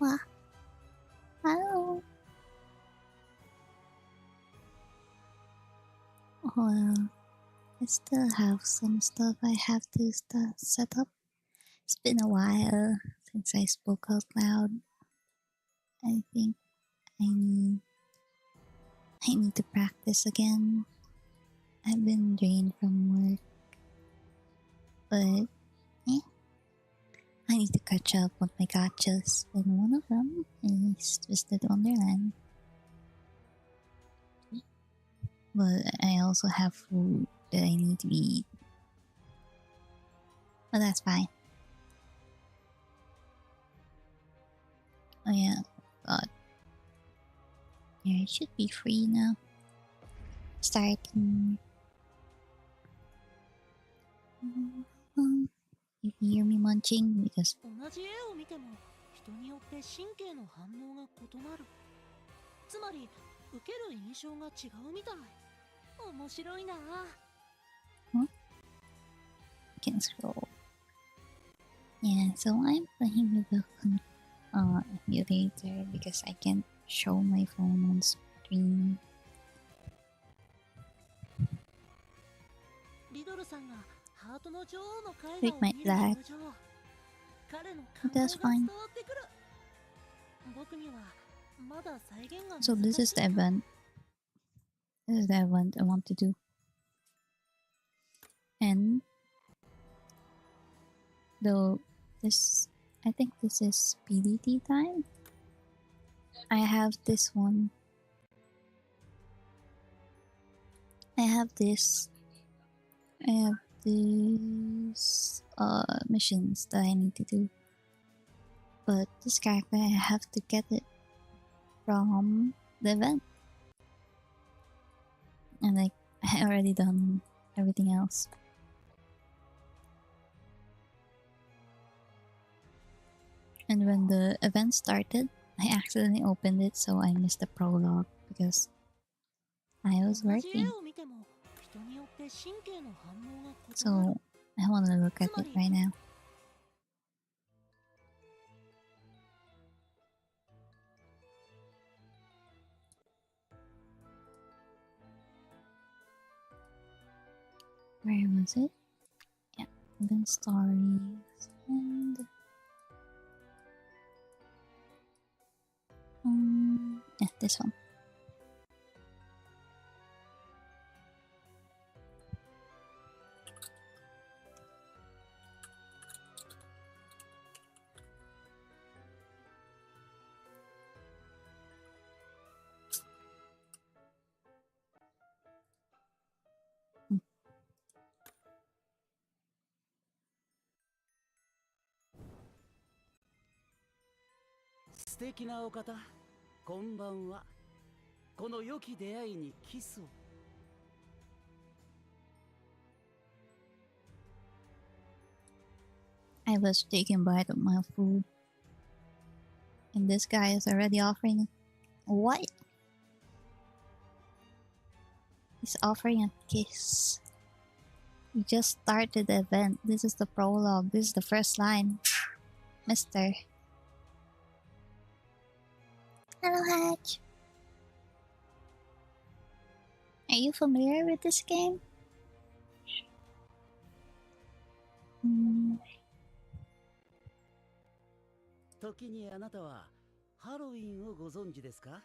Wow. Hello. Well, I still have some stuff I have to set up. It's been a while since I spoke out loud. I think I need to practice again. I've been drained from work, but I need to catch up on my gotchas, and one of them is Twisted Wonderland. But I also have food that I need to eat. But that's fine. Oh yeah, God. Yeah, it should be free now. Starting. You hear me munching because 同じ絵を見ても人によって神経の反応が異なる。つまり受ける印象が違うみたい。面白いな。I can scroll. Yeah, so I'm playing with the emulator because I can't show my phone on screen. リドルさんがハートの女王の絵 Take 画を my 見る flag. 表情。彼の感動が That's 伝 fine. わってくる。僕にはまだ再現が難しい。So this is the event. This is the event I want to do. And though this, I think this is PDT time. I have this one. I have this. I have these missions that I need to do. But this character, I have to get it from the event. And like, I already done everything else. And when the event started, I accidentally opened it, so I missed the prologue because I was 同じ絵 working. を見ても人によって神経の反応が異なる。 So I want to look at it right now. Where was it? Yeah, event stories and yeah, this one. Hmm. 素敵なお方、こんばんは。この良き出会いにキスを。I was taking a bite of my food, and this guy is already offering. What? He's offering a kiss. We just started the event. This is the prologue. This is the first line. Mister. Hello, Hatch. Are you familiar with this game? 時にあなたはハロウィンをご存知ですか？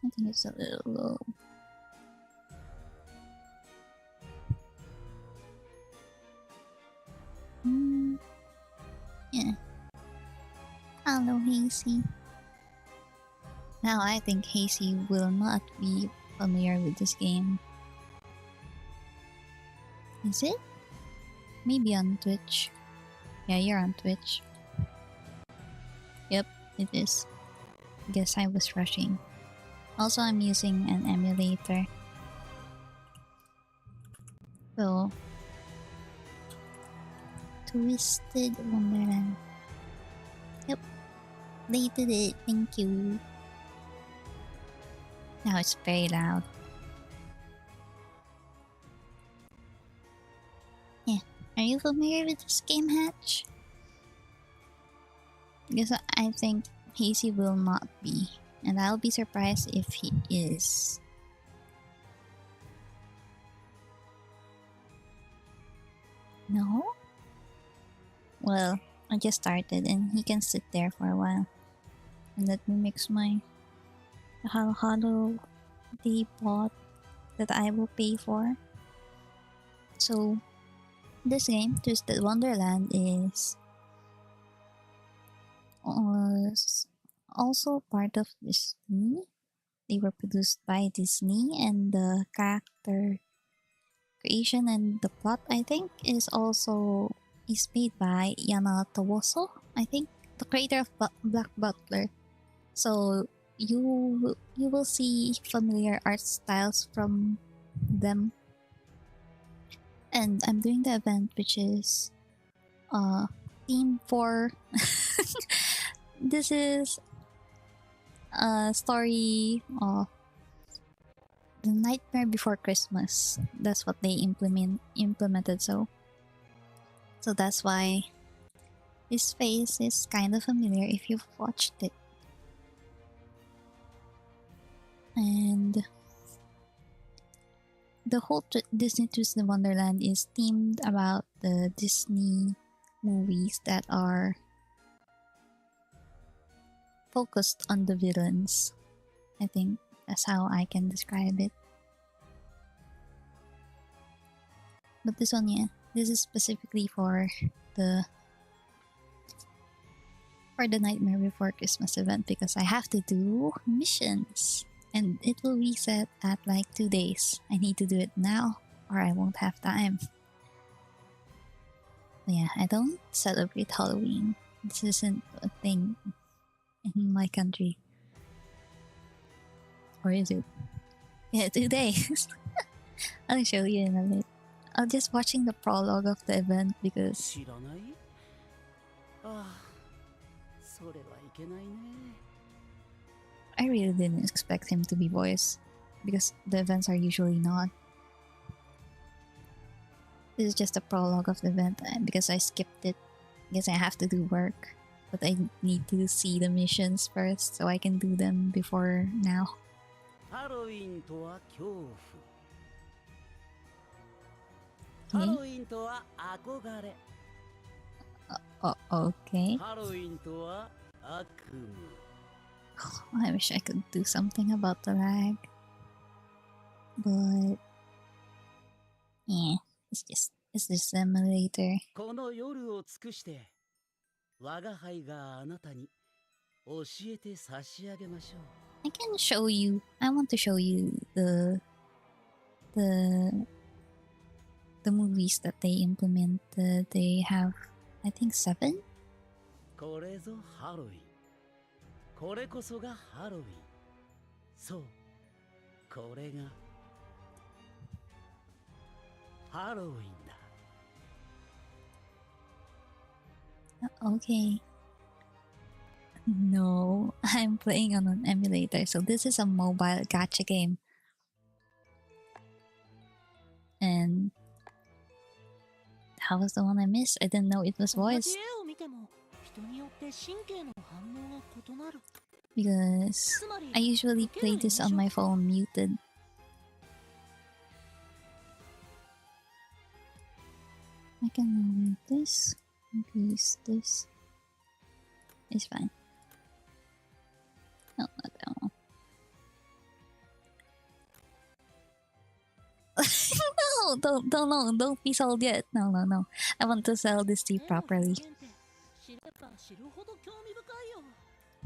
I think it's a little low. Yeah. Hello, Hazy. Now I think Hazy will not be familiar with this game. Is it? Maybe on Twitch. Yeah, you're on Twitch. Yep, it is. Guess I was rushing. Also, I'm using an emulator. So, Twisted Wonderland. Yep, they did it. Thank you. Now it's very loud. Yeah, are you familiar with this game, Hatch? Because I think Hazy will not be. And I'll be surprised if he is. No? Well, I just started and he can sit there for a while. And let me mix my halo teapot that I will pay for. So, this game, Twisted Wonderland, is also part of Disney. They were produced by Disney, and the character creation and the plot, I think, is made by Yana Towoso. I think the creator of Black Butler. So you will see familiar art styles from them. And I'm doing the event, which is theme for this is a story of the Nightmare Before Christmas. That's what they implemented. So that's why his face is kind of familiar if you've watched it. And the whole Disney Twisted Wonderland is themed about the Disney movies that are focused on the villains. I think that's how I can describe it. But this one, yeah, this is specifically for the Nightmare Before Christmas event because I have to do missions. And it will reset at like 2 days. I need to do it now or I won't have time. But yeah, I don't celebrate Halloween. This isn't a thing in my country. Or is it? Yeah, 2 days. I'll show you in a bit. I'm just watching the prologue of the event because I really didn't expect him to be voiced because the events are usually not. This is just a prologue of the event because I skipped it because I have to do work. But I need to see the missions first so I can do them before now. Okay. Okay. I wish I could do something about the lag. But yeah, it's just a simulator. I can show you. I want to show you the movies that they implemented. They have, I think, 7. これぞハロウィン。これこそがハロウィン。そう。これがハロウィンだ。Okay. No, I'm playing on an emulator. So this is a mobile gacha game. And how was the one I missed? I didn't know it was voiced. Because I usually play this on my phone muted. I can move this, increase this. It's fine. No, not that one. No, don't be sold yet. No. I want to sell this to you properly.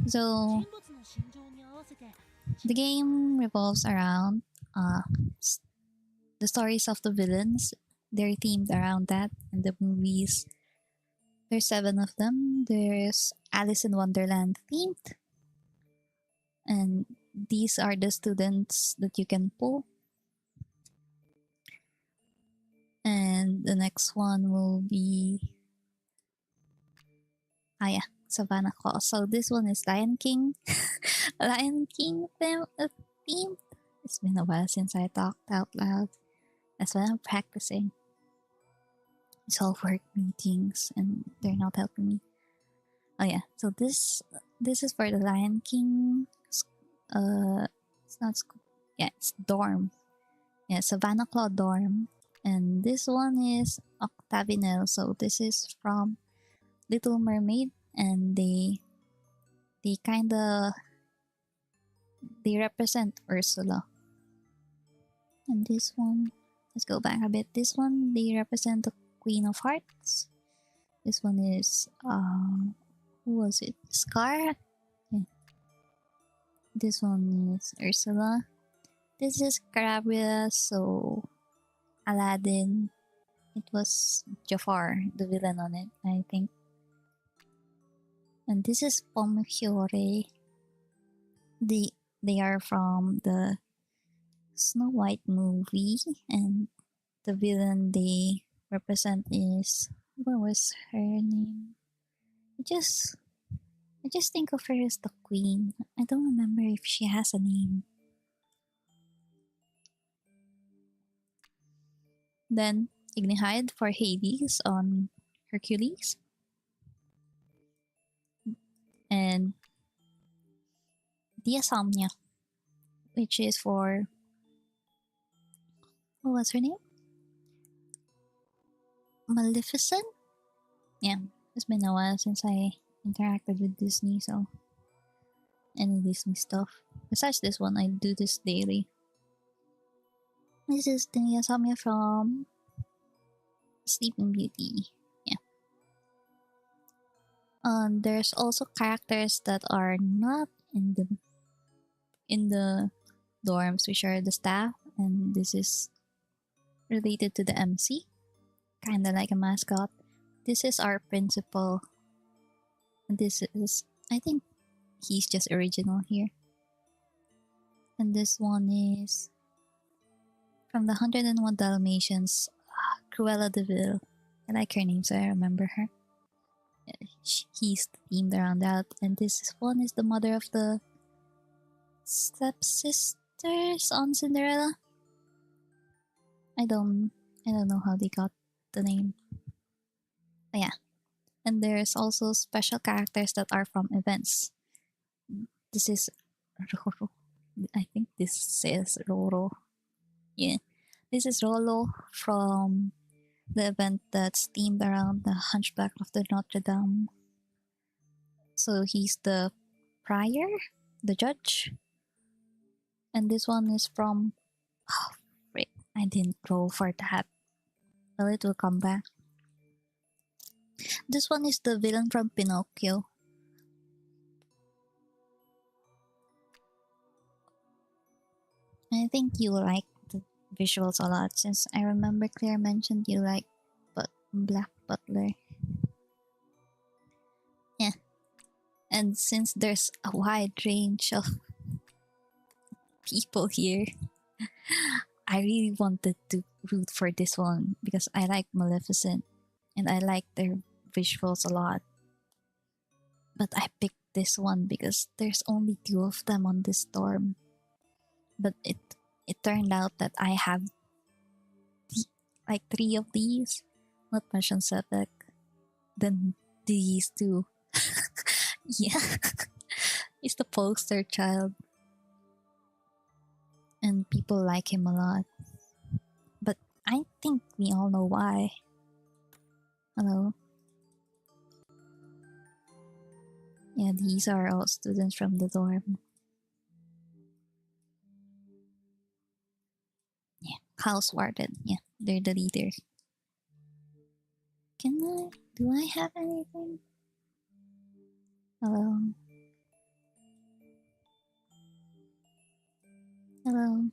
So the game revolves around the stories of the villains. They're themed around that, and the movies. There's 7 of them. There's Alice in Wonderland themed, and these are the students that you can pull. And the next one will be Savannah Claus. So this one is Lion King. Lion King theme. It's been a while since I talked out loud. That's why I'm practicing. It's all work meetings and they're not helping me. Oh yeah, so this This is for the Lion King. It's not school. Yeah, it's dorm. Yeah, Savannah Claw dorm. And this one is Octavinel. So this is from Little Mermaid, and they represent Ursula. And this one, let's go back a bit. This one, they represent the Queen of Hearts. This one is who was it? Scar. Yeah. This one is Ursula. This is Carabia. So Aladdin. It was Jafar, the villain on it, I think. And this is Pomefiore. They are from the Snow White movie, and the villain they represent is, what was her name? I just think of her as the queen. I don't remember if she has a name. Then Ignihide for Hades on Hercules. And Diasomnia, which is for, what was her name? Maleficent? Yeah, it's been a while since I interacted with Disney, so any Disney stuff. Besides this one, I do this daily. This is the Diasomnia from Sleeping Beauty. Yeah. There's also characters that are not in the dorms, which are the staff, and this is related to the MC, kind of like a mascot. This is our principal, and this is, I think he's just original here. And this one is from the 101 Dalmatians, Cruella de Vil. I like her name, so I remember her. He's themed around that. And this one is the mother of the stepsisters on Cinderella. I don't know how they got the name. But yeah. And there's also special characters that are from events. This is Roro. I think this says Roro. Yeah. This is Rolo from the event that's themed around the Hunchback of the Notre Dame. So he's the prior, the judge. And this one is from, oh, frick, I didn't roll for that. Well, it will come back. This one is the villain from Pinocchio. I think you like the visuals a lot, since I remember Claire mentioned you like Black Butler. Yeah. And since there's a wide range of people here, I really wanted to root for this one because I like Maleficent and I like their visuals a lot. But I picked this one because there's only 2 of them on this storm. But it turned out that I have like 3 of these, not much on Sepec. Then these 2. Yeah. He's the poster child. And people like him a lot. But I think we all know why. Hello. Yeah, these are all students from the dorm. Yeah, House Warden. Yeah, they're the leader. Do I have anything? Hello. Hello.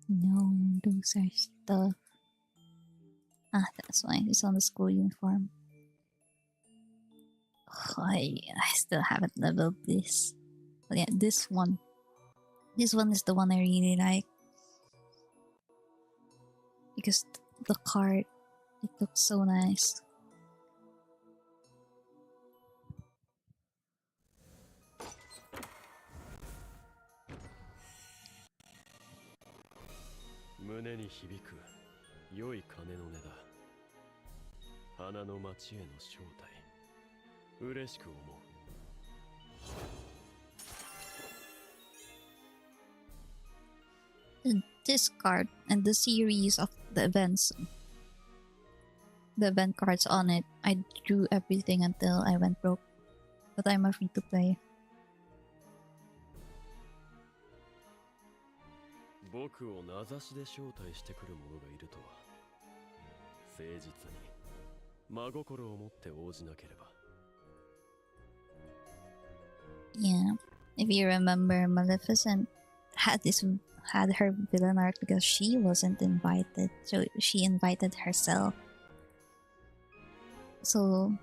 No, those are stuff. Ah, that's why it's on the school uniform. Oh, I still haven't leveled this. But yeah, this one. This one is the one I really like. Because the card, it looks so nice. 花の町への招待嬉しく思う。This card and the series of the events, the event cards on it, I drew everything until I went broke. But I'm a free to play. 僕を名指しで招待してくる者がいるとは、誠実に真心を持って応じなければ。Yeah, if you remember, Maleficent had her villain arc because she wasn't invited, so she invited herself. So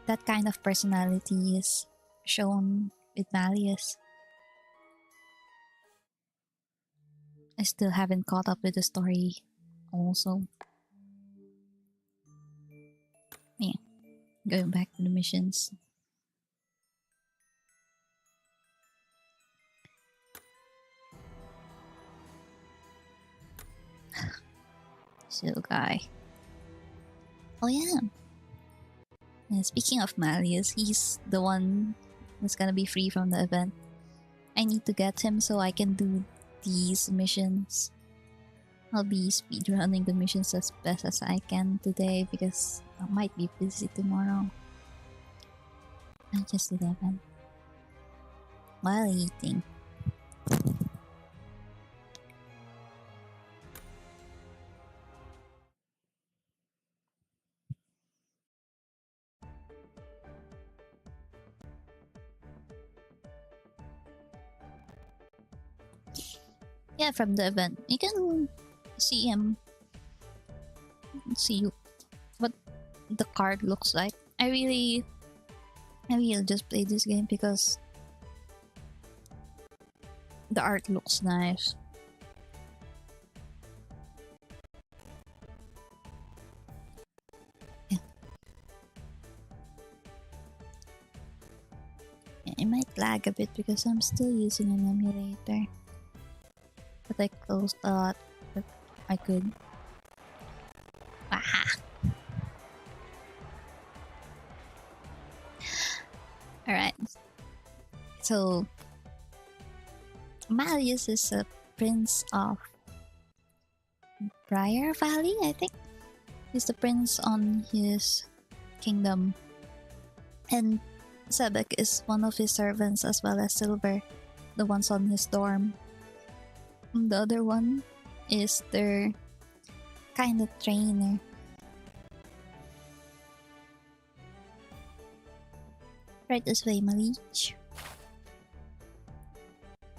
that kind of personality is shown with Malleus. I still haven't caught up with the story also. Yeah, going back to the missions. So guy. Oh yeah. Speaking of Malleus, he's the one that's gonna be free from the event. I need to get him so I can do these missions. I'll be speedrunning the missions as best as I can today because I might be busy tomorrow. I just did the event while eating. Yeah, from the event, you can see him. See what the card looks like. I really just play this game because the art looks nice. Yeah. It might lag a bit because I'm still using an emulator. But I closed a lot that I could. Aha! Alright. So Malleus is a prince of Briar Valley, I think. He's the prince on his kingdom. And Sebek is one of his servants as well as Silver, the ones on his dorm. And the other one is their kind of trainer. Right this way, my liege.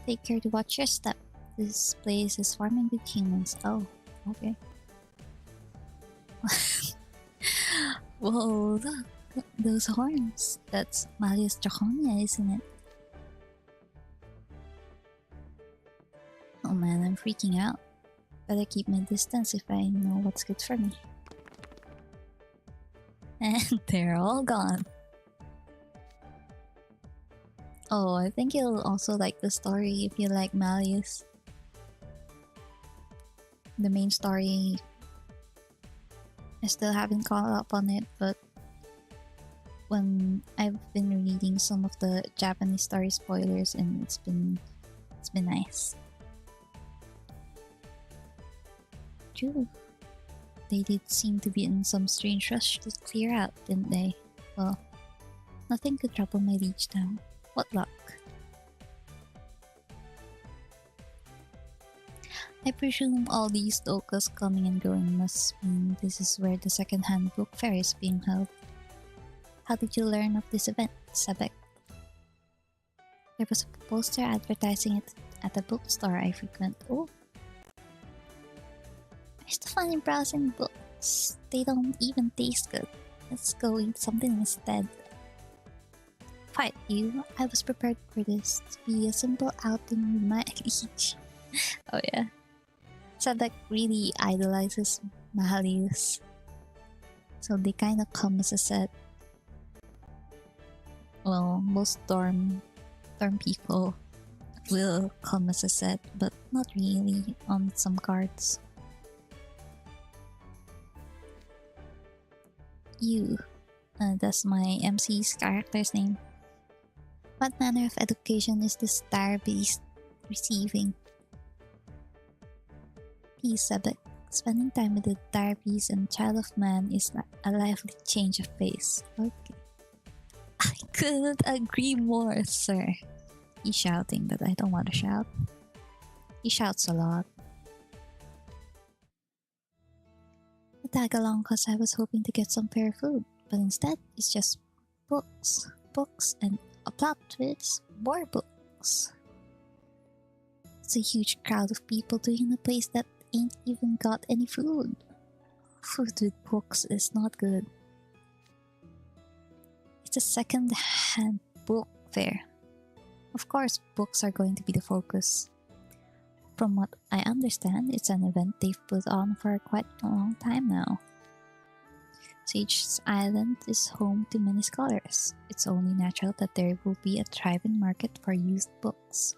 Take care to watch your step. This place is swarming with humans. Oh, okay. Whoa, look! Those horns. That's Malleus Draconia, isn't it? Oh man, I'm freaking out. Better keep my distance if I know what's good for me. And they're all gone. Oh, I think you'll also like the story if you like Malleus. The main story, I still haven't caught up on it, but when I've been reading some of the Japanese story spoilers, and it's been nice. True. They did seem to be in some strange rush to clear out, didn't they? Well, nothing could trouble my liege now. What luck. I presume all these dokas coming and going must mean this is where the second-hand book fair is being held. How did you learn of this event, Sebek? There was a poster advertising it at a bookstore I frequent. Oh. I still find browsing books. They don't even taste good. Let's go eat something instead. Fight you. I was prepared for this to be a simple outing with my liege. Oh yeah. Sebek really idolizes Malleus. So they kinda come as a set. Well, most dorm people will come as a set, but not really on some cards. You. That's my MC's character's name. What manner of education is this star beast receiving? Peace, Sebek. Spending time with the star beast and child of man is a lively change of pace. Okay. I couldn't agree more, sir. He's shouting, but I don't want to shout. He shouts a lot. I tag along because I was hoping to get some fair food, but instead it's just books, books, and a plot twist, more books. It's a huge crowd of people doing a place that ain't even got any food. Food with books is not good. It's a second-hand book fair. Of course, books are going to be the focus. From what I understand, it's an event they've put on for quite a long time now. Sage's Island is home to many scholars. It's only natural that there will be a thriving market for used books.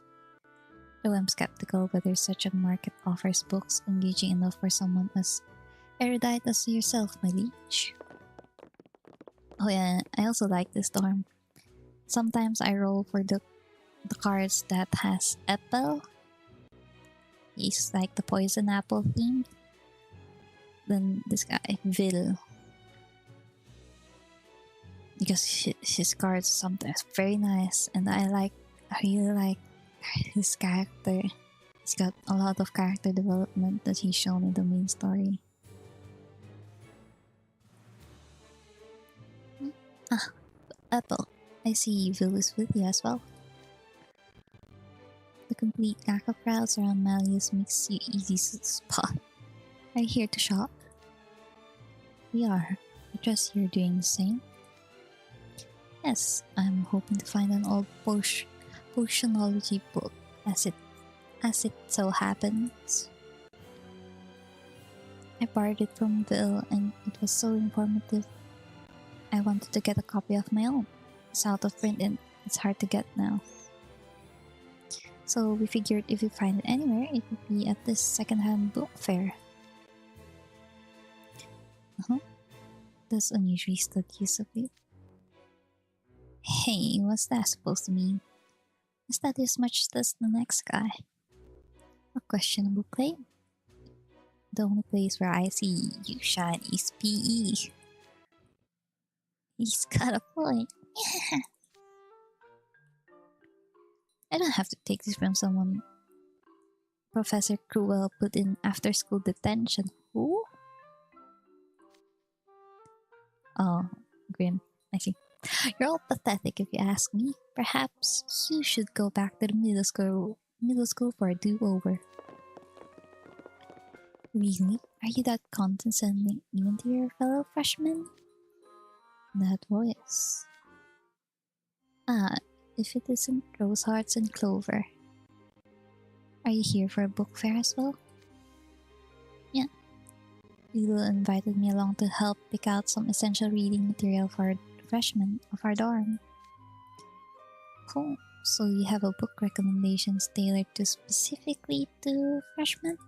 Though I'm skeptical whether such a market offers books engaging enough for someone as erudite as yourself, my liege. Oh yeah, I also like this dorm. Sometimes I roll for the cards that has apple. He's like the poison apple theme. Then this guy, Vil. Because his cards sometimes very nice, and I really like his character. He's got a lot of character development that he's shown in the main story. Apple. I see Vil is with you as well. The complete lack of crowds around Malleus makes you easy to spot. Are you here to shop? We are. I trust you're doing the same. Yes, I'm hoping to find an old potionology book, as it so happens. I borrowed it from Bill and it was so informative. I wanted to get a copy of my own. It's out of print and it's hard to get now. So we figured if we find it anywhere, it would be at this secondhand book fair. That's unusually stood use of it. Hey, what's that supposed to mean? Is that as much as the next guy? A questionable claim. The only place where I see you shine is PE. He's got a point. Yeah. I don't have to take this from someone Professor Cruel put in after-school detention. Who? Oh, grim. I see. You're all pathetic if you ask me. Perhaps you should go back to the middle school for a do-over. Really? Are you that condescending even to your fellow freshmen? That voice. If it isn't Rose Hearts and Clover. Are you here for a book fair as well? Yeah. Lilo invited me along to help pick out some essential reading material for freshmen of our dorm. Oh, so you have a book recommendations tailored to specifically to freshmen?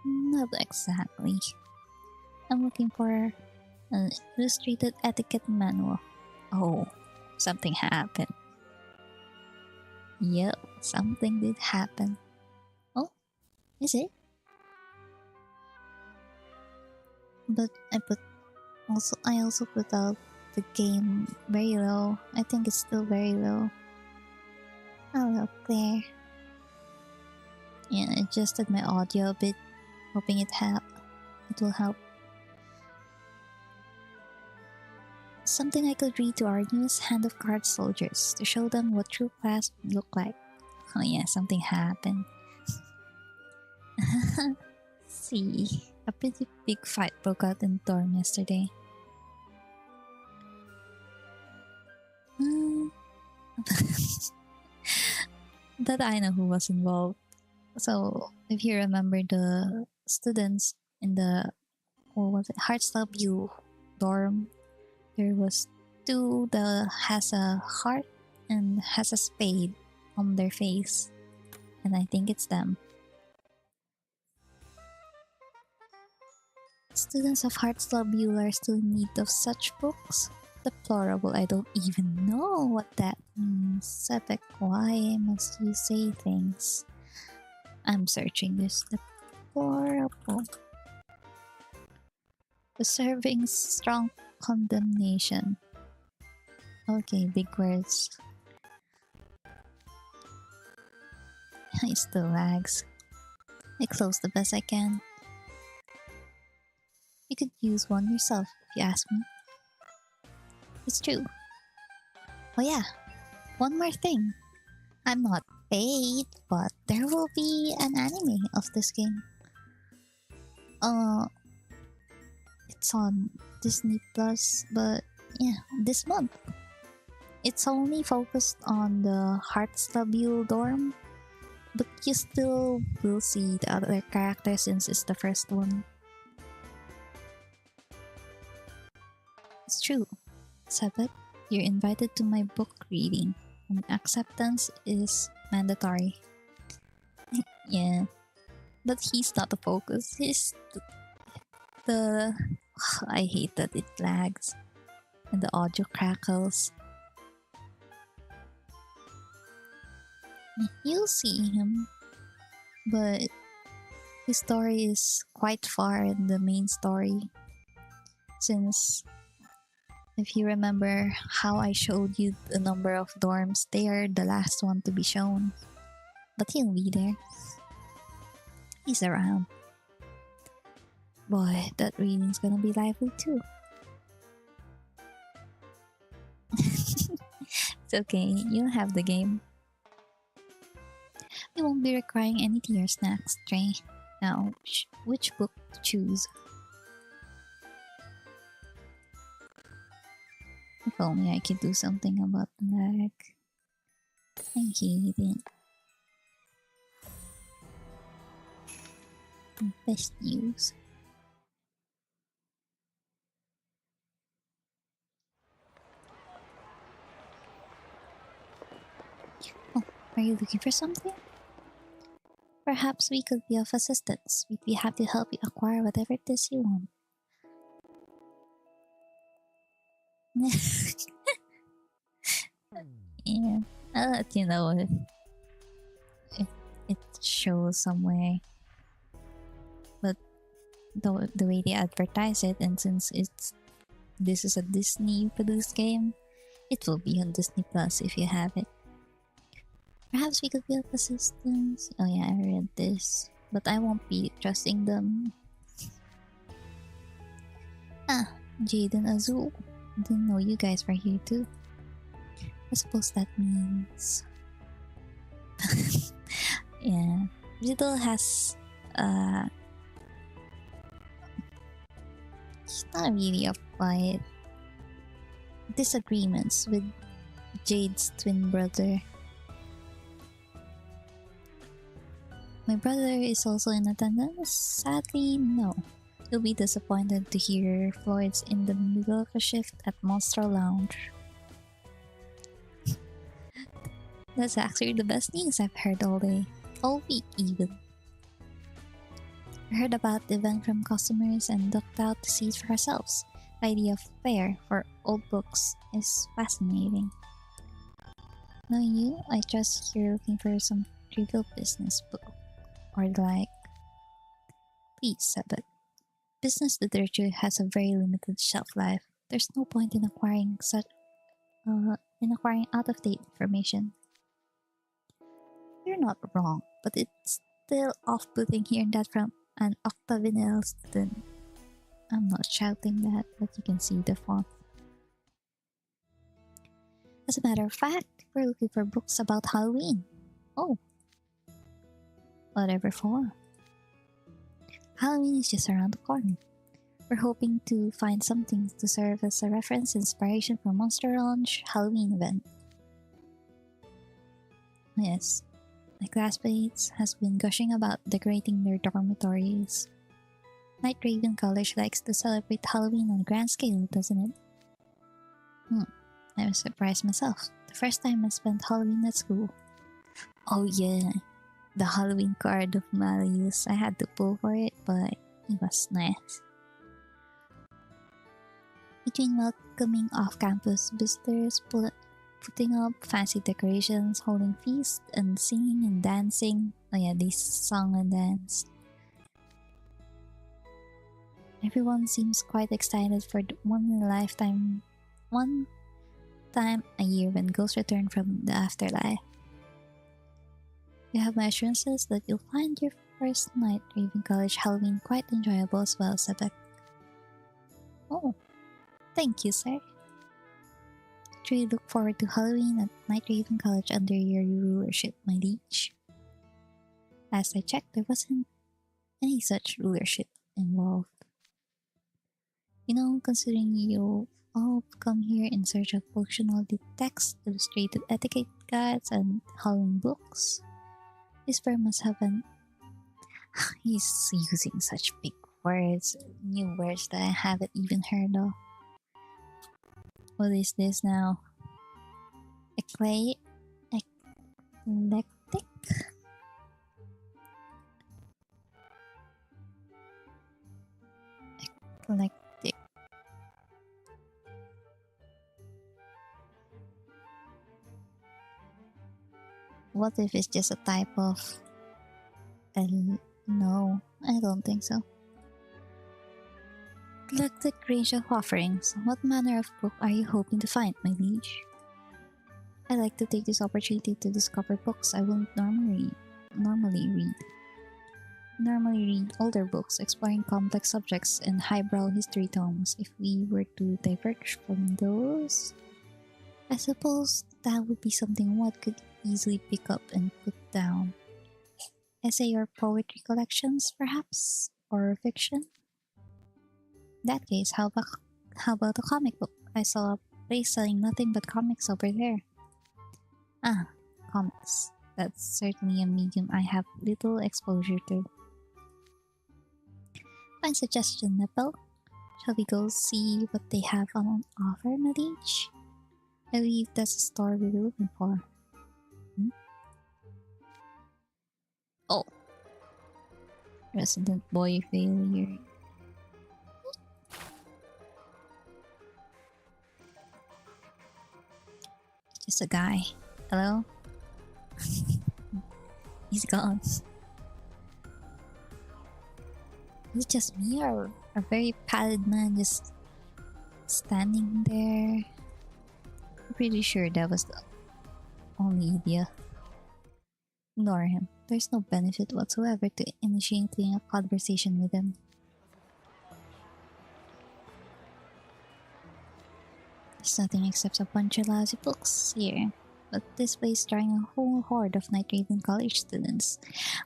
Not exactly. I'm looking for an illustrated etiquette manual. Oh, something happened. Yep, something did happen. Oh, is it? But I also put out the game very low. I think it's still very low. Hello, Claire. Yeah, I adjusted my audio a bit, hoping it will help. Something I could read to our newest hand of cards soldiers to show them what true class would look like. Oh yeah, something happened. See, a pretty big fight broke out in the dorm yesterday. That I know who was involved. So, if you remember the students in the, what was it, Heartstyle dorm, there was two that has a heart and has a spade on their face. And I think it's them. Students of Hartslubule are still in need of such books. Deplorable, I don't even know what that means. Sebek, why must you say things? I'm searching this. Deplorable. Deserving strong condemnation. Okay, big words. It still lags. I close the best I can. You could use one yourself if you ask me. It's true. Oh yeah, one more thing. I'm not paid, but there will be an anime of this game. It's on Disney Plus, but yeah, this month. It's only focused on the Hartslubule dorm, but you still will see the other characters since it's the first one. It's true. Sebek, you're invited to my book reading, and acceptance is mandatory. Yeah, but he's not the focus. He's the I hate that it lags and the audio crackles. You'll see him, but his story is quite far in the main story. Since, if you remember how I showed you the number of dorms, they are the last one to be shown. But he'll be there. He's around. Boy, that reading's gonna be lively too. It's okay, you'll have the game. We won't be requiring any tea or snacks, Trey. Now, which book to choose? If only I could do something about the lag. I hate it. Best news. Oh, are you looking for something? Perhaps we could be of assistance. We'd be happy to help you acquire whatever it is you want. Yeah, I'll let you know if it shows somewhere. But the way they advertise it, and since this is a Disney produced game, it will be on Disney Plus if you have it. Perhaps we could be of assistance. Oh yeah, I read this, but I won't be trusting them. Ah, Jade and Azul. Didn't know you guys were here too. I suppose that means yeah, Riddle has he's not really a fight. Disagreements with Jade's twin brother. My brother is also in attendance? Sadly, no. He'll be disappointed to hear Floyd's in the middle of a shift at Monster Lounge. That's actually the best news I've heard all day. All week, even. I heard about the event from customers and ducked out to see it for ourselves. The idea of fair for old books is fascinating. Knowing you, I trust you're looking for some trivial business book. Or the like. Please, Sebek. Business literature has a very limited shelf life. There's no point in acquiring out-of-date information. You're not wrong, but it's still off-putting hearing that from an octavinyl student. I'm not shouting that, but you can see the font. As a matter of fact, we're looking for books about Halloween. Oh. Whatever for. Halloween is just around the corner. We're hoping to find something to serve as a reference inspiration for Monster Launch Halloween event. Yes, my classmates has been gushing about decorating their dormitories. Night Raven College likes to celebrate Halloween on a grand scale, doesn't it? I was surprised myself. The first time I spent Halloween at school. Oh yeah, the Halloween card of Malleus. I had to pull for it, but it was nice. Between welcoming off-campus visitors, putting up fancy decorations, holding feasts, and singing and dancing. Oh yeah, they sung and danced. Everyone seems quite excited for the one time a year when ghosts return from the afterlife. You have my assurances that you'll find your first night Raven College Halloween quite enjoyable as well, Sebek. Oh, thank you, sir. Truly look forward to Halloween at Night Raven College under your rulership, my liege. Last I checked, there wasn't any such rulership involved. You know, considering you all come here in search of functional texts, illustrated etiquette guides, and Halloween books, this firm must have an. He's using such big words, new words that I haven't even heard of. What is this now? Eclectic? Eclectic. What if it's just a type of... no, I don't think so. Eclectic range of offerings. What manner of book are you hoping to find, my liege? I like to take this opportunity to discover books I wouldn't normally read. Normally read older books exploring complex subjects and highbrow history tomes. If we were to diverge from those, I suppose that would be something one could easily pick up and put down. Essay or poetry collections, perhaps? Or fiction? In that case, how about a comic book? I saw a place selling nothing but comics over there. Ah, comics. That's certainly a medium I have little exposure to. Fine suggestion, Nepal. Shall we go see what they have on offer, my liege? I believe that's the store we were looking for. Oh. Resident boy failure. Just a guy. Hello? He's gone. Is it just me or a very pallid man just standing there? I'm pretty sure that was the only idea. Ignore him. There's no benefit whatsoever to initiating a conversation with him. There's nothing except a bunch of lousy books here. But this place is drawing a whole horde of Night Raven College students.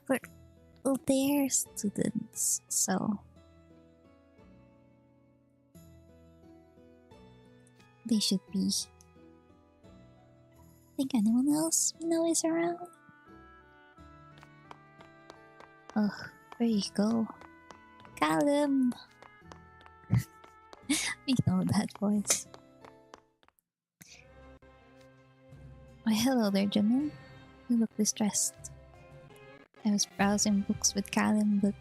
Well, they're students, so... they should be. Think anyone else we know is around? Oh, there you go. Callum! We know that voice. Why, hello there, Jamil. You look distressed. I was browsing books with Callum, but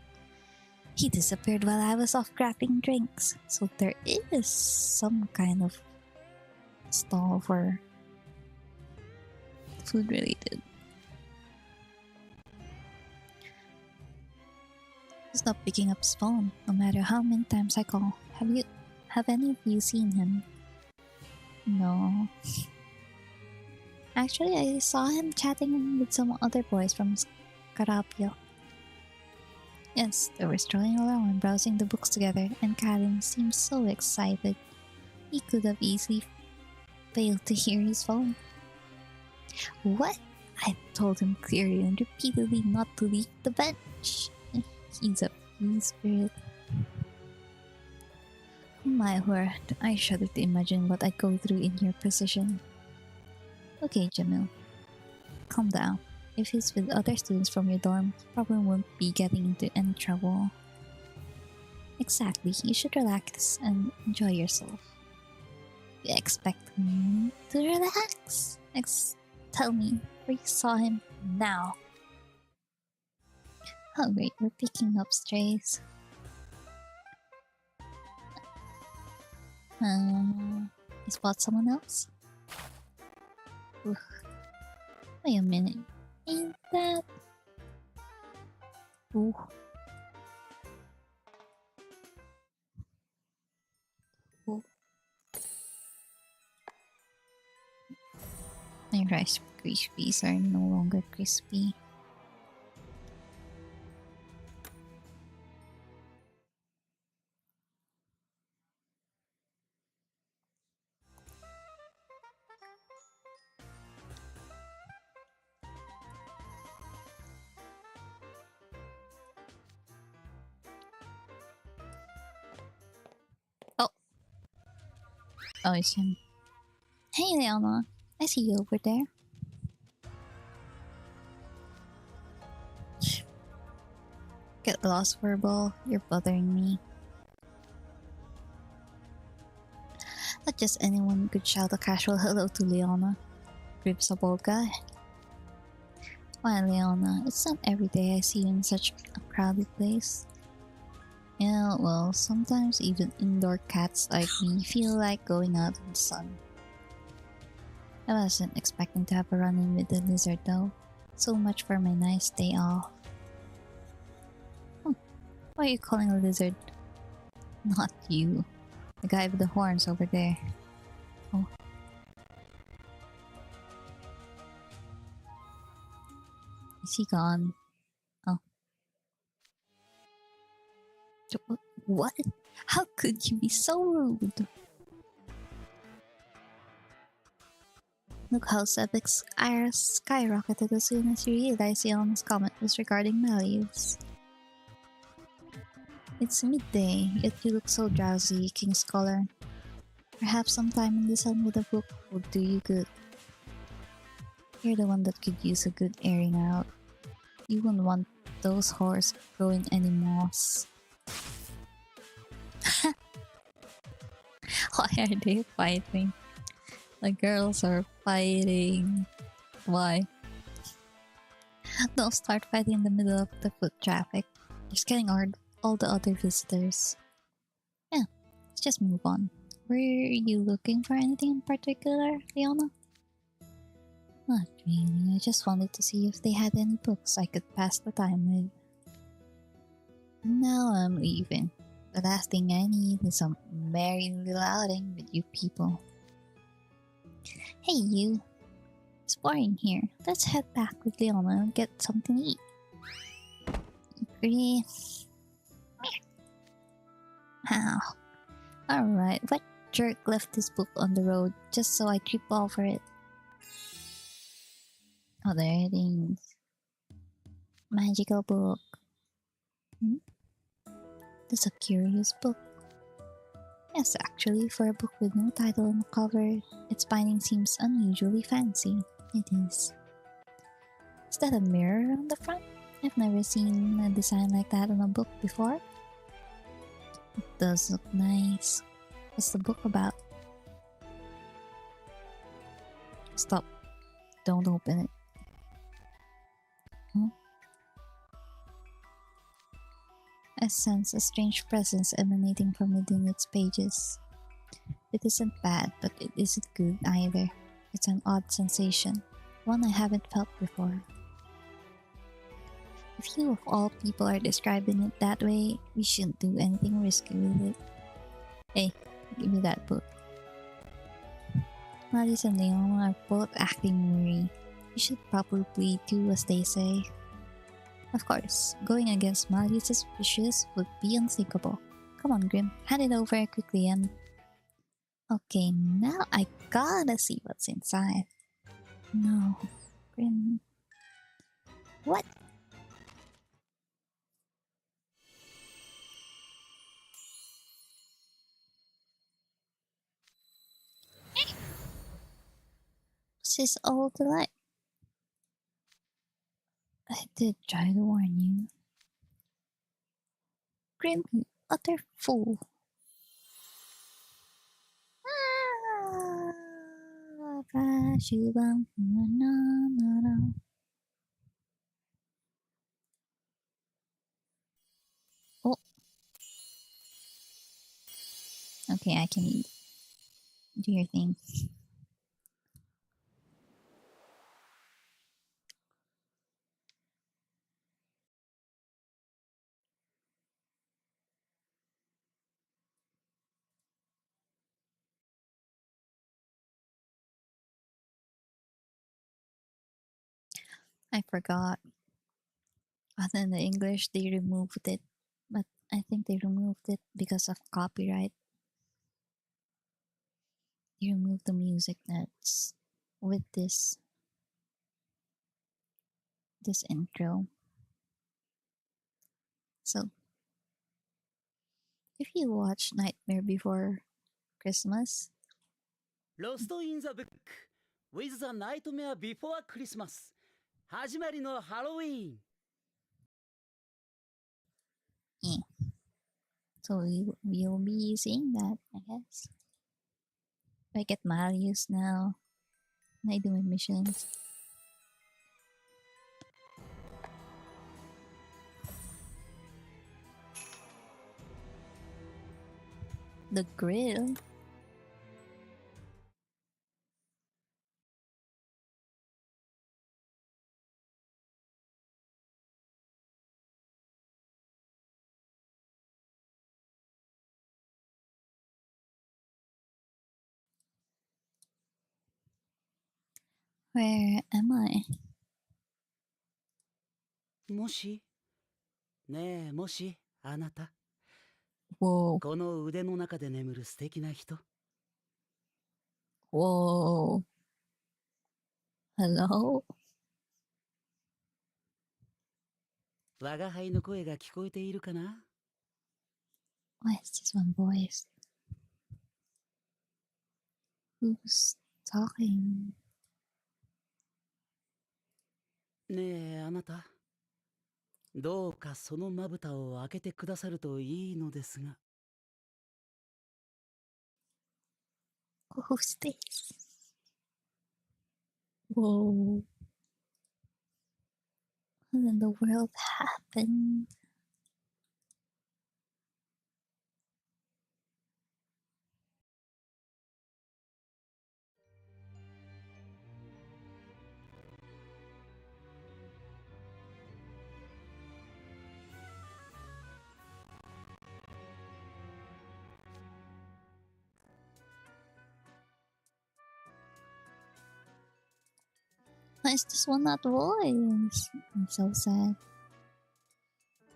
he disappeared while I was off crafting drinks. So there is some kind of stall for food related. He's not picking up his phone, no matter how many times I call. Have any of you seen him? No. Actually, I saw him chatting with some other boys from Scarapio. Yes, they were strolling along and browsing the books together, and Karen seemed so excited. He could have easily failed to hear his phone. What? I told him clearly and repeatedly not to leave the bench. He's a free spirit. My word, I shudder to imagine what I'd go through in your position. Okay, Jamil. Calm down. If he's with other students from your dorm, he probably won't be getting into any trouble. Exactly, you should relax and enjoy yourself. You expect me to relax? Tell me where you saw him now. Oh great, we're picking up strays. I spot someone else? Oof. Wait a minute. Ain't that... Ooh. Ooh. My Rice Krispies are no longer crispy. Oh. Oh, it's him. Hey, Leona. I see you over there. Get lost, Verbal. You're bothering me. Not just anyone could shout a casual hello to Leona. Grips a bold guy. Why, Leona, it's not every day I see you in such a crowded place. Yeah, well, sometimes even indoor cats like me feel like going out in the sun. I wasn't expecting to have a run-in with the lizard though. So much for my nice day off. Why are you calling a lizard? Not you. The guy with the horns over there. Oh. Is he gone? Oh. What? How could you be so rude? Look how Sebek's ire skyrocketed as soon as he realized Leona's comment was regarding Malleus. It's midday, yet you look so drowsy, King Scholar. Perhaps sometime in the sun with a book would do you good. You're the one that could use a good airing out. You wouldn't want those whores growing any moss. Why are they fighting? The girls are fighting. Why? Don't start fighting in the middle of the foot traffic. You're scaring all the other visitors. Yeah, let's just move on. Were you looking for anything in particular, Leona? Not really. I just wanted to see if they had any books I could pass the time with. Now I'm leaving. The last thing I need is some merry little outing with you people. Hey you! It's boring here. Let's head back with Leona and get something to eat. Agree. How? Alright, what jerk left this book on the road just so I trip over it? Oh, there it is. Magical book. That's a curious book. Yes, actually, for a book with no title on the cover, its binding seems unusually fancy. It is. Is that a mirror on the front? I've never seen a design like that on a book before. It does look nice. What's the book about? Stop. Don't open it. Huh? I sense a strange presence emanating from within its pages. It isn't bad, but it isn't good either. It's an odd sensation, one I haven't felt before. If you of all people are describing it that way, we shouldn't do anything risky with it. Hey, give me that book. Malleus and Leona are both acting weary. You should probably do as they say. Of course, going against Malleus' wishes would be unthinkable. Come on, Grim, hand it over quickly and... Okay, now I gotta see what's inside. No, Grim... What? This is all the light. I did try to warn you. Grim, you utter fool. Oh. Okay, I can eat. Do your thing. I forgot. Other than the English, they removed it. But I think they removed it because of copyright. They removed the music that's with this intro. So if you watch Nightmare Before Christmas, Lost in the Book with the Nightmare Before Christmas 始まりのハロウィーン so we'll be seeing that, I guess. If I get Marius now, and I do my missions. The grill? Where am I? もしねえもしあなた Whoa. この腕の中で眠る素敵な人 Whoa. Hello? 我が輩の声が聞こえているかな Why is this one voice? Who's talking? ねえあなたどうかそのまぶたを開けてくださるといいのですが Who's this? Whoa. What in the world happened? Why is this one not voice? I'm so sad.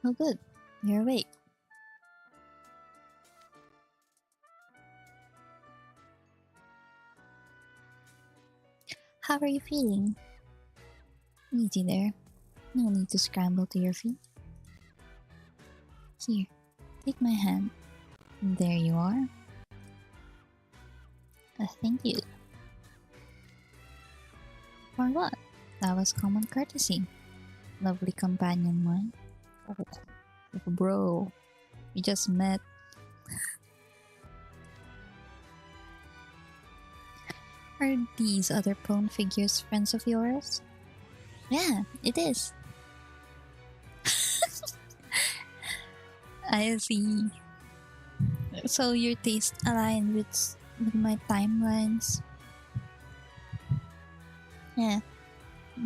Oh good, you're awake. How are you feeling? Easy there. No need to scramble to your feet. Here, take my hand. There you are. Thank you. For what? That was common courtesy. Lovely companion mine. Oh, bro. We just met. Are these other prone figures friends of yours? Yeah, it is. I see. So your taste align with my timelines. Yeah.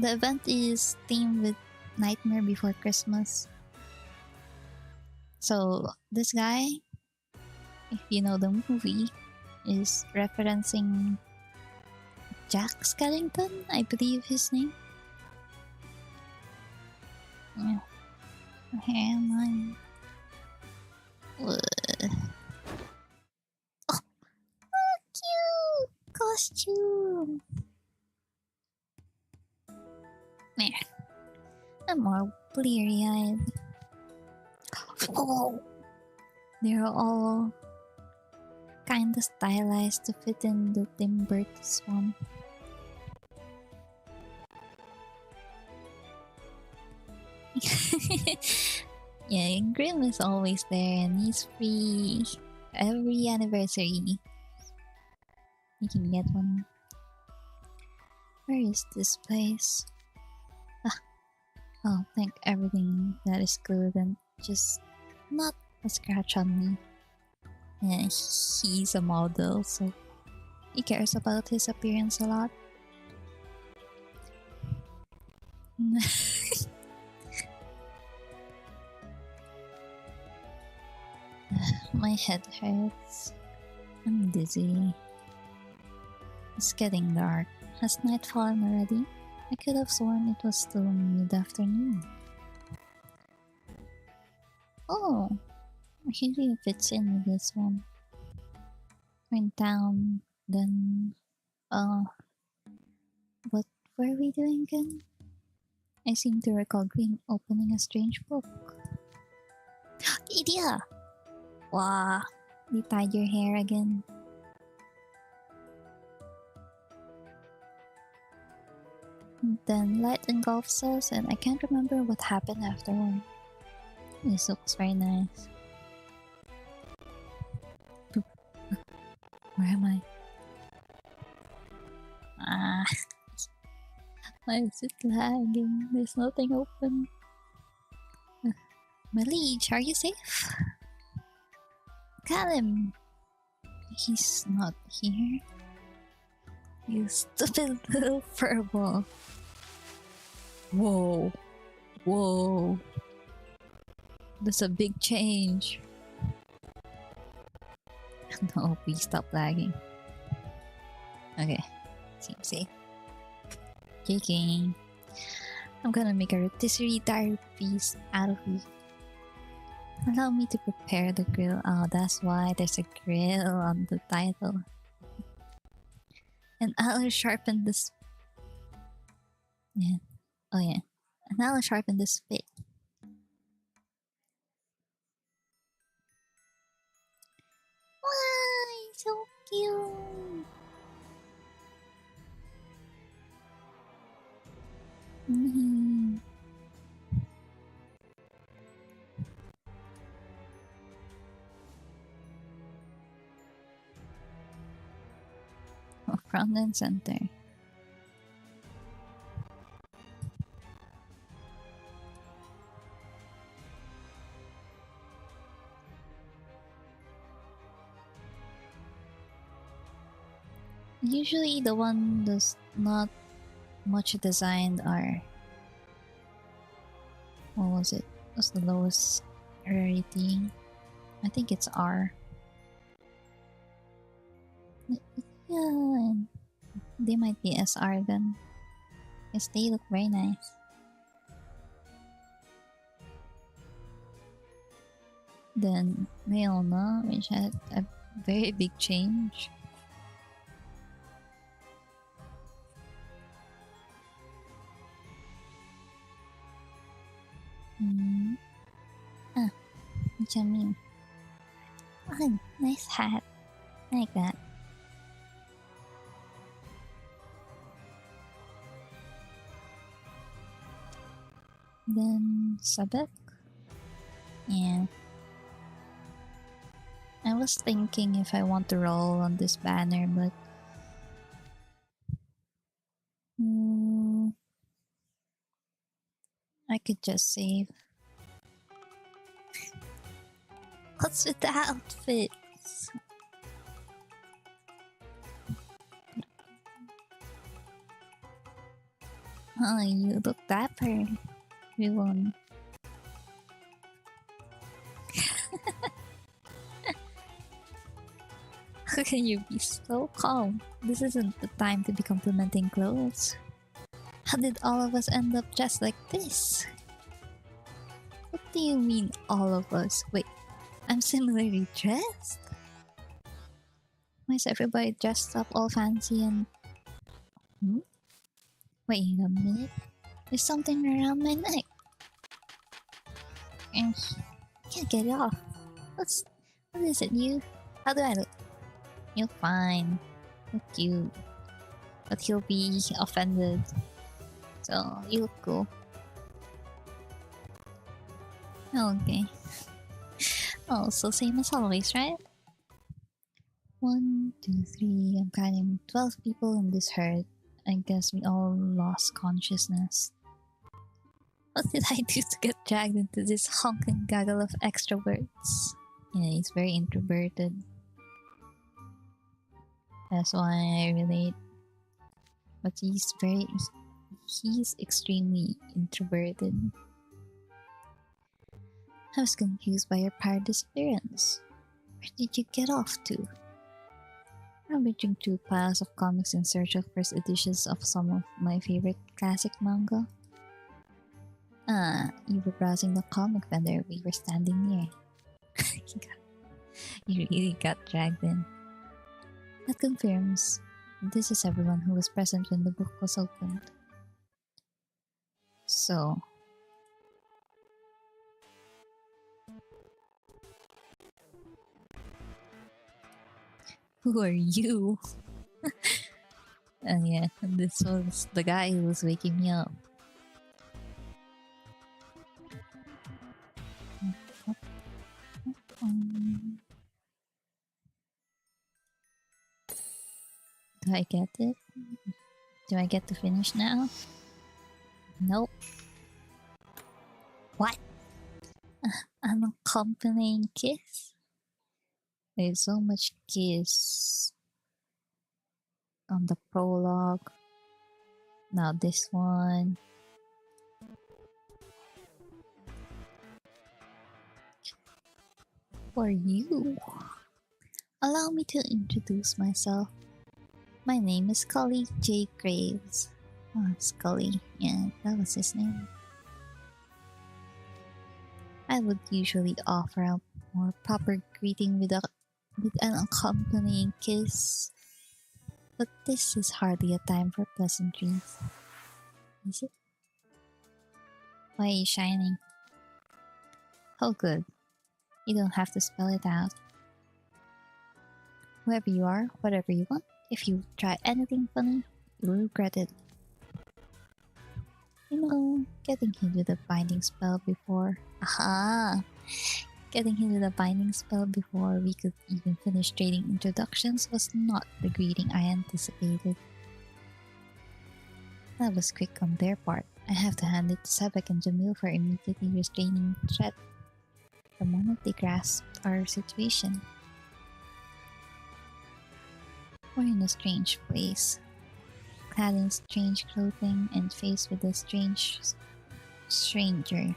The event is themed with Nightmare Before Christmas. So this guy, if you know the movie, is referencing Jack Skellington, I believe his name. Yeah. Where am I? Oh, cute costume. There. I'm more bleary-eyed. Oh, they're all kinda stylized to fit in the Tim Burton's one. Yeah, Grim is always there and he's free every anniversary. You can get one. Where is this place? Oh, thank everything that is good and just not a scratch on me. Yeah, he's a model, so He cares about his appearance a lot. My head hurts. I'm dizzy. It's getting dark. Has night fallen already? I could have sworn it was still mid-afternoon. Oh, he really fits in with this one. We're in town, then... what were we doing again? I seem to recall Green opening a strange book. Idea! Wow, you tied your hair again. Then light engulfs us, and I can't remember what happened afterward. This looks very nice. Where am I? Ah, why is it lagging? There's nothing open. My liege, are you safe? Callum! He's not here. You stupid little furball. Whoa. Whoa. That's a big change. No, please stop lagging. Okay. Seems safe. Kicking. I'm gonna make a rotisserie diary piece out of it. Allow me to prepare the grill. Oh, that's why there's a grill on the title. And I'll sharpen this. Yeah. Oh, yeah. And I'll sharpen this bit. Why? So cute. Mm-hmm. Oh, front and center. Usually the one that's not much designed are... what was it? What's the lowest rarity? I think it's R. Yeah, they might be SR then. Yes, they look very nice. Then Leona, which had a very big change. What you mean? Oh, nice hat. I like that. Then Sabek. Yeah. I was thinking if I want to roll on this banner, but I could just save. What's with the outfits? Oh, you look dapper. We won. How can you be so calm? This isn't the time to be complimenting clothes. How did all of us end up just like this? What do you mean, all of us? Wait, I'm similarly dressed? Why is everybody dressed up all fancy and... Wait a minute. There's something around my neck. I can't get it off. What is it, you? How do I look? You look fine. Look cute. But he'll be offended. So, you look cool. Okay. Oh, so same as always, right? 1, 2, 3. I'm counting 12 people in this herd. I guess we all lost consciousness. What did I do to get dragged into this honking gaggle of extroverts? Yeah, he's very introverted. That's why I relate. But he's extremely introverted. I was confused by your prior disappearance. Where did you get off to? I'm reaching through piles of comics in search of first editions of some of my favorite classic manga. You were browsing the comic vendor we were standing near. You really got dragged in. That confirms this is everyone who was present when the book was opened. So, who are you? And yeah, this was the guy who was waking me up. Do I get it? Do I get to finish now? Nope. What? An accompanying kiss? There's so much kiss on the prologue. Now this one. For you. Allow me to introduce myself. My name is Scully J. Graves. Oh, Scully. Yeah, that was his name. I would usually offer a more proper greeting with an accompanying kiss. But this is hardly a time for pleasantries. Is it? Why are you shining? Oh good. You don't have to spell it out. Whoever you are, whatever you want, if you try anything funny, you'll regret it. You know, getting hit with a binding spell before... Aha! Getting hit with a binding spell before we could even finish trading introductions was not the greeting I anticipated. That was quick on their part. I have to hand it to Sebek and Jamil for immediately restraining the threat the moment they grasped our situation. We're in a strange place, clad in strange clothing and faced with a strange stranger.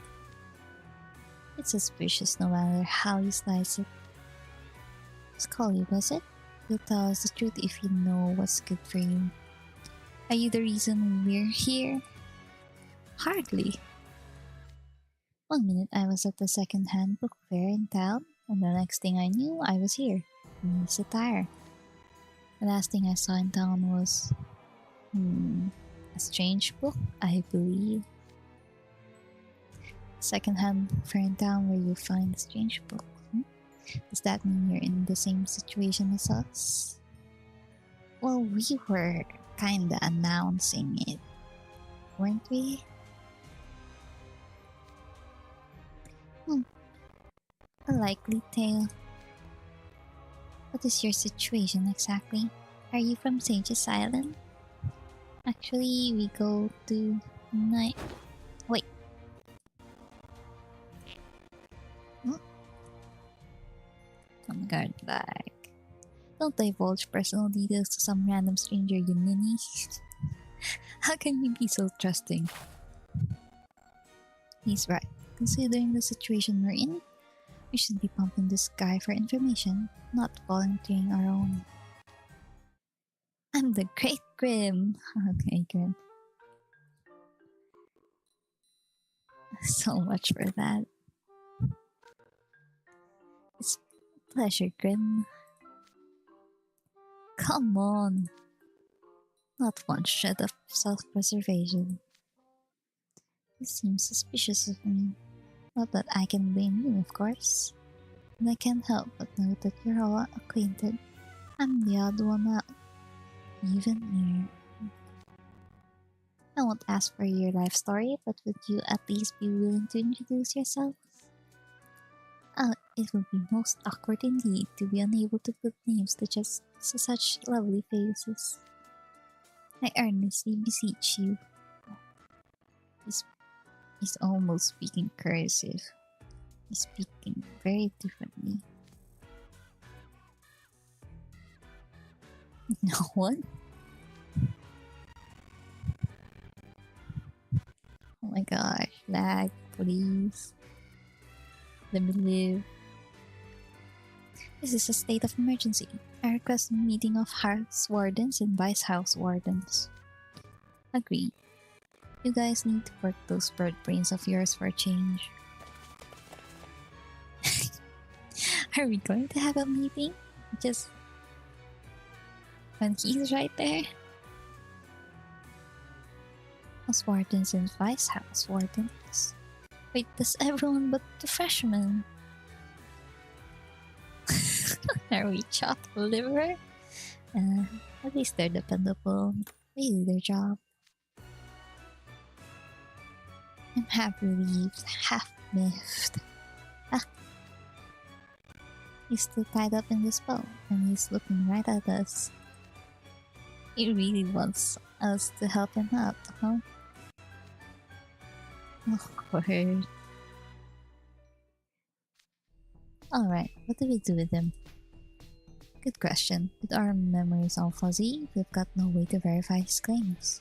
It's suspicious no matter how you slice it. Scully, was it? You'll tell us the truth if you know what's good for you. Are you the reason we're here? Hardly. 1 minute I was at the second-hand book fair in town, and the next thing I knew, I was here, in this attire. The last thing I saw in town was... a strange book, I believe. Second-hand fair in town where you find a strange book. Does that mean you're in the same situation as us? Well, we were kinda announcing it, weren't we? A likely tale. What is your situation exactly? Are you from Sage's Island? Actually, we go to night. Wait. On guard back. Don't divulge personal details to some random stranger, you ninny. How can you be so trusting? He's right. Considering the situation we're in, we should be pumping this guy for information, not volunteering our own. I'm the Great Grim. Okay, Grim. So much for that. It's a pleasure, Grim. Come on. Not one shred of self-preservation. It seems suspicious of me. Not that I can blame you, of course. And I can't help but note that you're all acquainted. I'm the odd one out. Even here. I won't ask for your life story, but would you at least be willing to introduce yourself? It would be most awkward indeed to be unable to put names to just such lovely faces. I earnestly beseech you. He's almost speaking cursive. He's speaking very differently. No one? Oh my gosh, lag, please. Let me live. This is a state of emergency. I request a meeting of house wardens and vice house wardens. Agreed. You guys need to work those bird brains of yours for a change. Are we going to have a meeting? Just when he's right there? House wardens and vice house wardens. Wait, does everyone but the freshmen? Are we chopped liver? At least they're dependable. They do their job. I'm half relieved, half miffed. He's still tied up in this boat, and he's looking right at us. He really wants us to help him out, huh? Awkward. Alright, what do we do with him? Good question. With our memories all fuzzy, we've got no way to verify his claims.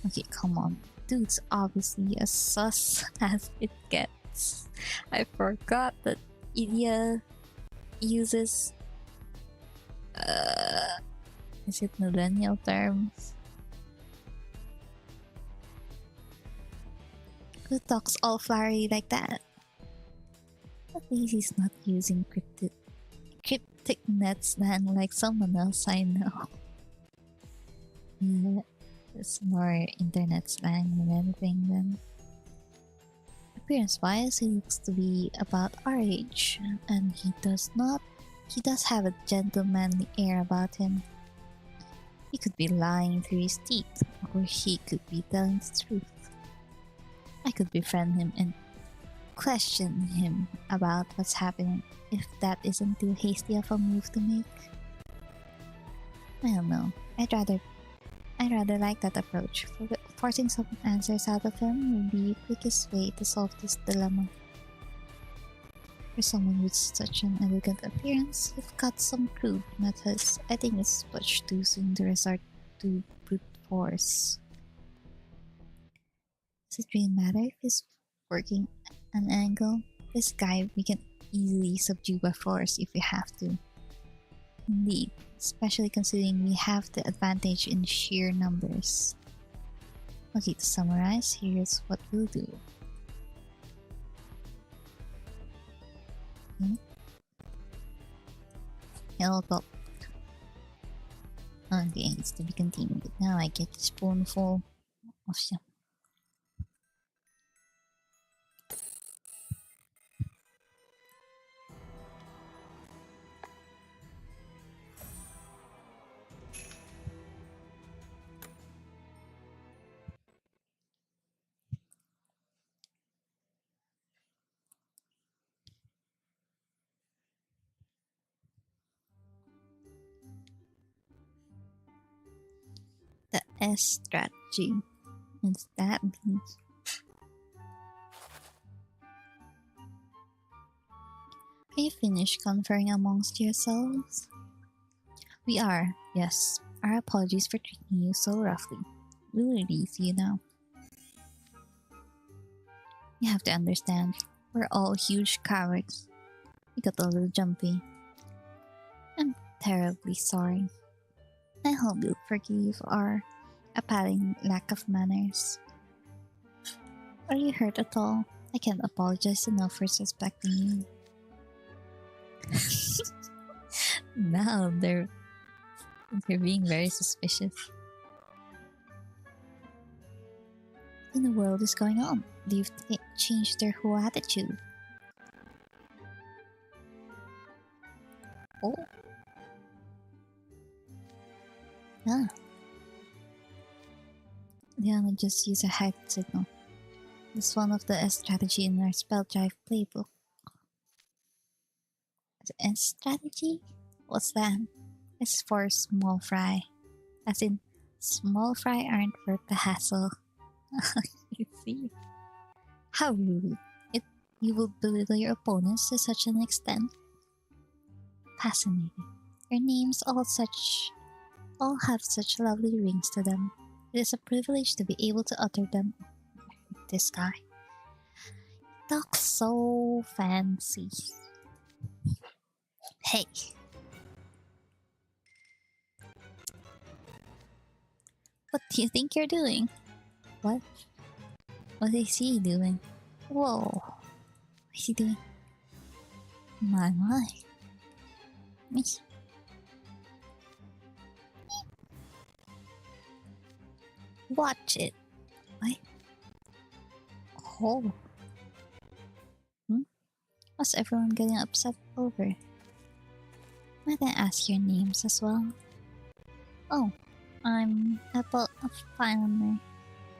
Okay, come on. Dude's obviously as sus as it gets. I forgot that Ilya uses is it millennial terms? Who talks all flowery like that? At least he's not using cryptic net slang like someone else I know. Yeah, it's more internet slang than anything then. Appearance wise, he looks to be about our age, and he does have a gentlemanly air about him. He could be lying through his teeth, or he could be telling the truth. I could befriend him and question him about what's happening, if that isn't too hasty of a move to make. I don't know. I'd rather like that approach. Forcing some answers out of him would be the quickest way to solve this dilemma. For someone with such an elegant appearance, you've got some crude methods. I think it's much too soon to resort to brute force. Does it really matter if he's working an angle? This guy we can easily subdue by force if we have to. Indeed, especially considering we have the advantage in sheer numbers. Okay, to summarize, here's what we'll do. Help up. Okay, it's to be continued. Now I get a spoonful of some. The S strategy. What's that mean? Are you finished conferring amongst yourselves? We are, yes. Our apologies for treating you so roughly. We'll release you now. You have to understand, we're all huge cowards. We got a little jumpy. I'm terribly sorry. I hope you'll forgive our appalling lack of manners. Are you hurt at all? I can't apologize enough for suspecting you. Now they're being very suspicious. What in the world is going on? They've changed their whole attitude. Oh. Ah. Diana just use a hack signal. It's one of the S strategy in our spell drive playbook. The S strategy? What's that? It's for small fry. As in, small fry aren't worth the hassle. You see? How rude. You will belittle your opponents to such an extent. Fascinating. Your name's all such all have such lovely rings to them. It is a privilege to be able to utter them. This guy talks so fancy. Hey. What do you think you're doing? What? What is he doing? Whoa. What is he doing? My. Me. Watch it. What? Oh. What's everyone getting upset over? Might I ask your names as well? Oh, I'm Apple Falmer.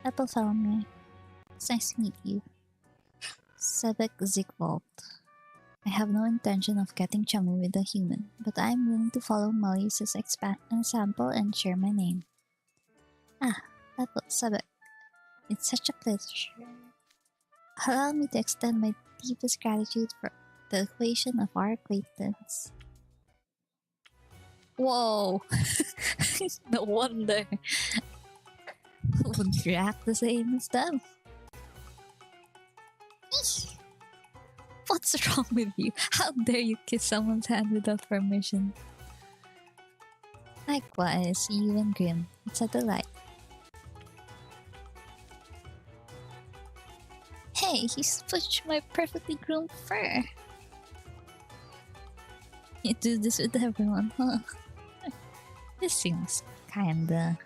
Apple Falmer. It's nice to meet you. Sebek Zigvold. I have no intention of getting chummy with a human, but I am willing to follow Marius's example and share my name. Ah, Apple Sebek. It's such a pleasure. Allow me to extend my deepest gratitude for the equation of our acquaintance. Whoa! No wonder. Who would react the same as them? What's wrong with you? How dare you kiss someone's hand without permission? Likewise, you and Grim. It's a delight. Hey, you switched my perfectly groomed fur. You do this with everyone, huh? This seems kinda...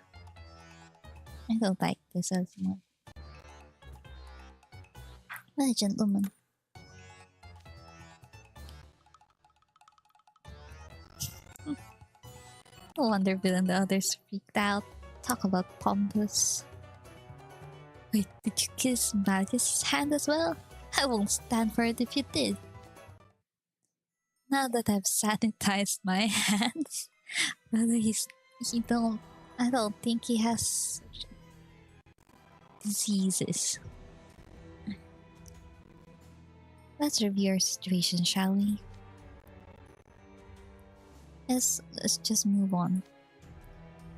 I don't like this as much. What a gentleman. No wonder Bill and the others freaked out. Talk about pompous. Wait, did you kiss Malchus' hand as well? I won't stand for it if you did. Now that I've sanitized my hands, whether I don't think he has diseases. Let's review our situation, shall we? Let's just move on.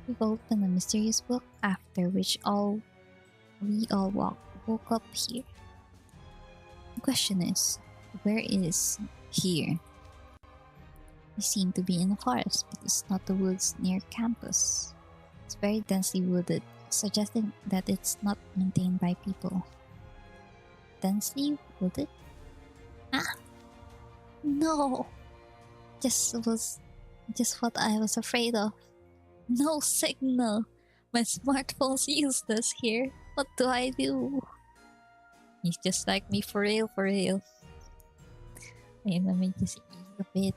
We've opened a mysterious book, after which we all woke up here. The question is, where is here? We seem to be in a forest, but it's not the woods near campus. It's very densely wooded, suggesting that it's not maintained by people. Densely wooded? Ah! No! Just what I was afraid of. No signal! My smartphone's useless here. What do I do? He's just like me for real, for real. Wait, let me just eat a bit.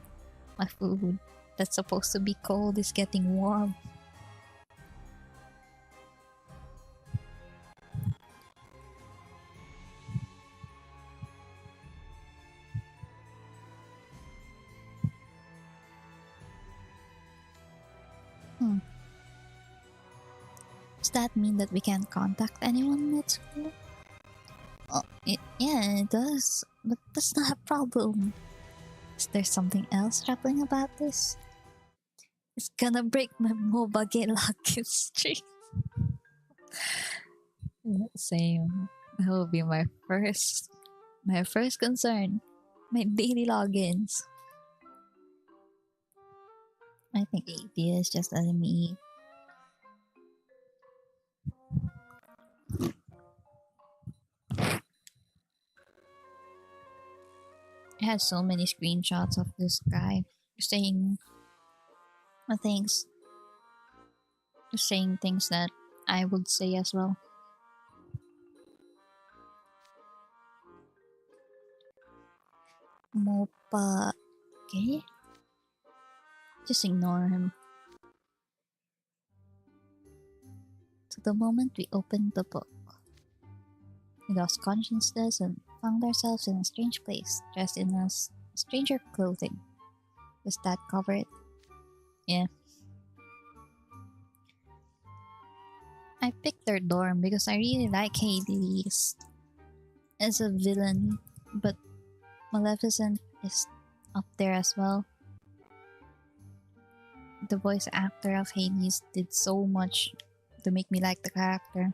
My food that's supposed to be cold is getting warm. Does that mean that we can't contact anyone at school? Oh, yeah, it does. But that's not a problem. Is there something else troubling about this? It's gonna break my mobile game login streak. Same. That will be my first concern. My daily logins. I think AD is just letting me eat. I had so many screenshots of this guy saying things that I would say as well. Mopa. Okay? Just ignore him. To the moment we opened the book, we lost consciousness and found ourselves in a strange place, dressed in a stranger clothing. Does that cover it? Yeah. I picked their dorm because I really like Hades as a villain, but Maleficent is up there as well. the voice actor of Hades did so much to make me like the character.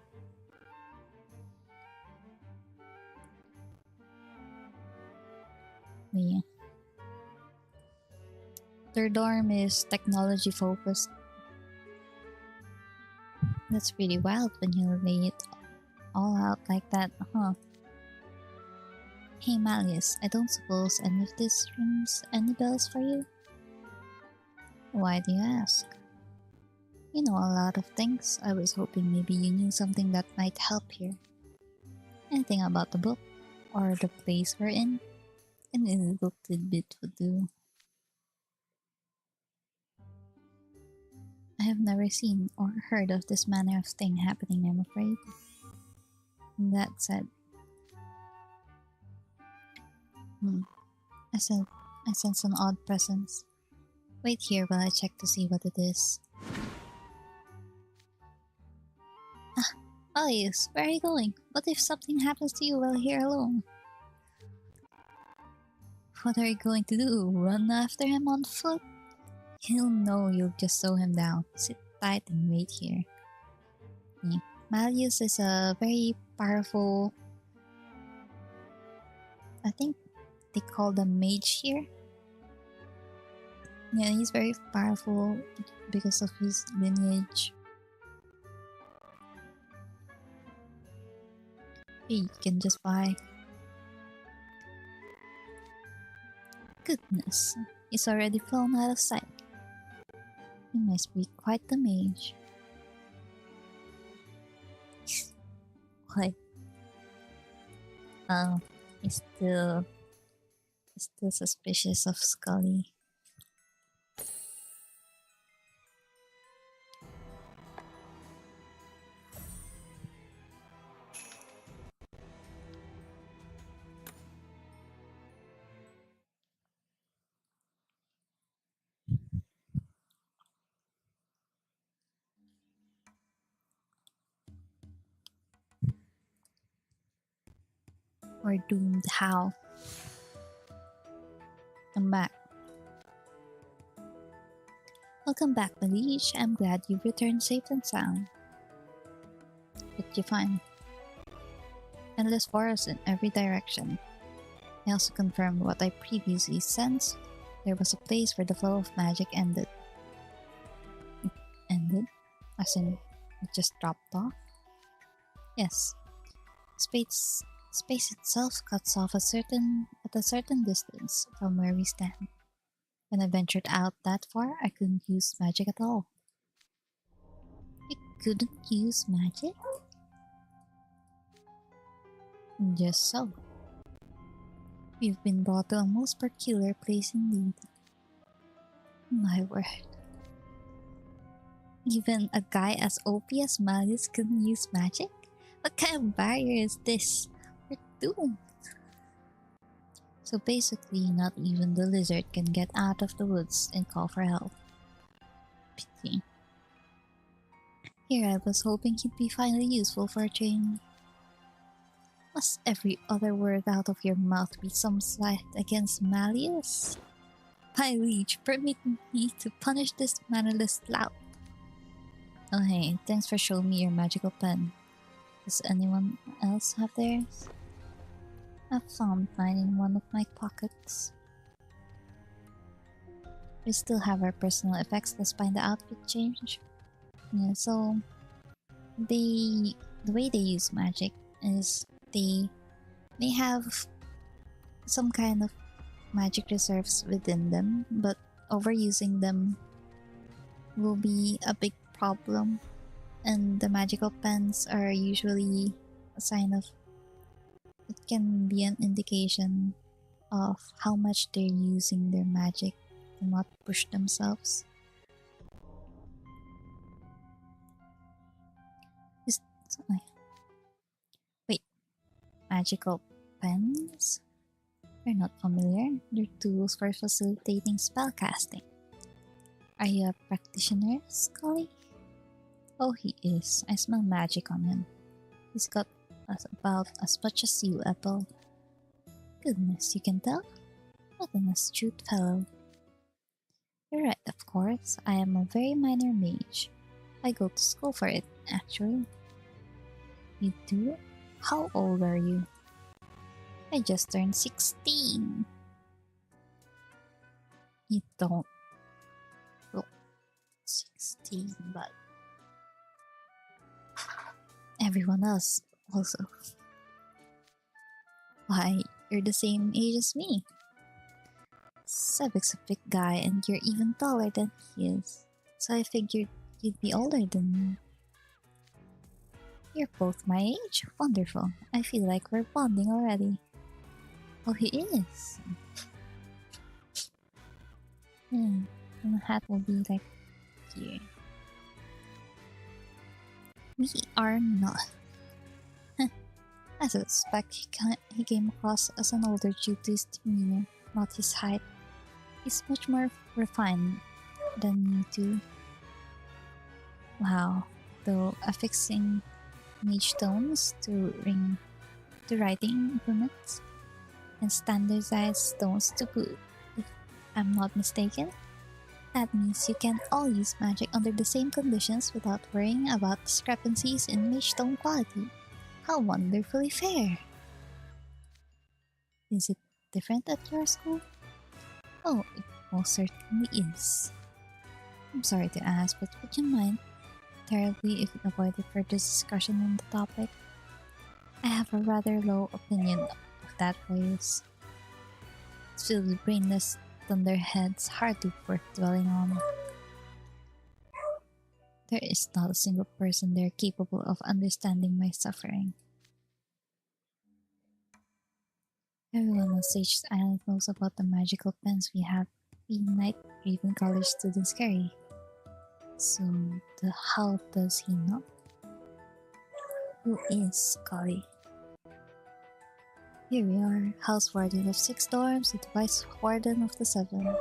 But yeah. Their dorm is technology focused. That's pretty wild when you lay it all out like that, huh? Hey Malleus, I don't suppose any of this rings any bells for you? Why do you ask? You know a lot of things. I was hoping maybe you knew something that might help here. Anything about the book? Or the place we're in? Any little tidbit would do. I have never seen or heard of this manner of thing happening, I'm afraid. That said, I sense an odd presence. Wait here while I check to see what it is. Ah, Elias, where are you going? What if something happens to you while here alone? What are you going to do? Run after him on foot? He'll know you'll just sew him down. Sit tight and wait here. Malleus is a very powerful... I think they call them mage here. Yeah, he's very powerful because of his lineage. Hey, you can just buy. Goodness, he's already flown out of sight. He must be quite the mage. What? Oh, he's still suspicious of Scully. We're doomed. How? I'm back. Welcome back, Malish. I'm glad you've returned safe and sound. What did you find? Endless forests in every direction. I also confirmed what I previously sensed. There was a place where the flow of magic ended. It ended? As in, it just dropped off? Yes. Space itself cuts off at a certain distance from where we stand. When I ventured out that far, I couldn't use magic at all. You couldn't use magic? Just so. You've been brought to a most peculiar place indeed. My word. Even a guy as OP as Malleus couldn't use magic? What kind of barrier is this? We're doomed. So basically, not even the lizard can get out of the woods and call for help. Pity. Here I was hoping he'd be finally useful for a change. Must every other word out of your mouth be some slight against Malleus? My liege, permit me to punish this mannerless lout. Oh hey, thanks for showing me your magical pen. Does anyone else have theirs? I found mine in one of my pockets. We still have our personal effects despite the outfit change. Yeah, so the way they use magic is they may have some kind of magic reserves within them, but overusing them will be a big problem, and the magical pens are usually a sign of... it can be an indication of how much they're using their magic to not push themselves. Wait, magical pens? You're not familiar? They're tools for facilitating spellcasting. Are you a practitioner, Scully? Oh, he is. I smell magic on him. He's got about as much as you, Apple. Goodness, you can tell? What an astute fellow. You're right, of course. I am a very minor mage. I go to school for it, actually. You do? How old are you? I just turned 16. You don't look 16, but everyone else also. Why, you're the same age as me. Sebek's a big guy and you're even taller than he is, so I figured you'd be older than me. You're both my age? Wonderful. I feel like we're bonding already. Oh, he is. Yeah, and the hat will be like here. We are not. I suspect he came across as an older due to his demeanor, not his height. He's much more refined than me too. Wow, though affixing mage tones to writing implements and standardized stones to boot. If I'm not mistaken, that means you can all use magic under the same conditions without worrying about discrepancies in mage stone quality. How wonderfully fair! Is it different at your school? Oh, it most certainly is. I'm sorry to ask, but would you mind terribly if we avoided further discussion on the topic? I have a rather low opinion of that place. It's filled with brainless thunderheads hardly worth dwelling on. There is not a single person there capable of understanding my suffering. Everyone on Sage's Island knows about the magical pens we Night Raven College students carry. So, how does he know? Who is Scully? Here we are, House Warden of 6 dorms and Vice Warden of the 7.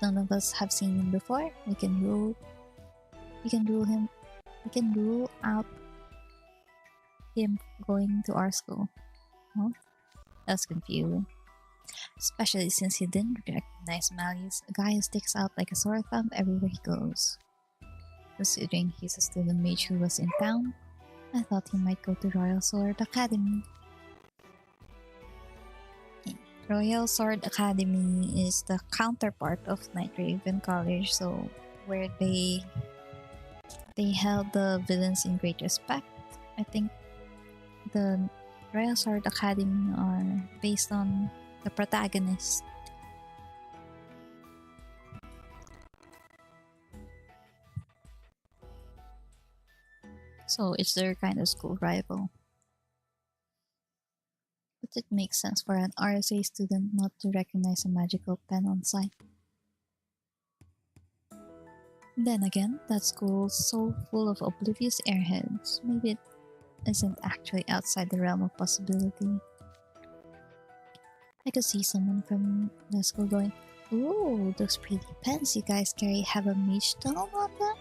None of us have seen him before. We can rule out him going to our school. Huh? That's confusing. Especially since he didn't recognize Malleus, a guy who sticks out like a sore thumb everywhere he goes. Considering he's a student mage who was in town, I thought he might go to Royal Sword Academy. Royal Sword Academy is the counterpart of Night Raven College, so where they held the villains in great respect. I think the Royal Sword Academy are based on the protagonist. So it's their kind of school rival. But it makes sense for an RSA student not to recognize a magical pen on sight. Then again, that school's so full of oblivious airheads. Maybe it isn't actually outside the realm of possibility. I could see someone from the school going, "Ooh, those pretty pens you guys carry have a mage stone on them?"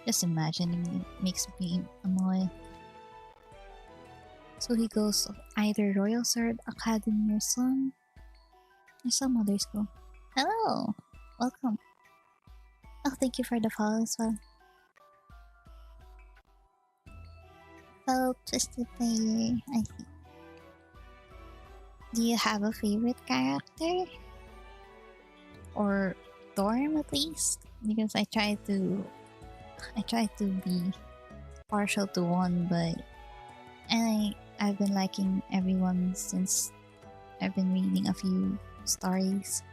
Just imagining it makes me annoyed. So he goes either Royal Sword Academy or some other school. Hello! Welcome. Oh, thank you for the follow as well. Fellow Twisted Player, I think. Do you have a favorite character? Or dorm at least? Because I try to be partial to one, but I've been liking everyone since I've been reading a few stories.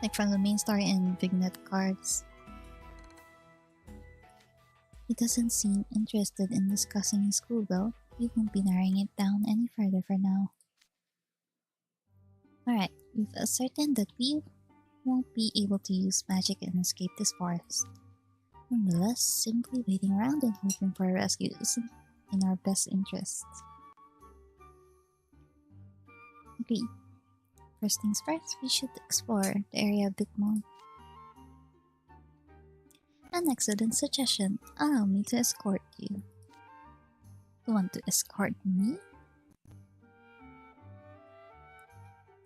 Like from the main story and vignette cards. He doesn't seem interested in discussing his school though. We won't be narrowing it down any further for now. Alright, we've ascertained that we won't be able to use magic and escape this forest. Nonetheless, simply waiting around and hoping for a rescue isn't in our best interests. Agreed. First things first, we should explore the area a bit more. An excellent suggestion. Allow me to escort you. You want to escort me?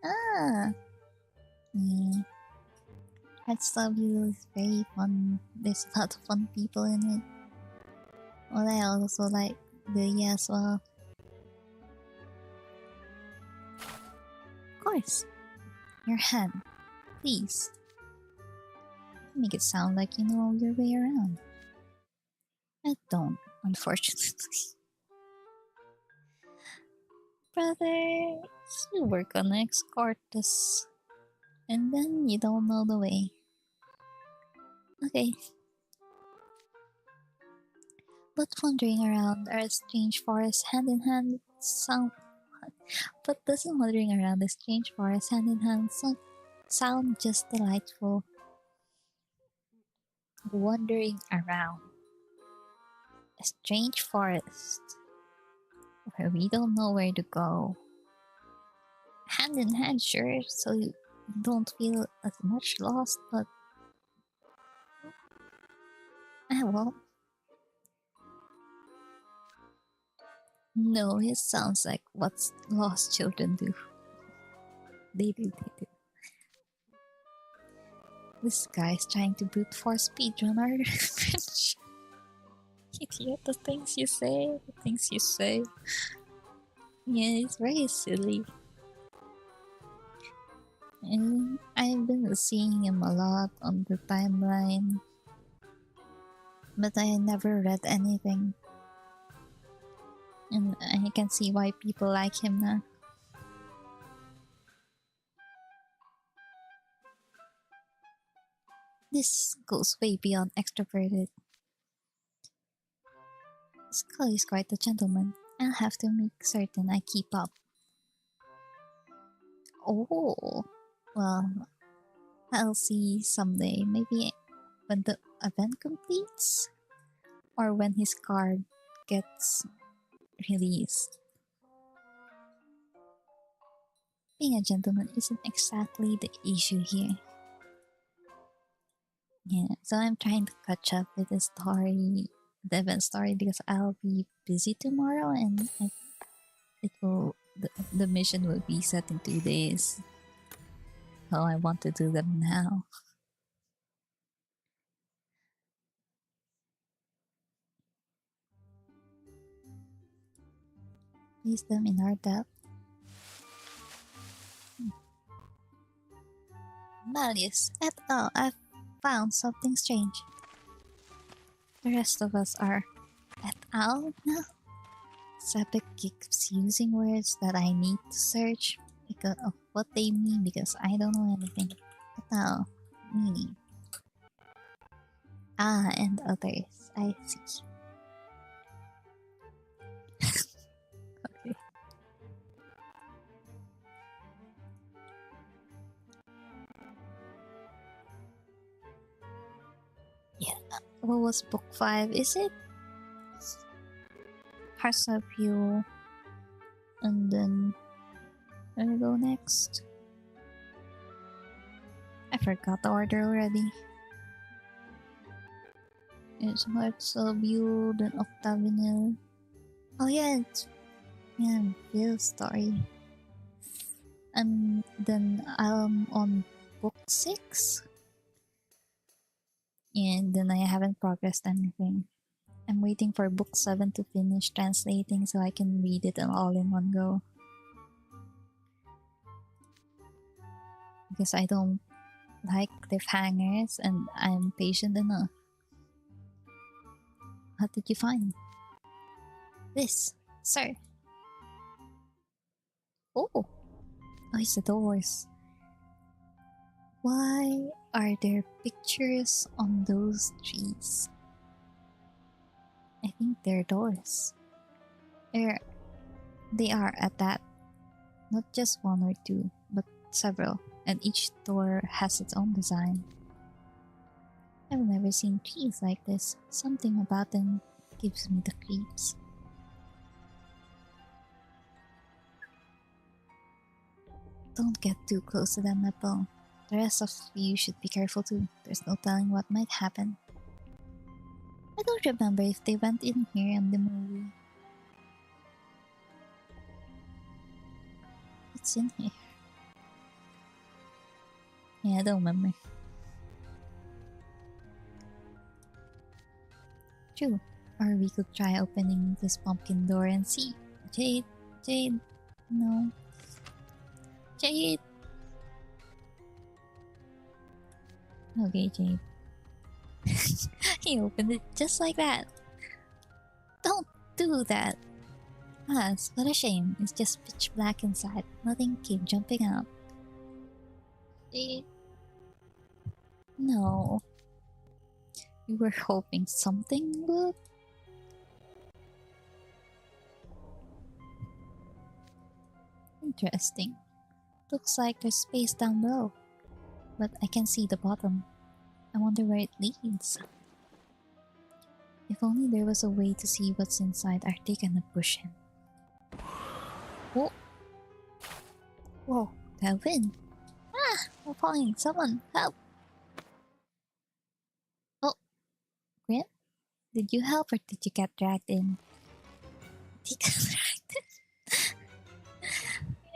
Ah! Yeah. HW is very fun. There's a lot of fun people in it. Well, I also like the as well. Of course. Your hand. Please. Make it sound like you know your way around. I don't, unfortunately. Brother, you work on escortus. And then you don't know the way. Okay. But wandering around our strange forest hand in hand sound. But doesn't wandering around the strange forest hand in hand sound just delightful? Wandering around a strange forest where we don't know where to go. Hand in hand, sure, so you don't feel as much lost, but. Well. No, it sounds like what lost children do. They do. This guy's trying to brute force speedrun our French. Idiot, the things you say. Yeah, it's very silly. And I've been seeing him a lot on the timeline. But I never read anything. And I can see why people like him now. This goes way beyond extroverted. Scully is quite a gentleman. I'll have to make certain I keep up. Oh, well, I'll see someday. Maybe when the event completes? Or when his card gets released. Being a gentleman isn't exactly the issue here. Yeah, so I'm trying to catch up with the story, the event story, because I'll be busy tomorrow and the mission will be set in 2 days. So I want to do them now. Place them in our depth. Malleus et al. I've found something strange. The rest of us are et al. now. Sepik keeps using words that I need to search because of what they mean because I don't know anything. Et al. Meaning. Ah, and others. I see. Okay. Yeah. What was book 5? Is it? Hearts of You. And then. Where we go next? I forgot the order already. It's Hearts of You, then Octavinel. Oh yeah, it's Bill's story. And then I'm on book 6. And then I haven't progressed anything. I'm waiting for book 7 to finish translating so I can read it all in one go. Because I don't like cliffhangers and I'm patient enough. What did you find? This, sir. Oh, it's the doors. Why are there pictures on those trees? I think they're doors. They are at that. Not just one or two, but several, and each door has its own design. I've never seen trees like this. Something about them gives me the creeps. Don't get too close to them, Apple. The rest of you should be careful too. There's no telling what might happen. I don't remember if they went in here in the movie. It's in here. Yeah, I don't remember. True. Or we could try opening this pumpkin door and see. Jade, Jade, no. Jade! Okay, Jade. He opened it just like that. Don't do that. Alas, what a shame. It's just pitch black inside. Nothing came jumping out. Jade. No. You were hoping something would? Interesting. Looks like there's space down below. But I can see the bottom. I wonder where it leads. If only there was a way to see what's inside, I'd take and push him. Whoa! Whoa, that wind! Ah! I'm falling! Someone, help! Oh! Grim? Did you help or did you get dragged in? He got dragged in.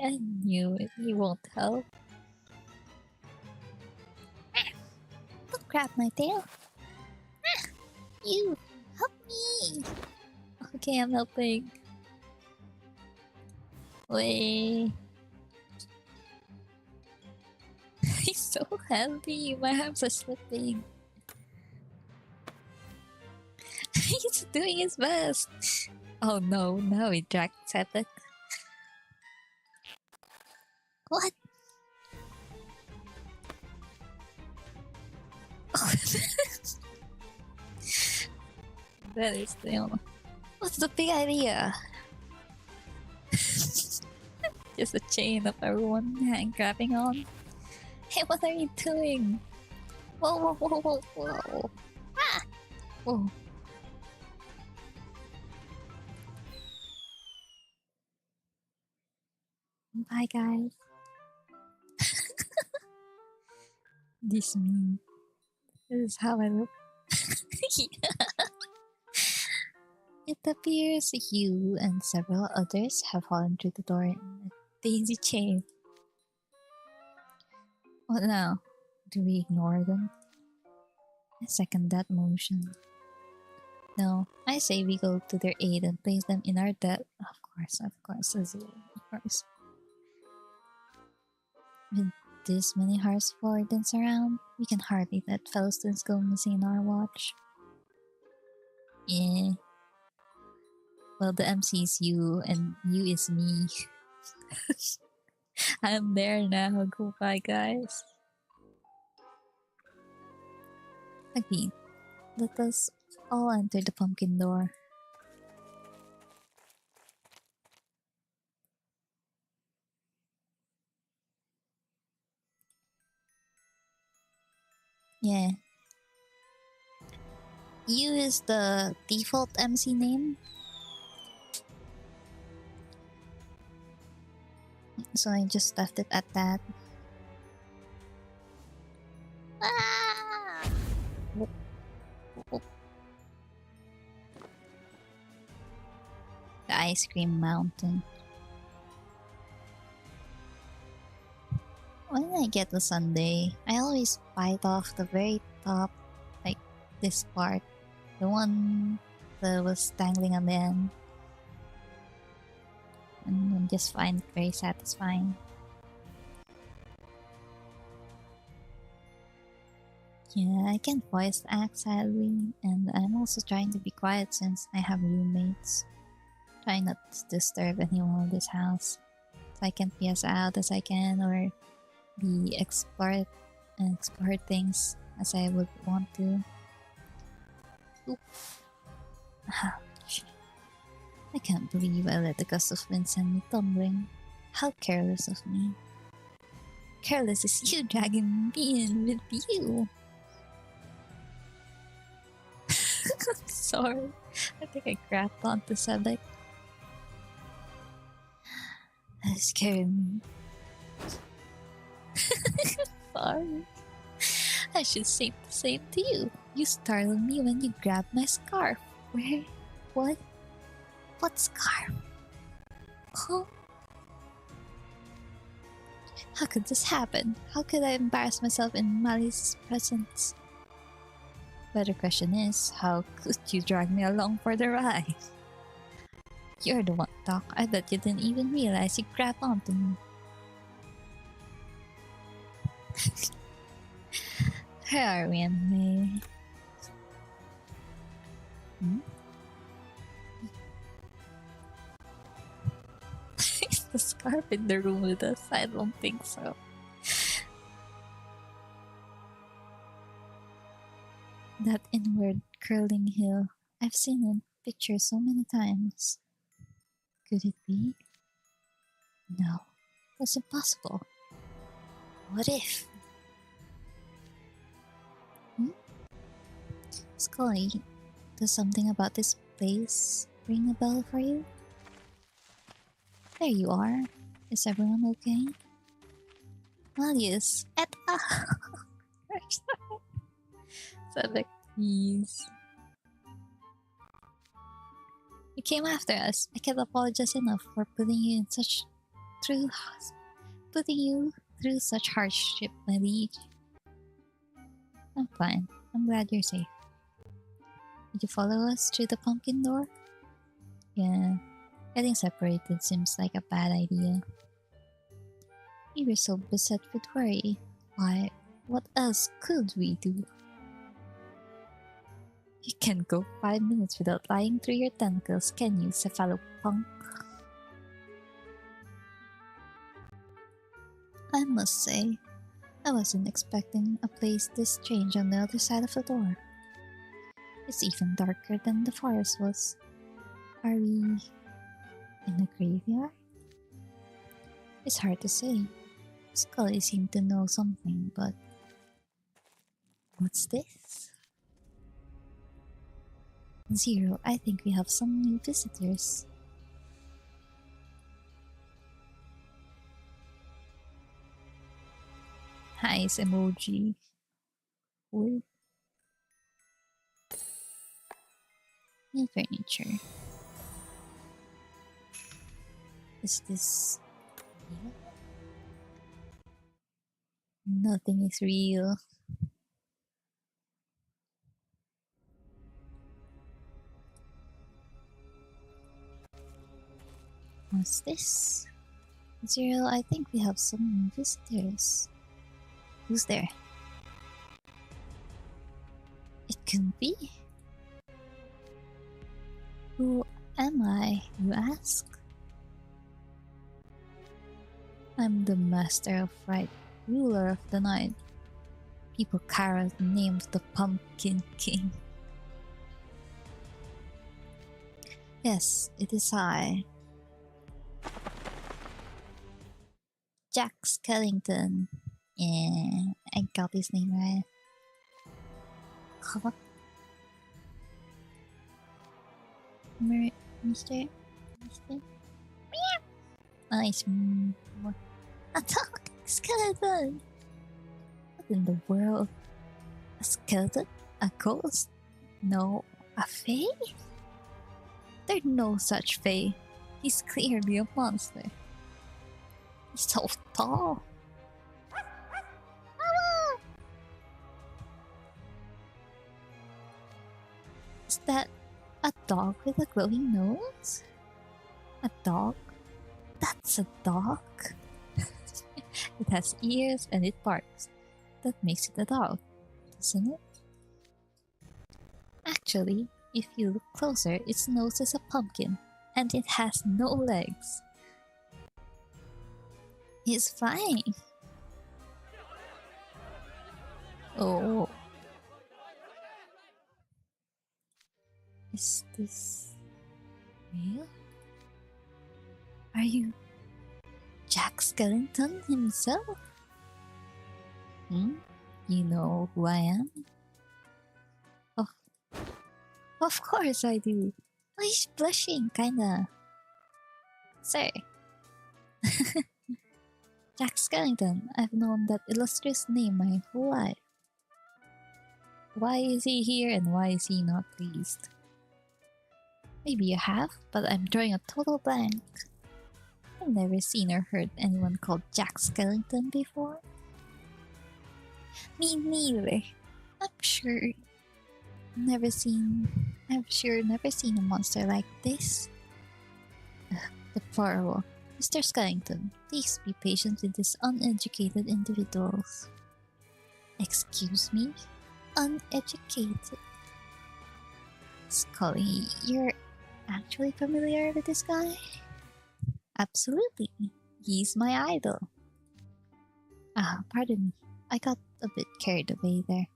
I knew it. He won't help. Don't grab my tail. Ah, you! Help me! Okay, I'm helping. Wait. He's so heavy. My arms are slipping. He's doing his best. Oh no, now he dragged Sepik. What? That is the What's the big idea? Just a chain of everyone grabbing on. Hey, what are you doing? Whoa, whoa, whoa, whoa, whoa. Ah! Whoa. Bye, guys. This me. This is how I look. It appears you and several others have fallen through the door in a daisy chain. What now? Do we ignore them? I second that motion. No, I say we go to their aid and place them in our debt. Of course, Azul, of course. With this many harsh wardens around, we can hardly let fellow students go missing in our watch. Yeah. Well, the MC is you, and you is me. I'm there now. Goodbye, guys. Agreed. Let us all enter the pumpkin door. Yeah. You is the default MC name. So I just left it at that. Ah! Whoop. Whoop. The ice cream mountain. When I get the sundae, I always bite off the very top, like this part. The one that was dangling on the end. And I just find it very satisfying. Yeah, I can voice act sadly, and I'm also trying to be quiet since I have roommates. Trying not to disturb anyone in this house. So I can be as out as I can or be explore things as I would want to. Oof. Ouch. I can't believe I let the gust of wind send me tumbling. How careless of me. Careless is you dragging me in with you. Sorry. I think I grabbed onto Sebek. That scared me. Sorry. I should say the same to you. You startled me when you grabbed my scarf. Where? What? What scarf? Huh? How could this happen? How could I embarrass myself in Molly's presence? Better question is, how could you drag me along for the ride? You're the one, Doc. I bet you didn't even realize you grabbed onto me. Where are we, anyway? Is the scarf in the room with us? I don't think so. That inward curling hill. I've seen in pictures so many times. Could it be? No, that's impossible. What if? Scully, does something about this place ring a bell for you? There you are. Is everyone okay? Marius, et al. Sebek, please. You came after us. I can't apologize enough for putting you through such hardship, my liege. I'm fine. I'm glad you're safe. Did you follow us through the pumpkin door? Yeah. Getting separated seems like a bad idea. We were so beset with worry. Why, what else could we do? You can't go 5 minutes without lying through your tentacles, can you, cephalopunk? I must say, I wasn't expecting a place this strange on the other side of the door. It's even darker than the forest was. Are we in a graveyard? It's hard to say. Scully seemed to know something, but what's this? Zero, I think we have some new visitors. Nice emoji. Wood. New furniture. Is this real? Nothing is real. What's this? Zero, I think we have some new visitors. Who's there? It couldn't be. Who am I, you ask? I'm the Master of Fright, ruler of the night. People carol the name of the Pumpkin King. Yes, it is I. Jack Skellington. Yeah, I got his name right. Huh? Mr. Meow. Nice. Attack! Skeleton! What in the world? A skeleton? A ghost? No, a fae? There's no such fae. He's clearly a monster. He's so tall. Is that a dog with a glowing nose? A dog? That's a dog? It has ears and it barks. That makes it a dog, doesn't it? Actually, if you look closer, its nose is a pumpkin, and it has no legs. He's flying. Oh. Is this real? Are you Jack Skellington himself? You know who I am? Of course I do. Oh, he's blushing, kinda. Sir. Jack Skellington. I've known that illustrious name my whole life. Why is he here and why is he not pleased? Maybe you have, but I'm drawing a total blank. I've never seen or heard anyone called Jack Skellington before. Me neither. I'm sure never seen a monster like this. Deplorable. Mr. Skellington, please be patient with these uneducated individuals. Excuse me? Uneducated? Scully, you're actually familiar with this guy? Absolutely. He's my idol. Pardon me. I got a bit carried away there.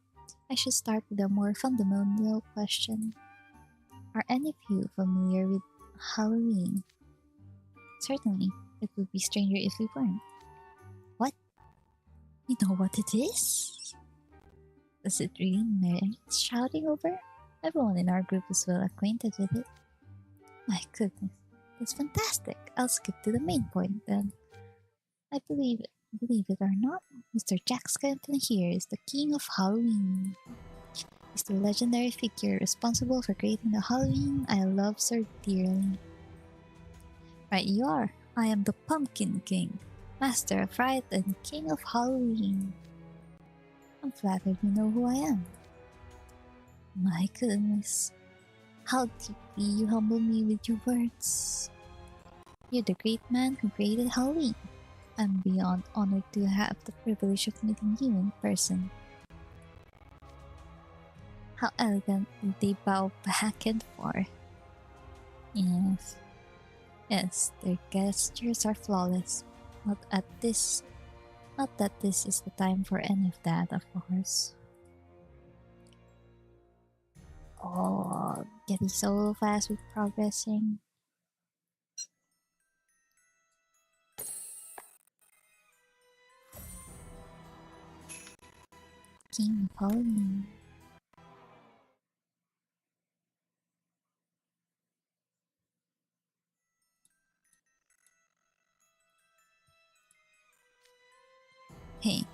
I should start with a more fundamental question. Are any of you familiar with Halloween? Certainly. It would be stranger if we weren't. What? You know what it is? Does it really merit shouting over? Everyone in our group is well acquainted with it. My goodness. That's fantastic. I'll skip to the main point then. I believe it or not, Mr. Jack Skellington here is the king of Halloween. He's the legendary figure responsible for creating the Halloween I love so dearly. Right you are. I am the Pumpkin King, Master of Fright and King of Halloween. I'm flattered you know who I am. My goodness. How deeply you humble me with your words. You're the great man who created Halloween. I'm beyond honored to have the privilege of meeting you in person. How elegantly they bow back and forth. Yes, their gestures are flawless. Not that this is the time for any of that, of course. Oh, getting so fast with progressing. King of Halloween. Hey,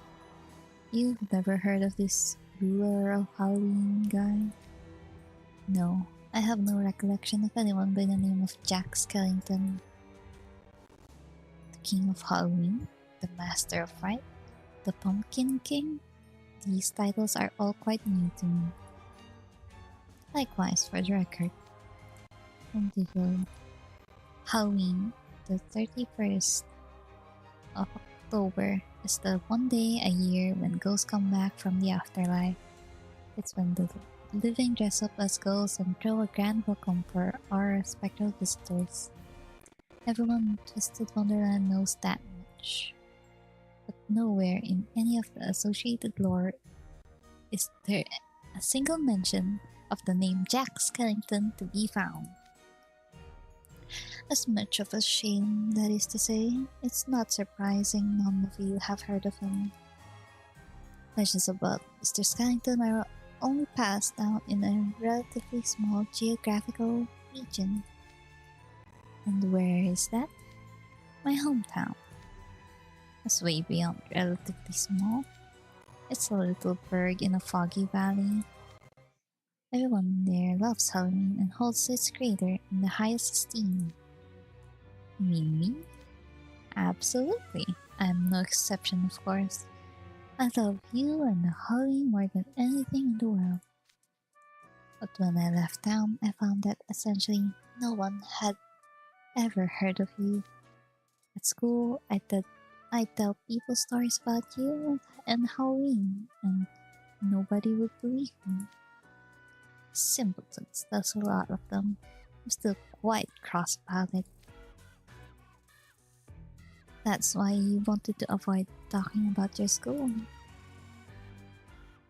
you've never heard of this ruler of Halloween guy? No, I have no recollection of anyone by the name of Jack Skellington. The King of Halloween, the Master of Fright, the Pumpkin King? These titles are all quite new to me. Likewise, for the record. Wonderland. Halloween, the 31st of October, is the one day a year when ghosts come back from the afterlife. It's when the living dress up as ghosts and throw a grand welcome for our spectral visitors. Everyone in Twisted Wonderland knows that much. But nowhere in any of the associated lore is there a single mention of the name Jack Skellington to be found. As much of a shame, that is to say, it's not surprising none of you have heard of him. Legends about Mr. Skellington are only passed down in a relatively small geographical region. And where is that? My hometown. It's way beyond relatively small. It's a little burg in a foggy valley. Everyone there loves Halloween and holds its creator in the highest esteem. You mean me? Absolutely. I'm no exception, of course. I love you and the Halloween more than anything in the world. But when I left town, I found that essentially no one had ever heard of you. At school, I tell people stories about you and Halloween, and nobody would believe me. Simpletons, there's a lot of them. I'm still quite cross about it. That's why you wanted to avoid talking about your school.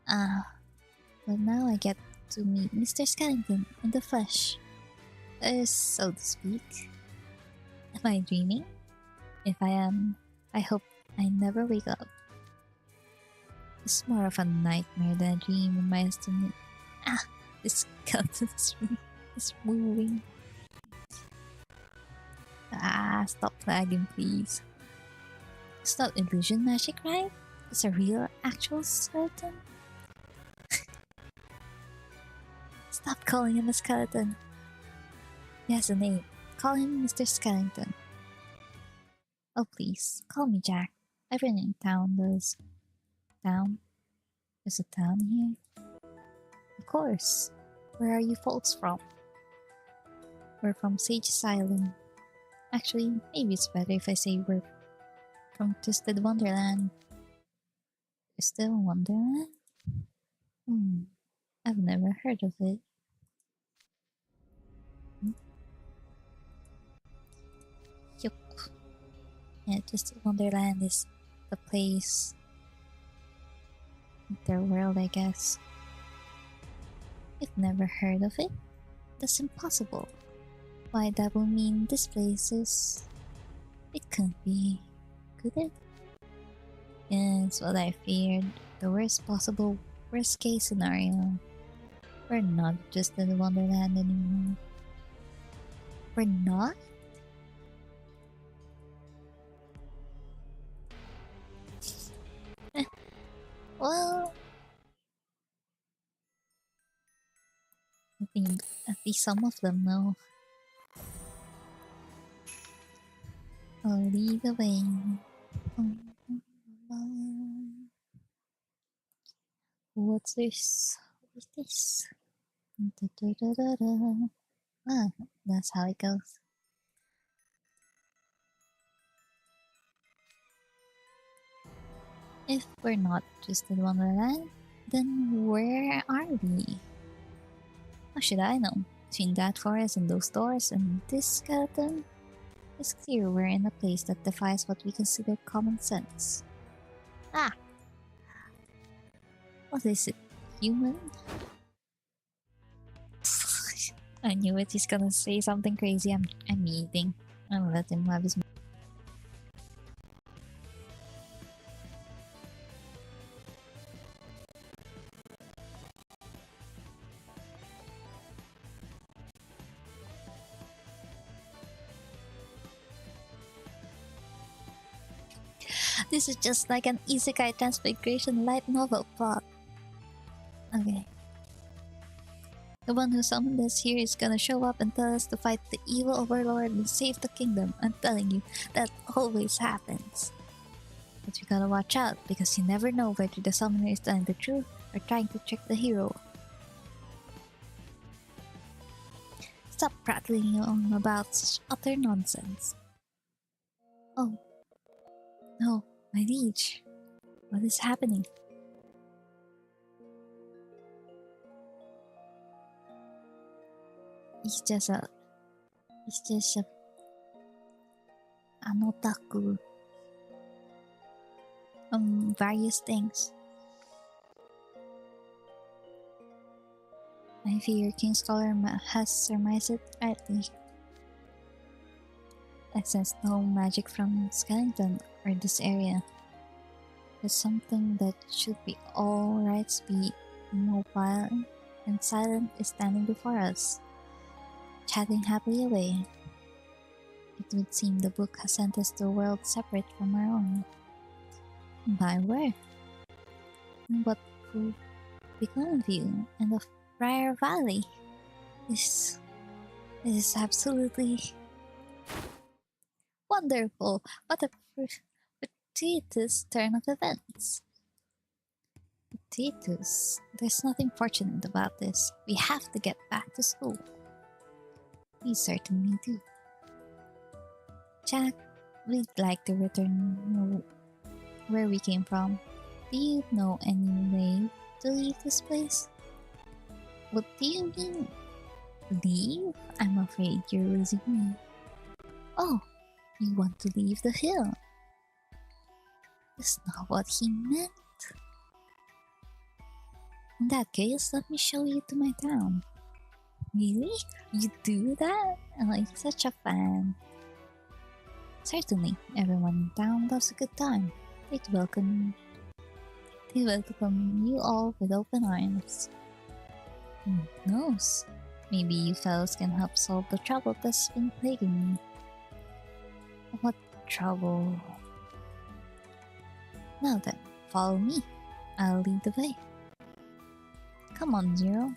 But now I get to meet Mr. Skellington in the flesh. So to speak. Am I dreaming? If I am, I hope I never wake up. It's more of a nightmare than a dream in my estimate. This skeleton is moving. Stop flagging, please. It's not illusion magic, right? It's a real, actual skeleton. Stop calling him a skeleton. He has a name. Call him Mr. Skellington. Oh, please, call me Jack. Everyone in town does. Town? There's a town here? Of course. Where are you folks from? We're from Sage's Island. Actually, maybe it's better if I say we're from Twisted Wonderland. Twisted Wonderland? I've never heard of it. Yup. Yeah, Twisted Wonderland is the place. Their world, I guess. You've never heard of it? That's impossible. Why, that would mean this place is... It couldn't be, could it? Yeah, it's what I feared. The worst possible, worst case scenario. We're not just in Wonderland anymore. We're not? Well... I think at least some of them know. I'll lead the way. What's this? What is this? Ah, that's how it goes. If we're not just in Wonderland, then where are we? How should I know? Between that forest and those doors and this skeleton, it's clear we're in a place that defies what we consider common sense. Ah! What is it? Human? I knew it. He's gonna say something crazy. I'm eating. I'm gonna let him have his. This is just like an isekai transmigration light novel plot. Okay. The one who summoned us here is gonna show up and tell us to fight the evil overlord and save the kingdom. I'm telling you, that always happens. But you gotta watch out, because you never know whether the summoner is telling the truth or trying to trick the hero. Stop prattling on about such utter nonsense. Oh. No, my liege. What is happening? He's just a an otaku. Various things. I fear King Scholar has surmised it rightly. I sense no magic from Skellington or this area. There's something that should be all rights be immobile and silent is standing before us, chatting happily away. It would seem the book has sent us to a world separate from our own. By where? And what will become of you and of Briar Valley? This is absolutely wonderful. What a fortuitous turn of events. Fortuitous? There's nothing fortunate about this. We have to get back to school. We certainly do. Jack, we'd like to return where we came from. Do you know any way to leave this place? What do you mean? Leave? I'm afraid you're losing me. Oh, you want to leave the hill? That's not what he meant. In that case, let me show you to my town. Really? You do that? Oh, you're such a fan. Certainly, everyone in town loves a good time. They'd welcome you all with open arms. Who knows? Maybe you fellows can help solve the trouble that's been plaguing me. What trouble? Now then, follow me. I'll lead the way. Come on, Zero.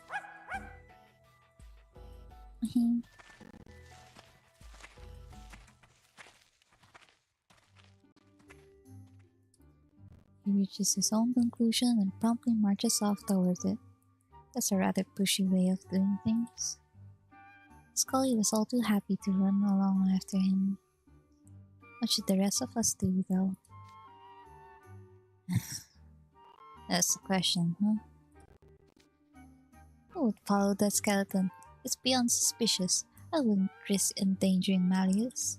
He reaches his own conclusion and promptly marches off towards it. That's a rather pushy way of doing things. Scully was all too happy to run along after him. What should the rest of us do, though? That's the question, huh? Who would follow that skeleton? It's beyond suspicious. I wouldn't risk endangering Malleus.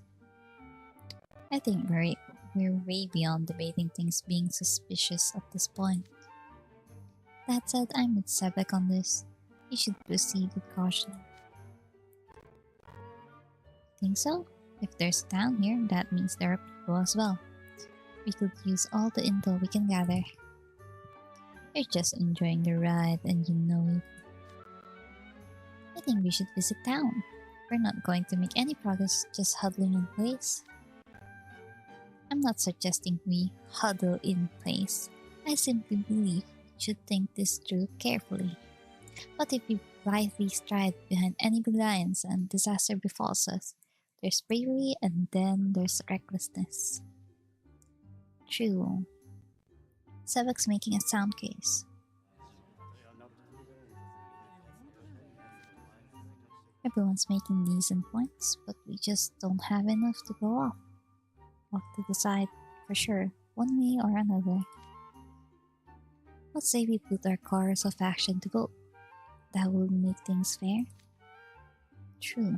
I think we're way beyond debating things being suspicious at this point. That said, I'm with Sebek on this. You should proceed with caution. Think so? If there's a town here, that means there are people as well. We could use all the intel we can gather. You're just enjoying the ride and you know it. I think we should visit town. We're not going to make any progress just huddling in place. I'm not suggesting we huddle in place. I simply believe we should think this through carefully. What if we blithely stride behind any alliance and disaster befalls us? There's bravery and then there's recklessness. True. Sebek's making a sound case. Everyone's making decent points, but we just don't have enough to go off. We'll have to decide for sure, one way or another. Let's say we put our course of action to vote. That will make things fair. True.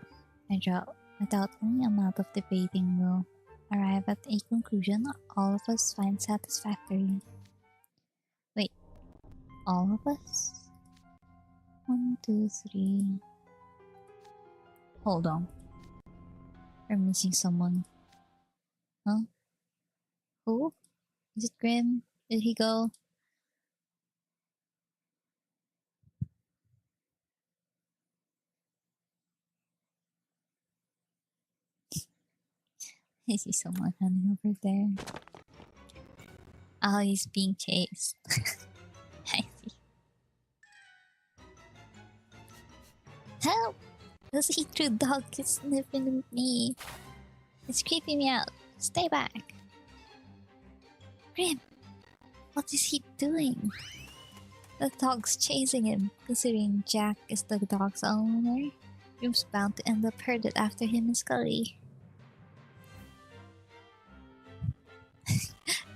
I doubt any amount of debating will arrive at a conclusion all of us find satisfactory. Wait, all of us? 1, 2, 3. Hold on. We're missing someone. Huh? Who? Is it Grim? Did he go? I see someone running over there. Oh, he's being chased. I see. Help! The see-through dog is sniffing at me. It's creeping me out. Stay back. Grim, what is he doing? The dog's chasing him. Considering Jack is the dog's owner, Grim's bound to end up herded after him and Scully.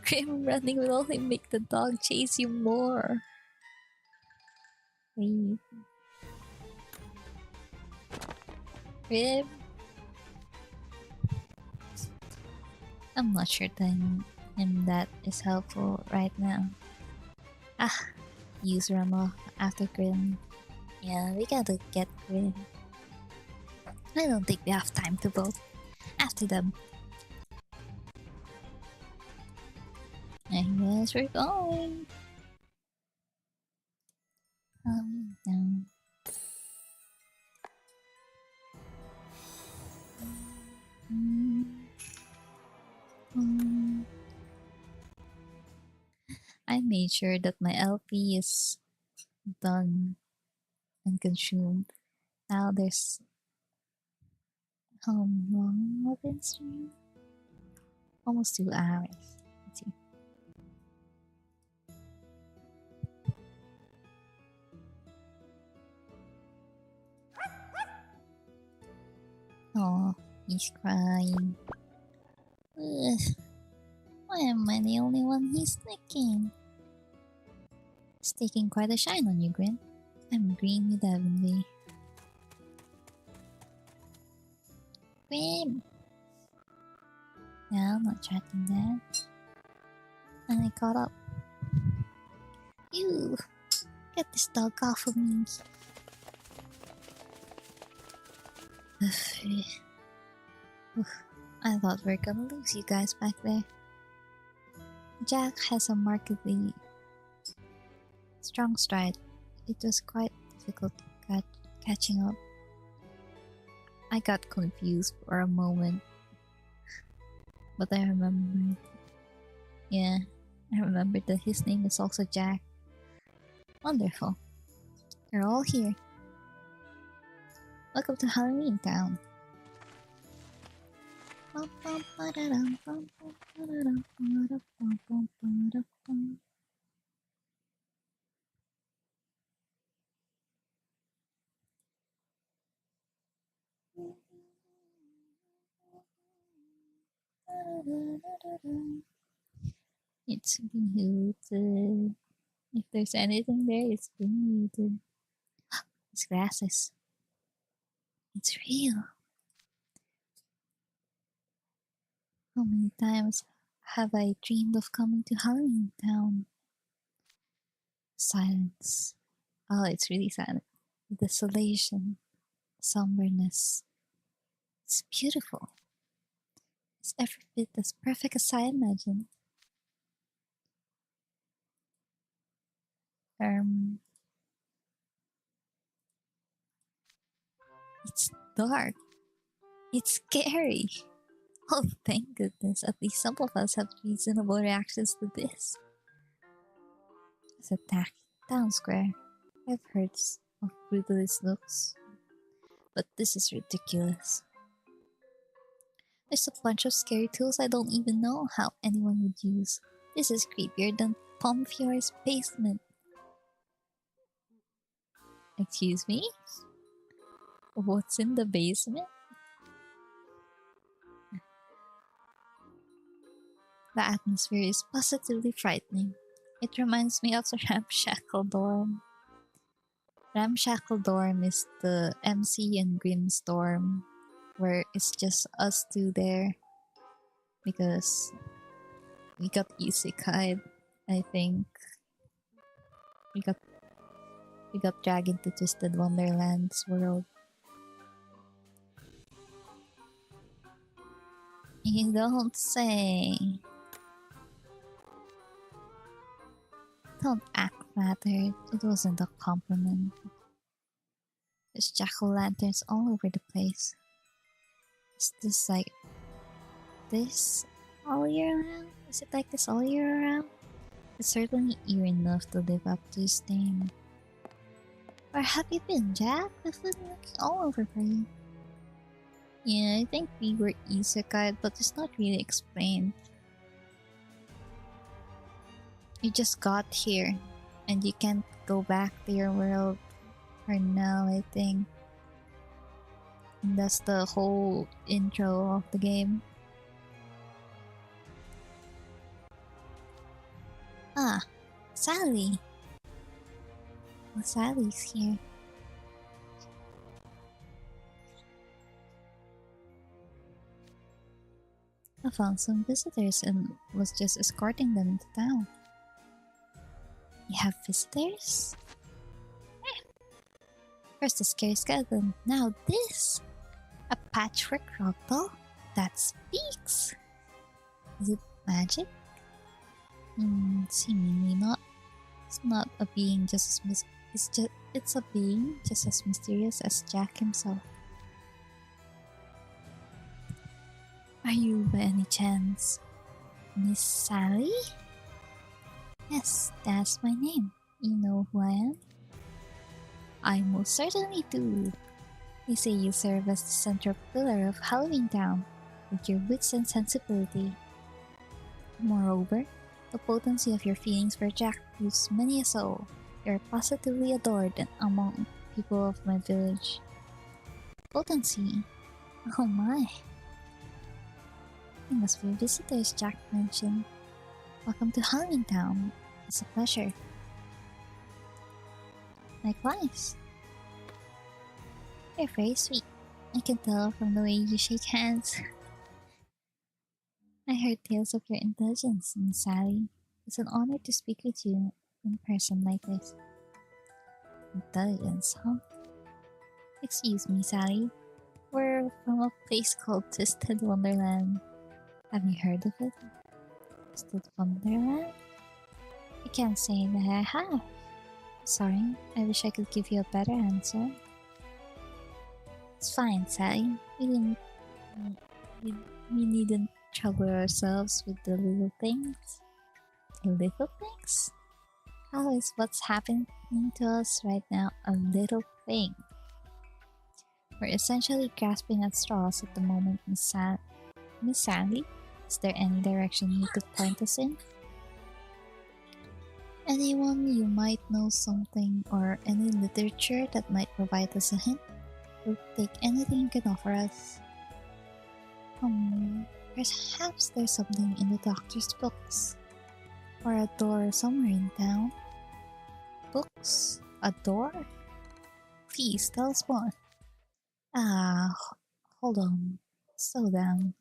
Grim running will only make the dog chase you more. Leave. Grim? I'm not sure telling him that is helpful right now. Use runoff after Grim. Yeah, we gotta get Grim. I don't think we have time to vote. After them. I guess we're going. Down. I made sure that my LP is done and consumed. Now there's how long of it stream? Almost 2 hours. Let's see. Oh, he's crying. Ugh. Why am I the only one he's licking? It's taking quite a shine on you, Grim. I'm agreeing with Avonlea. Grim! No, I'm not tracking that. And I caught up. You! Get this dog off of me. I thought we were gonna lose you guys back there. Jack has a markedly strong stride. It was quite difficult catching up. I got confused for a moment. But I remembered. Yeah, I remembered that his name is also Jack. Wonderful. You're all here. Welcome to Halloween Town. It's muted. If there's anything there, it's been muted. It's glasses. It's real. How many times have I dreamed of coming to Halloween Town? Silence. Oh, it's really silent. Desolation. Somberness. It's beautiful. It's every bit as perfect as I imagined. It's dark. It's scary. Oh, thank goodness. At least some of us have reasonable reactions to this. It's a tacky town square. I've heard of brutalist looks, but this is ridiculous. There's a bunch of scary tools I don't even know how anyone would use. This is creepier than Pomfiore's basement. Excuse me? What's in the basement? The atmosphere is positively frightening. It reminds me of the Ramshackle Dorm. Ramshackle Dorm is the MC and Grimm's dorm, where it's just us two there because we got isekai'd. I think we got dragged into Twisted Wonderland's world. You don't say. Don't act flattered. It wasn't a compliment. There's jack-o'-lanterns all over the place. Is this like this all year round? Is it like this all year round? It's certainly eerie enough to live up to his name. Where have you been, Jack? I've been looking all over for you. Yeah, I think we were isekai'd, but it's not really explained. You just got here, and you can't go back to your world for now, I think. And that's the whole intro of the game. Ah, Sally. Well, Sally's here. I found some visitors and was just escorting them into town. You have visitors? First the scary skeleton, now this! A patchwork ragdoll that speaks! Is it magic? Seemingly not. It's not a being just as it's a being just as mysterious as Jack himself. Are you by any chance Miss Sally? Yes, that's my name. You know who I am? I most certainly do. They say you serve as the central pillar of Halloween Town, with your wits and sensibility. Moreover, the potency of your feelings for Jack proves many a soul. You're positively adored among people of my village. Potency? Oh my. You must be visitors, Jack mentioned. Welcome to Halloween Town. It's a pleasure. Likewise. You're very sweet. I can tell from the way you shake hands. I heard tales of your intelligence, Miss Sally. It's an honor to speak with you in person like this. Intelligence, huh? Excuse me, Sally. We're from a place called Twisted Wonderland. Have you heard of it? Twisted Wonderland? I can't say that I have. Sorry, I wish I could give you a better answer. It's fine, Sally. We needn't trouble ourselves with the little things. Little things? How is what's happening to us right now a little thing? We're essentially grasping at straws at the moment, Miss Sally. Miss Sally, is there any direction you could point us in? Anyone you might know something or any literature that might provide us a hint? We'll take anything you can offer us. Perhaps there's something in the doctor's books. Or a door somewhere in town. Books? A door? Please tell us more. Hold on. Slow down.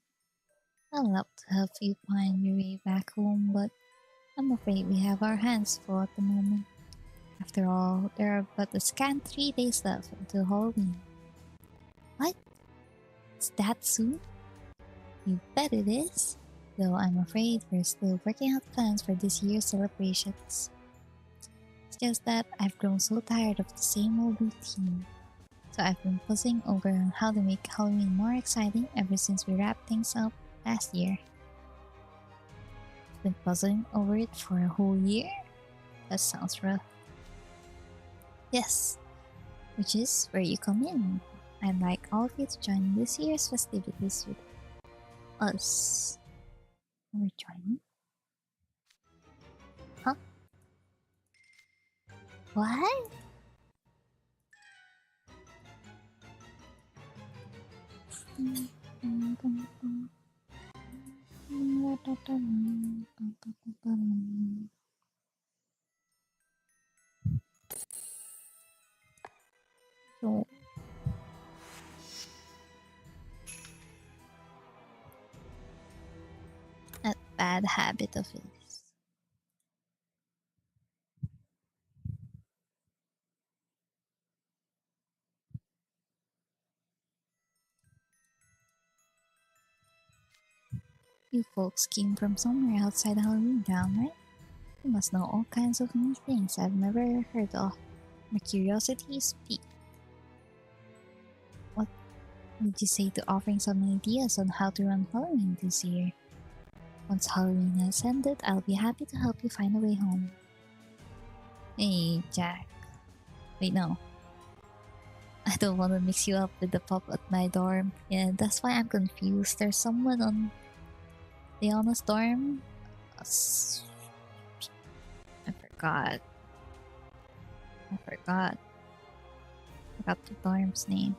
I'd love to help you find your way back home, but I'm afraid we have our hands full at the moment. After all, there are but a scant 3 days left until Halloween. What? It's that soon? You bet it is. Though I'm afraid we're still working out plans for this year's celebrations. It's just that I've grown so tired of the same old routine. So I've been puzzling over on how to make Halloween more exciting ever since we wrapped things up last year. I've been puzzling over it for a whole year? That sounds rough. Yes, which is where you come in. I'd like all of you to join this year's festivities with us. We're joining? Huh? What? So, that bad habit of his. You folks came from somewhere outside Halloween Town, right? You must know all kinds of new things I've never heard of. My curiosity is piqued. What would you say to offering some ideas on how to run Halloween this year? Once Halloween has ended, I'll be happy to help you find a way home. Hey, Jack. Wait, no. I don't want to mix you up with the pup at my dorm. Yeah, that's why I'm confused. There's someone on Leona's dorm? I forgot. I forgot the dorm's name.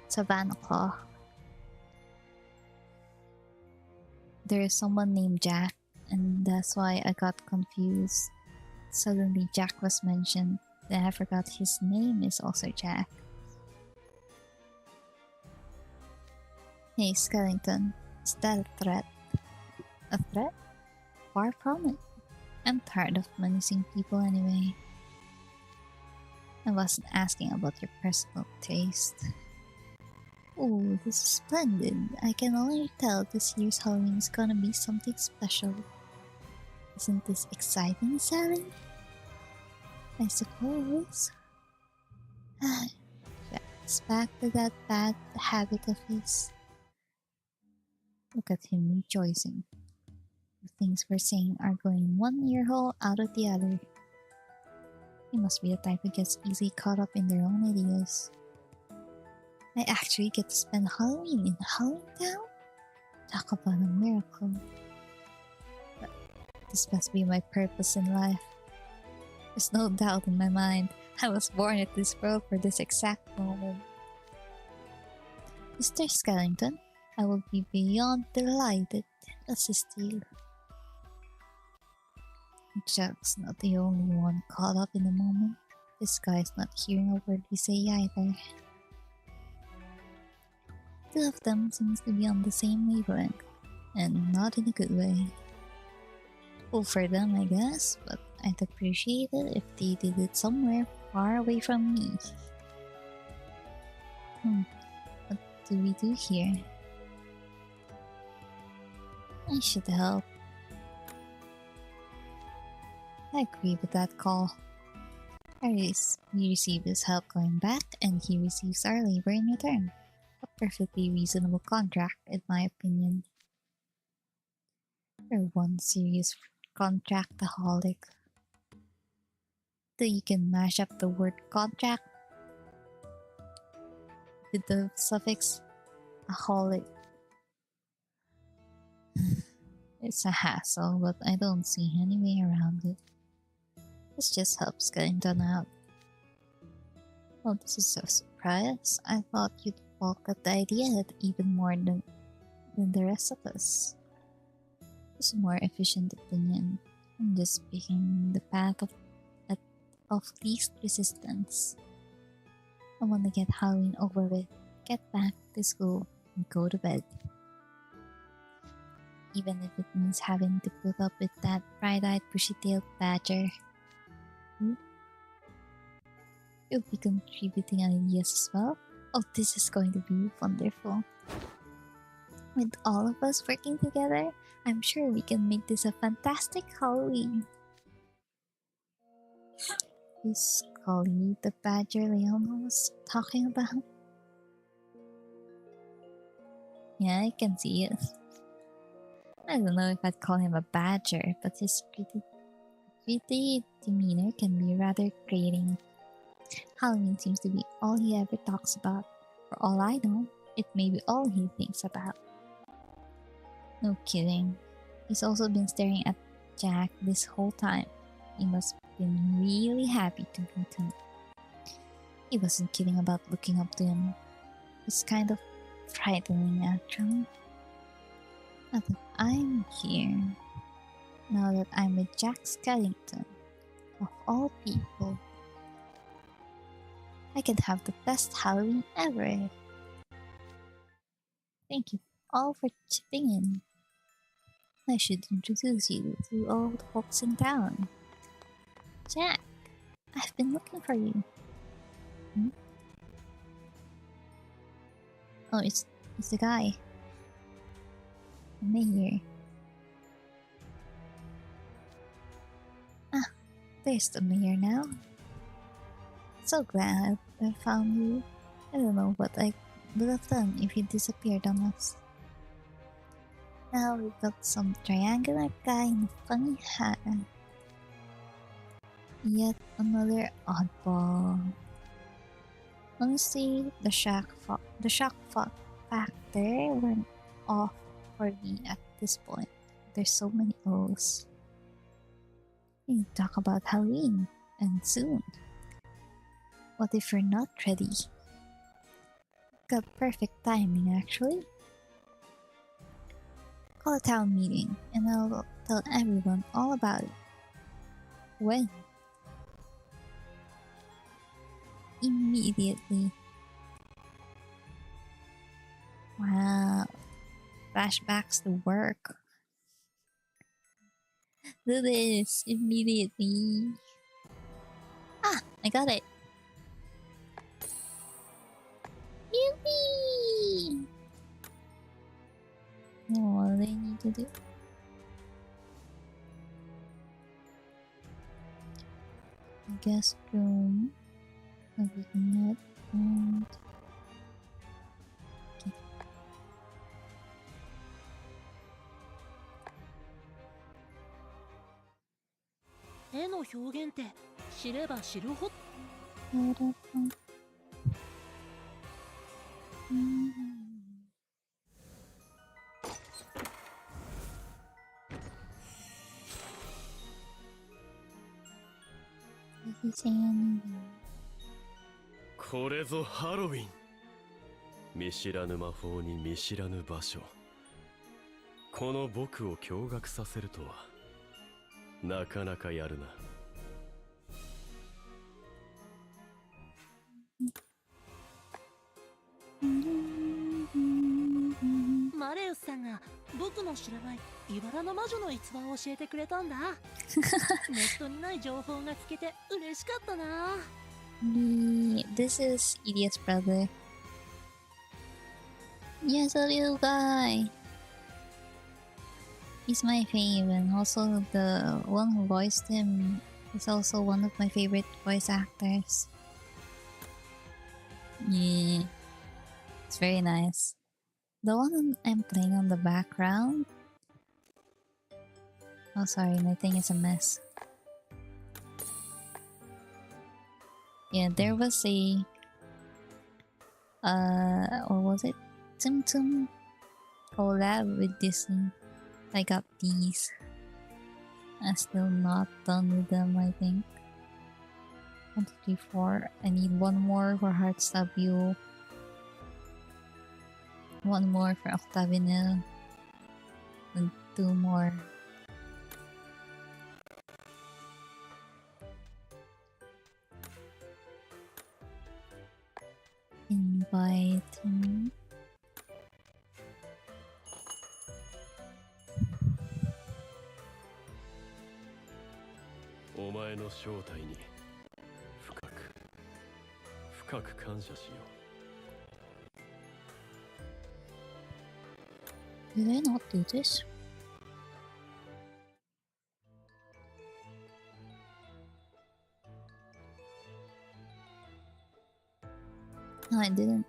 Savannah Claw. There is someone named Jack, and that's why I got confused. Suddenly Jack was mentioned, then I forgot his name is also Jack. Hey Skellington, is that a threat? A threat? Far from it. I'm tired of menacing people anyway. I wasn't asking about your personal taste. Oh, this is splendid. I can already tell this year's Halloween is gonna be something special. Isn't this exciting, Sally? I suppose. It's back to that bad habit of his. Look at him rejoicing. The things we're saying are going one ear hole out of the other. He must be the type who gets easily caught up in their own ideas. I actually get to spend Halloween in Halloween Town? Talk about a miracle. But this must be my purpose in life. There's no doubt in my mind. I was born at this world for this exact moment. Mr. Skellington, I will be beyond delighted to assist you. Jack's not the only one caught up in the moment. This guy's not hearing a word we say either. Two of them seems to be on the same wavelength, and not in a good way. Cool for them, I guess, but I'd appreciate it if they did it somewhere far away from me. What do we do here? I should help. I agree with that call. We receive his help going back, and he receives our labor in return. A perfectly reasonable contract, in my opinion. You're one serious contractaholic. So you can mash up the word contract with the suffix aholic. It's a hassle, but I don't see any way around it. This just helps getting done out. Well, this is a surprise. I thought you'd balk at the idea even more than the rest of us. It's a more efficient opinion. I'm just picking the path of least resistance. I want to get Halloween over with, get back to school, and go to bed. Even if it means having to put up with that bright-eyed, bushy-tailed badger. You'll be contributing ideas as well. Oh, this is going to be wonderful. With all of us working together, I'm sure we can make this a fantastic Halloween. Is Scully the badger Leona was talking about? Yeah, I can see it. I don't know if I'd call him a badger, but his gritty demeanor can be rather grating. Halloween seems to be all he ever talks about. For all I know, it may be all he thinks about. No kidding. He's also been staring at Jack this whole time. He must have been really happy to meet him. He wasn't kidding about looking up to him. It's kind of frightening, actually. Now that I'm here, now that I'm with Jack Skellington, of all people, I can have the best Halloween ever. Thank you all for chipping in. I should introduce you to all the folks in town. Jack, I've been looking for you. Oh, it's the guy. The mayor. Ah, there's the mayor now. So glad I found you. I don't know what I would have done if you disappeared on us. Now we've got some triangular guy in a funny hat. Yet another oddball. Honestly, the shock factor went off for me at this point. There's so many O's. We need to talk about Halloween, and soon. What if we're not ready? Got perfect timing, actually. Call a town meeting, and I'll tell everyone all about it. When? Immediately. Wow. Flashbacks to work. Do this immediately. Ah, I got it. Yippee! Now what do they need to do? Guest room. Net and okay. 絵の表現って知れば知るほどこれぞハロウィン。見知らぬ魔法に見知らぬ場所。この僕を驚愕させるとはなかなかやるな。マレウスさんが僕の知らない茨の魔女の逸話を教えてくれたんだ。ネットにない情報が聞けて嬉しかったな。This is Idiot's brother. Yes, a little guy. He's my fave, and also the one who voiced him is also one of my favorite voice actors. Yeah, it's very nice. The one I'm playing on the background. Oh, sorry, my thing is a mess. Yeah, there was a what was it? Tum Tum collab with Disney I got these. I'm still not done with them, I think. 1, 2, 3, 4. I need one more for Hearts W. One more for Octavinel. And 2 more. Invite him.お前の正体に深く感謝しよう。 Did I not do this? No, I didn't.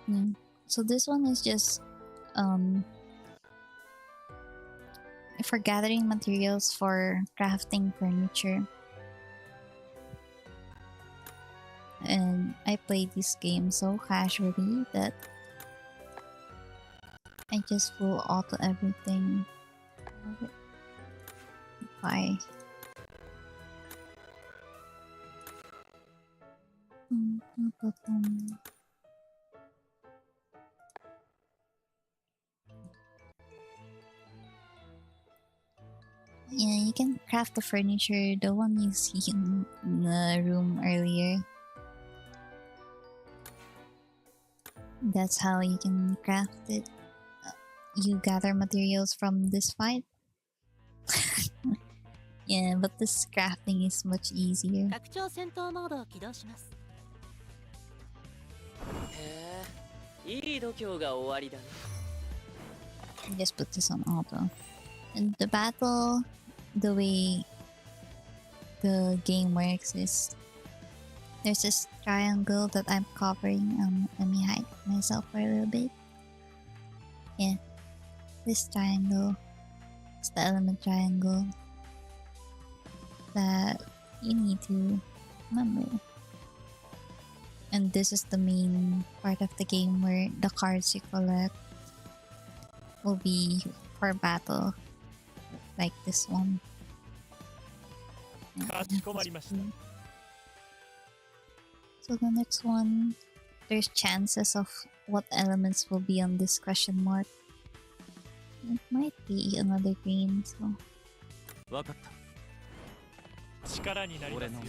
Yeah. So this one is just for gathering materials for crafting furniture. And I play this game so casually that I just full auto everything. Bye. Yeah, you can craft the furniture, the one you see in the room earlier. That's how you can craft it. You gather materials from this fight. Yeah, but this crafting is much easier. 拡張戦闘モードを起動します。へえ、いい度胸が終わりだね。 Just put this on auto. And the battle, the way the game works is there's this triangle that I'm covering. Let me hide myself for a little bit. Yeah, this triangle. It's the element triangle that you need to remember. And this is the main part of the game where the cards you collect will be for battle, like this one. So the next one, there's chances of what elements will be on this question mark. It might be another green, so わかった。力になりますよ。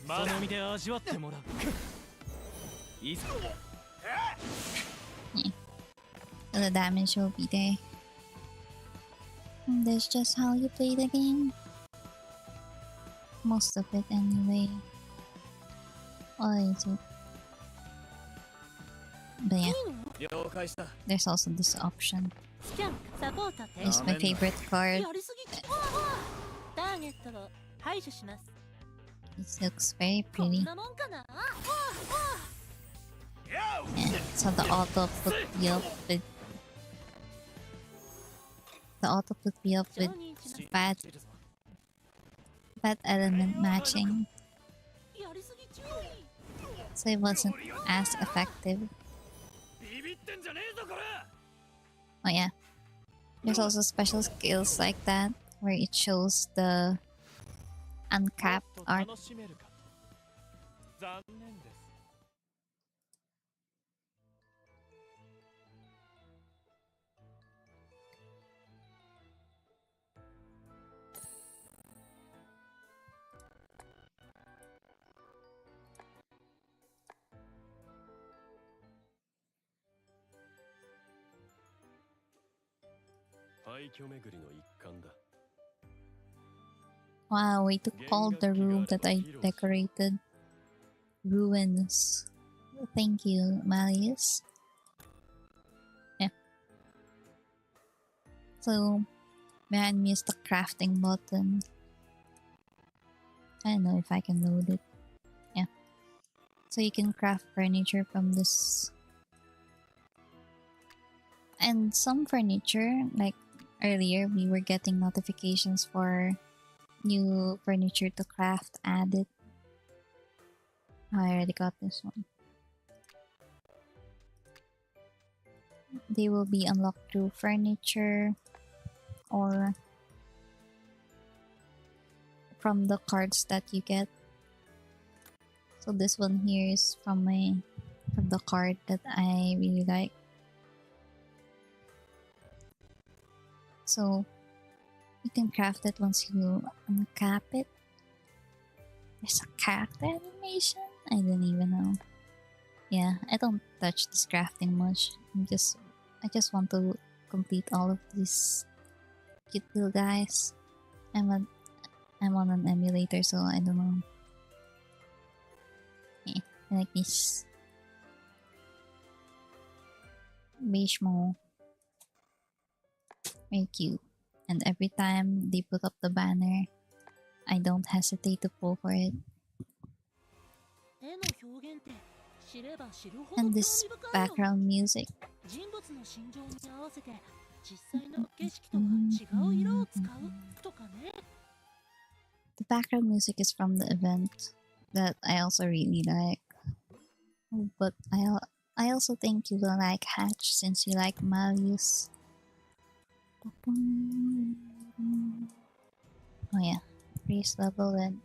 まなみで味わってもらう。いいぞ。 so the damage will be there. And that's just how you play the game. Most of it anyway. What is it? But yeah, 了解した。 there's also this option. スキャンサポート停 It's 止。 my favorite card. やりすぎ。ターゲットを排除します。 This looks very こん pretty. なもんかな。 Yeah, so the auto put me up with承認します。 bad element matching, やりすぎ注意。 so it wasn't as effective. ビビってんじゃねえぞこれ。 Oh yeah, there's also special skills like that where it shows the uncapped art. 楽しめるか。残念です。 廃墟巡りの一環だ。 Wow, way to call the room that I decorated ruins. Thank you, Malleus. Yeah. So, behind me is the crafting button. I don't know if I can load it. Yeah. So you can craft furniture from this. And some furniture, like earlier, we were getting notifications for new furniture to craft added. I already got this one. they will be unlocked through furniture or from the cards that you get. So this one here is from the card that I really like. So you can craft it once you uncap it. There's a character animation? I don't even know. Yeah, I don't touch this crafting much. I just want to complete all of these cute little guys. I'm on an emulator, so I don't know. Yeah, I like this. Bishmo. Very cute. And every time they put up the banner, I don't hesitate to pull for it. 絵の表現って知れば知るほど興 And 味 this 深いよ。 background music. 人物の心情に合わせて実際の景色とは違う色を使うとかね。 The background music is from the event that I also really like. But I also think you will like Hatch since you like Malleus. Oh yeah, race level and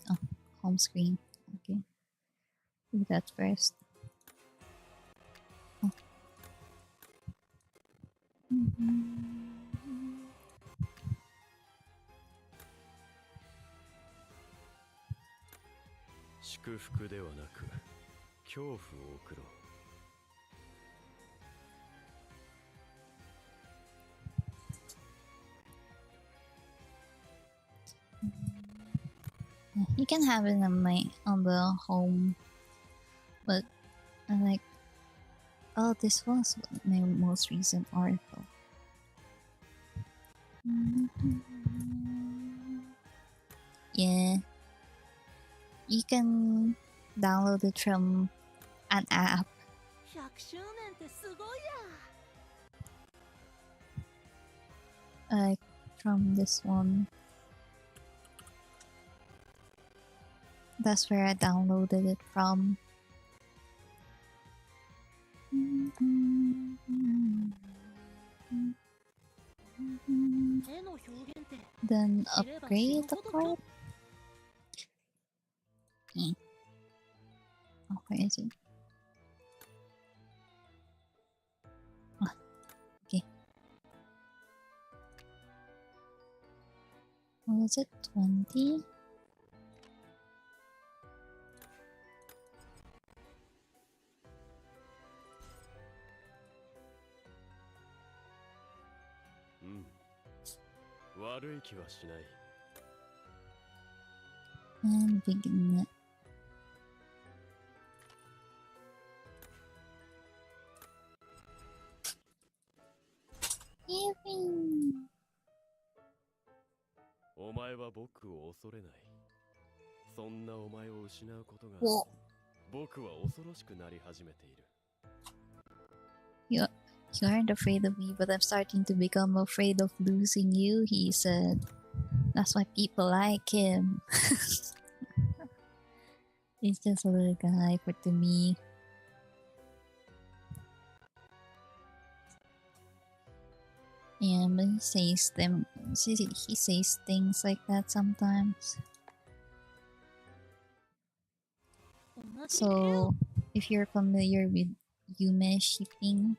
home screen. Okay, do that first. Oh. You can have it on the home, but I like. Oh, this was my most recent article. Yeah, you can download it from an app. 100周年ってすごいや。 Like from this one. That's where I downloaded it from. Then upgrade the card. Oh, where is it? Ah, okay. What was it? 20? And begin it. Yippee! お前は僕を恐れない。そんなお前を失うことが Whoa. 僕は恐ろしくなり始めている。 You aren't afraid of me, but I'm starting to become afraid of losing you, he said. That's why people like him. He's just a little guy to me. Yeah, but he says things like that sometimes. So, if you're familiar with Yume shipping,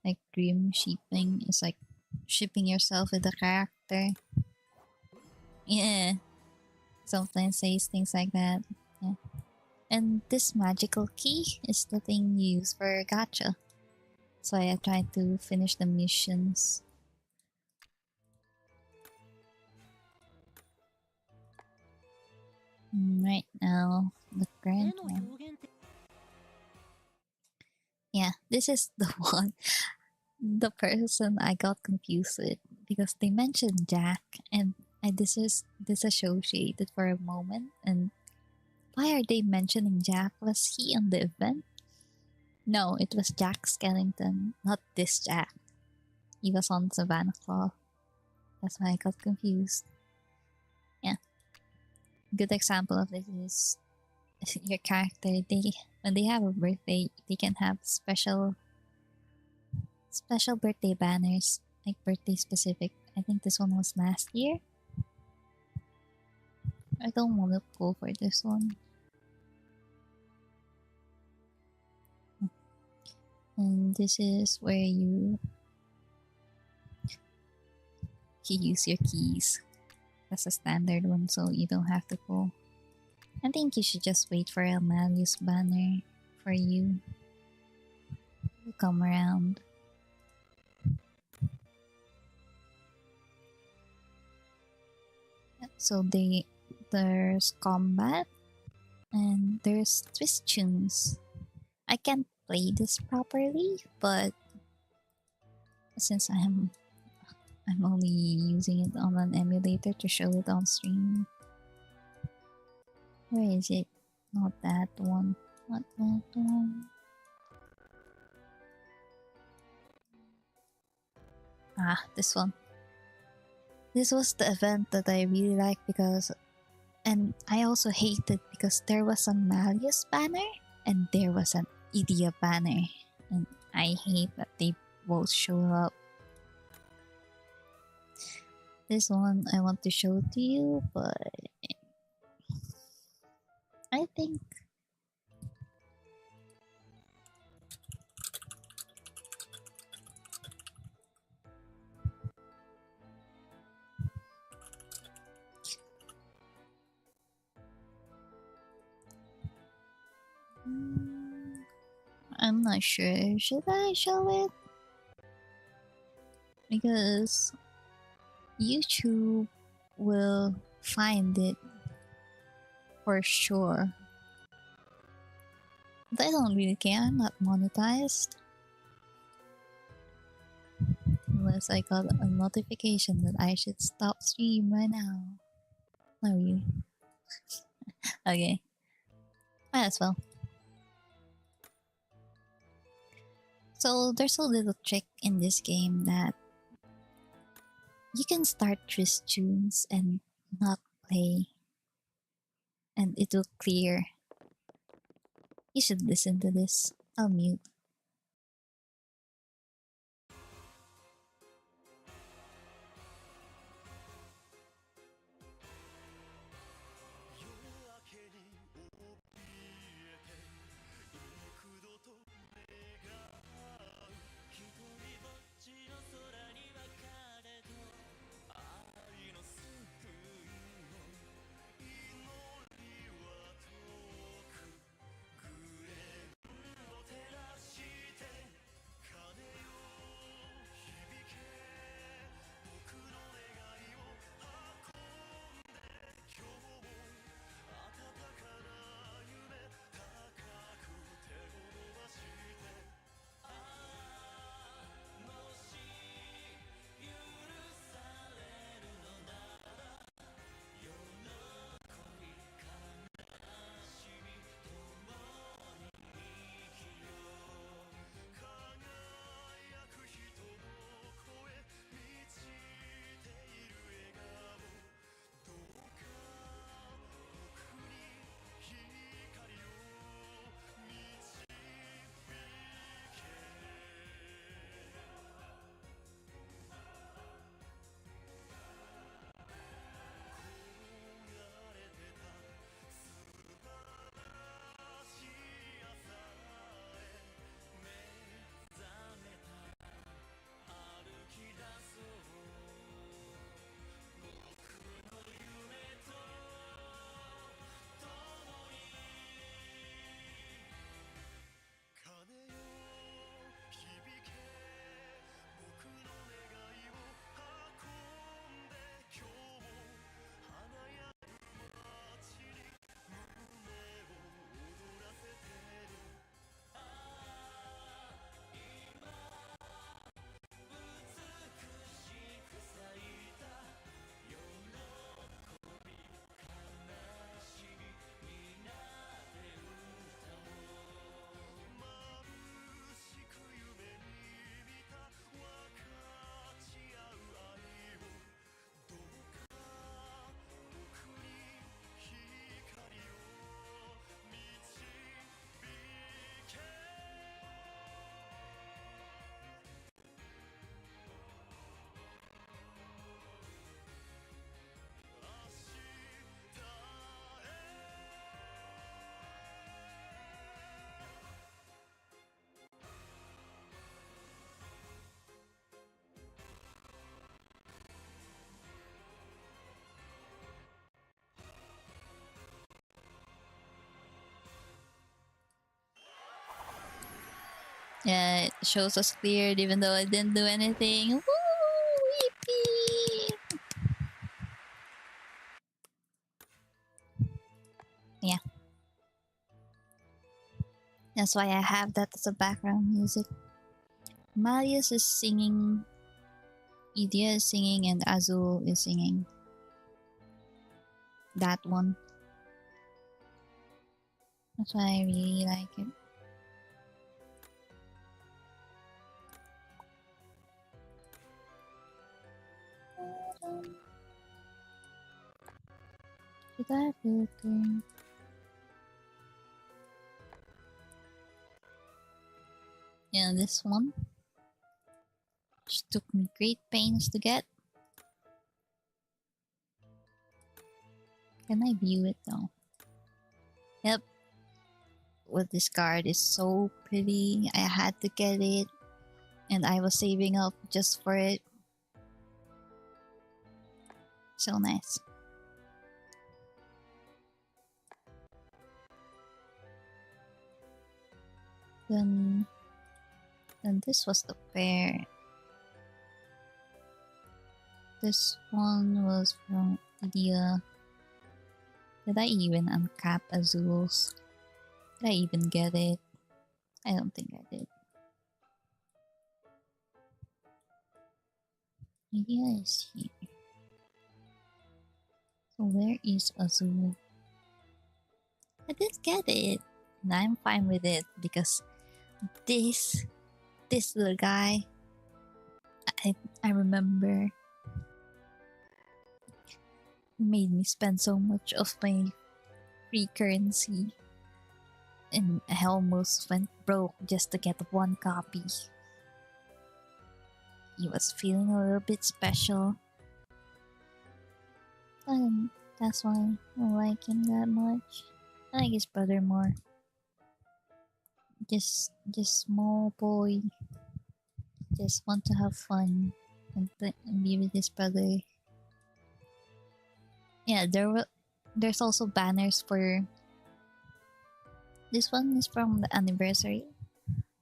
like dream shipping, is like shipping yourself with a character. Yeah, sometimes says things like that. Yeah, and this magical key is the thing you use for gacha. So I tried to finish the missions. Right now, the grand one. Yeah, this is the one. The person I got confused with because they mentioned Jack and I disassociated for a moment. And why are they mentioning Jack? Was he on the event? No, it was Jack Skellington, not this Jack. He was on Savannah Claw. That's why I got confused. Yeah. Good example of this is your character. When they have a birthday, they can have special special birthday banners, like birthday specific. I think this one was last year. I don't want to go for this one. And this is where you use your keys. That's a standard one, so you don't have to go. I think you should just wait for a Malleus banner for you to come around. So there's combat and there's twist tunes. I can't play this properly, but since I'm only using it on an emulator to show it on stream. Where is it? Not that one. Not that one. Ah, this one. This was the event that I really liked because, and I also hated because there was a Malleus banner and there was an Idea banner, and I hate that they both show up. This one I want to show to you, but I think I'm not sure. Should I show it? Because YouTube will find it for sure. But I don't really care. I'm not monetized. Unless I got a notification that I should stop stream right now. Not really. Okay. Might as well. So there's a little trick in this game that you can start twist tunes and not play, and it will clear. You should listen to this. I'll mute. Yeah, it shows us cleared even though I didn't do anything. Woo! Yippee! Yeah. That's why I have that as a background music. Marius is singing, Idia is singing, and Azul is singing. That one. That's why I really like it. Should I feel good? Yeah, this one. Which took me great pains to get. Can I view it though? Yep. Well, this card is so pretty. I had to get it. And I was saving up just for it. So nice. Then this was the pair. This one was from India. Did I even uncap Azules? Did I even get it? I don't think I did. India is here. So where is Azul? I did get it. And I'm fine with it because this little guy, I remember, made me spend so much of my free currency, and I almost went broke just to get one copy. He was feeling a little bit special, and that's why I like him that much. I like his brother more. Just small boy, just want to have fun and be with his brother. Yeah, there's also banners for. This one is from the anniversary.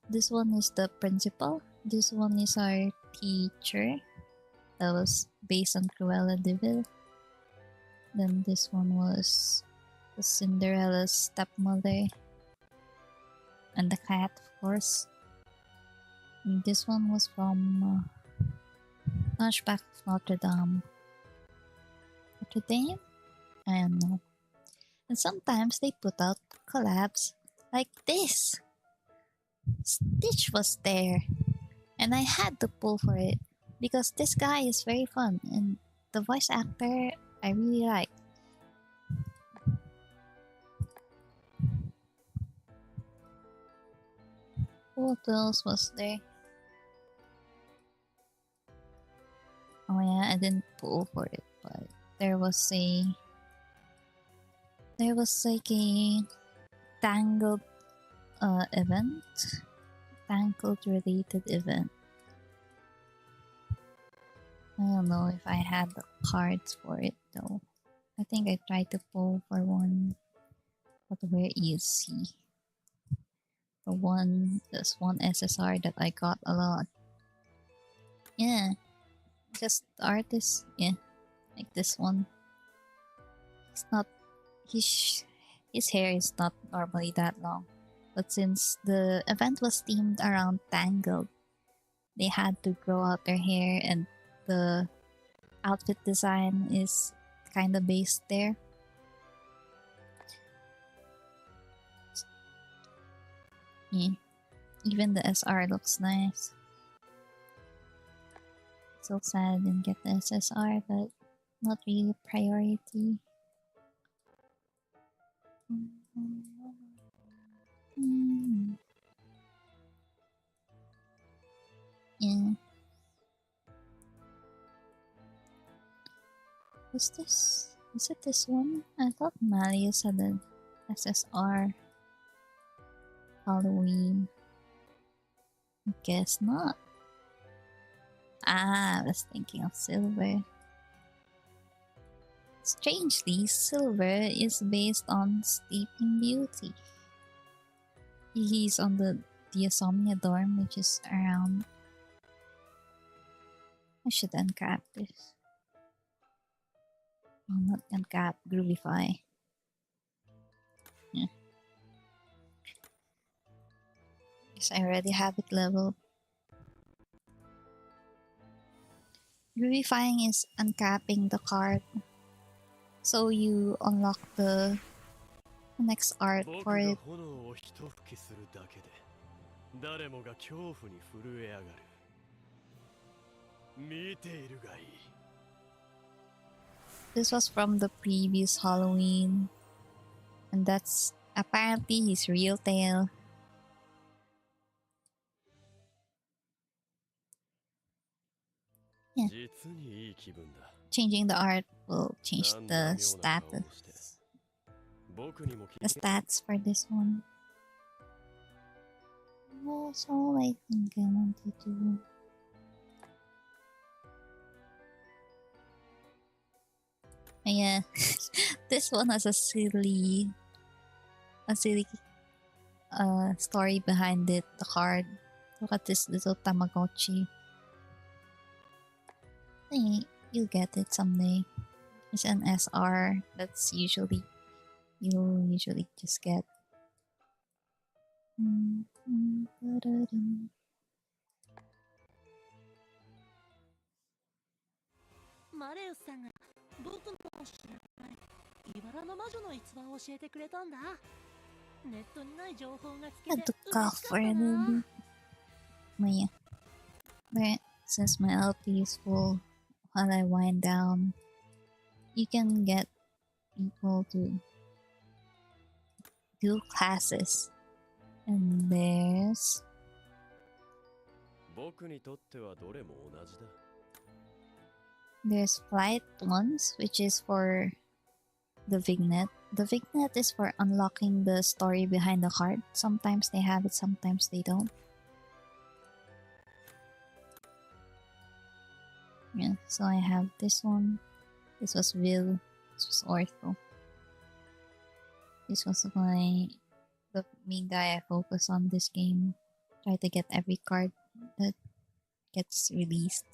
This one is the principal. This one is our teacher. That was based on Cruella de Vil. Then this one was the Cinderella's stepmother. And the cat, of course. And this one was from Hunchback of Notre Dame. Notre Dame? I don't know. And sometimes they put out collabs like this. Stitch was there. And I had to pull for it because this guy is very fun and the voice actor I really like. What else was there? Oh yeah, I didn't pull for it, but there was like a Tangled event. Tangled related event. I don't know if I had the cards for it though. I think I tried to pull for one, but where is he? There's one SSR that I got a lot. Yeah, just artists. Yeah, like this one. It's not his hair is not normally that long, but since the event was themed around Tangled, they had to grow out their hair, and the outfit design is kind of based there. Yeah, even the SR looks nice. So sad I didn't get the SSR, but not really a priority. Yeah. Was it this one? I thought Malleus had an SSR Halloween. Guess not. I was thinking of Silver. Strangely, Silver is based on Sleeping Beauty. He's on the the Insomnia dorm, which is around. I should uncap this. Oh, not uncap, Groovify. Yeah. Guess I already have it leveled. Groovifying is uncapping the card. So you unlock the next art 僕 for が it. 炎を一吹きするだけで誰もが恐怖に震え上がる。見ているがいい。 This was from the previous Halloween. And that's apparently his real tail. Yeah. 実にいい気分だ。 Changing the art will change なんだ the 妙な顔を status. して。僕にも気 The stats for this one. That's all I think I want to do. Yeah, this one has a silly story behind it. The card. Look at this little Tamagotchi. Hey, you'll get it someday. It's an SR. That's usually you'll usually just get. Ba-da-dum. マレウスさんが僕の知らない茨の魔女の逸話を教えてくれたんだ。ネットにない情報が聞 I けて took off for a little bit. But yeah. But since my LP is full, while I wind down, you can get people to do classes. And there's 僕にとってはどれも同じだ。 there's flight ones, which is for the vignette. The vignette is for unlocking the story behind the card. Sometimes they have it, sometimes they don't. Yeah, so I have this one. This was Vil. This was Ortho. This was the main guy I focus on this game. Try to get every card that gets released.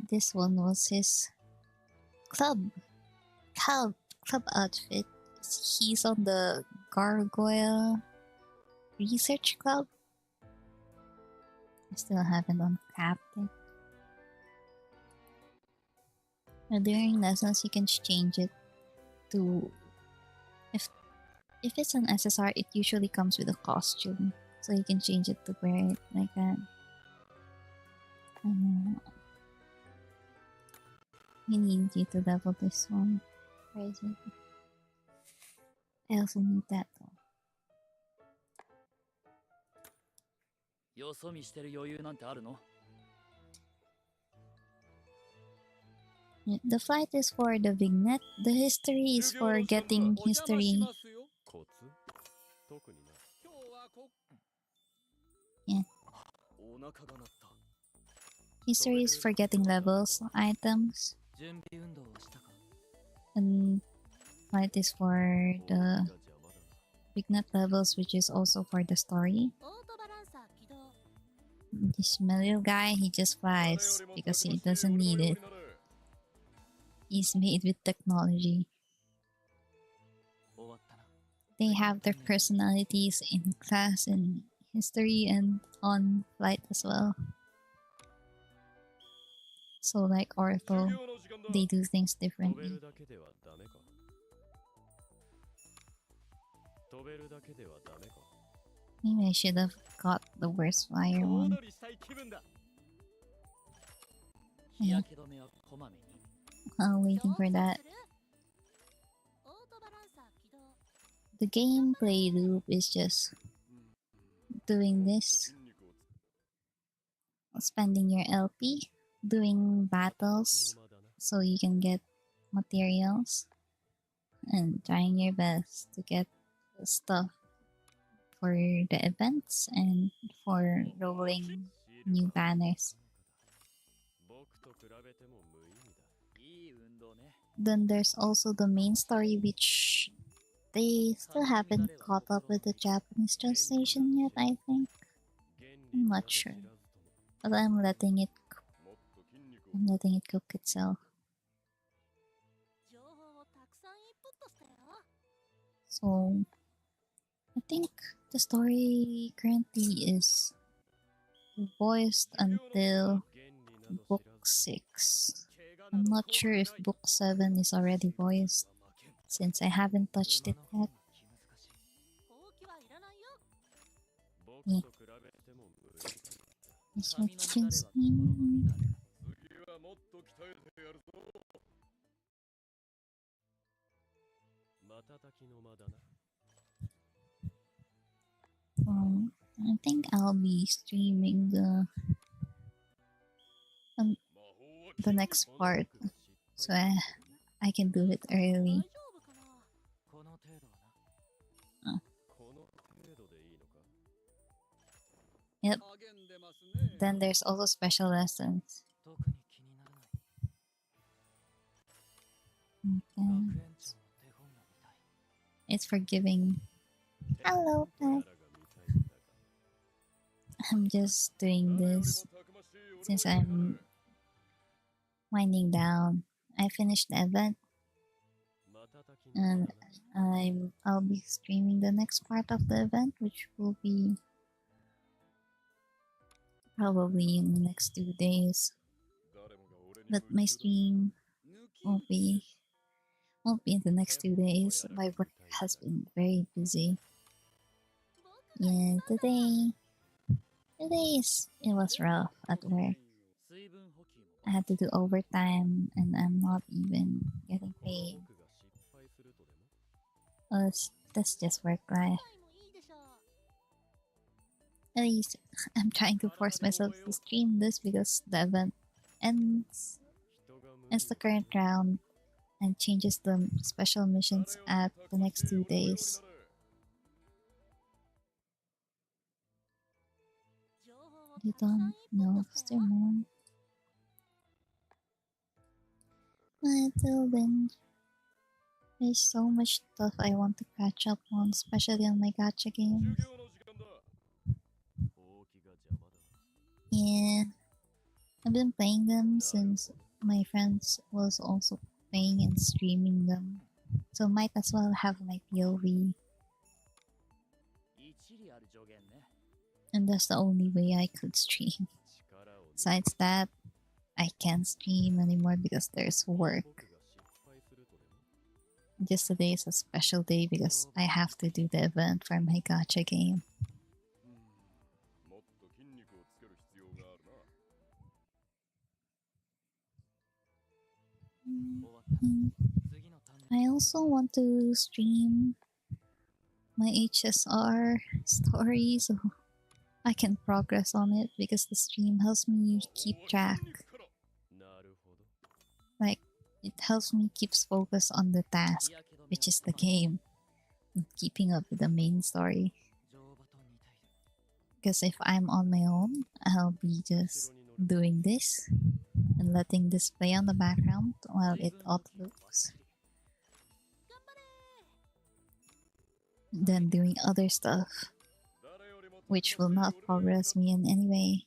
This one was his club outfit. He's on the Gargoyle Research Club. I still haven't uncapped it. But during lessons, you can change it to if it's an SSR, it usually comes with a costume, so you can change it to wear it like that. We need you to level this one. Where is it? I also need that though. よそ見してる余裕なんてあるの？ The flight is for the vignette. The history is for getting history. コツ？特にな。 Yeah. お腹が鳴った。 History is for getting levels, items. 準備運動をしたか？ And flight is for the vignette levels, which is also for the story. オートバランサー起動。 This little guy, he just flies because he doesn't need it. He's made with technology. 終わったな。 They have their personalities in class and history and on flight as well. So like Ortho, they do things 飛べ differently. るだけではダメか。飛べるだけではダメか。 Maybe I should have got the worst flyer 小 one. 躍りしたい気分だ。日焼け止めはこまめに。 While waiting for that, オートバランサー起動。 the gameplay loop is just doing this, spending your LP, doing battles so you can get materials, and trying your best to get stuff for the events and for rolling new banners. 僕と比べても無意味だ。 いい運動ね。 Then there's also the main story, which they still haven't caught up with the Japanese translation yet, I think. I'm not sure. But I'm letting it cook itself. 情報をたくさんインプットしたよ。 So I think the story currently is voiced until book 6. I'm not sure if book 7 is already voiced since I haven't touched it yet. 放棄はいらないよ。 Yeah. This magician's name. I think I'll be streaming the next part, so I can do it 大 early. 丈夫かな。 この程度はな。 Yep. Then there's also special lessons. 特に気にならない。 Okay. 学園長の手本が見たい。 It's for giving. Hello, Pat. I'm just doing this since I'm winding down. I finished the event and I'll be streaming the next part of the event, which will be probably in the next 2 days. But my stream won't be in the next 2 days. My work has been very busy. Yeah, today it was rough at work. 水分補給も I had to do overtime and I'm not even getting paid. That's just work life. もいいでしょう。 At least I'm trying to force myself to stream this because the event ends the current round and changes the special missions at the next 2 days. 情報を You たくさん don't インプッ know ト if した there よ。 more. But then there's so much stuff I want to catch up on, especially on my gacha games. Yeah, I've been playing them since my friends was also playing and streaming them, so might as well have my POV. 一理ある助言ね。 And that's the only way I could stream. Besides that, I can't stream anymore because there's work. Just today is a special day because I have to do the event for my gacha game. I also want to stream my HSR story so I can progress on it because the stream helps me keep track. Like, it helps me keep focus on the task, which is the game, and keeping up with the main story. Because if I'm on my own, I'll be just doing this and letting this play on the background while it auto-loops. Then doing other stuff, which will not progress me in any way.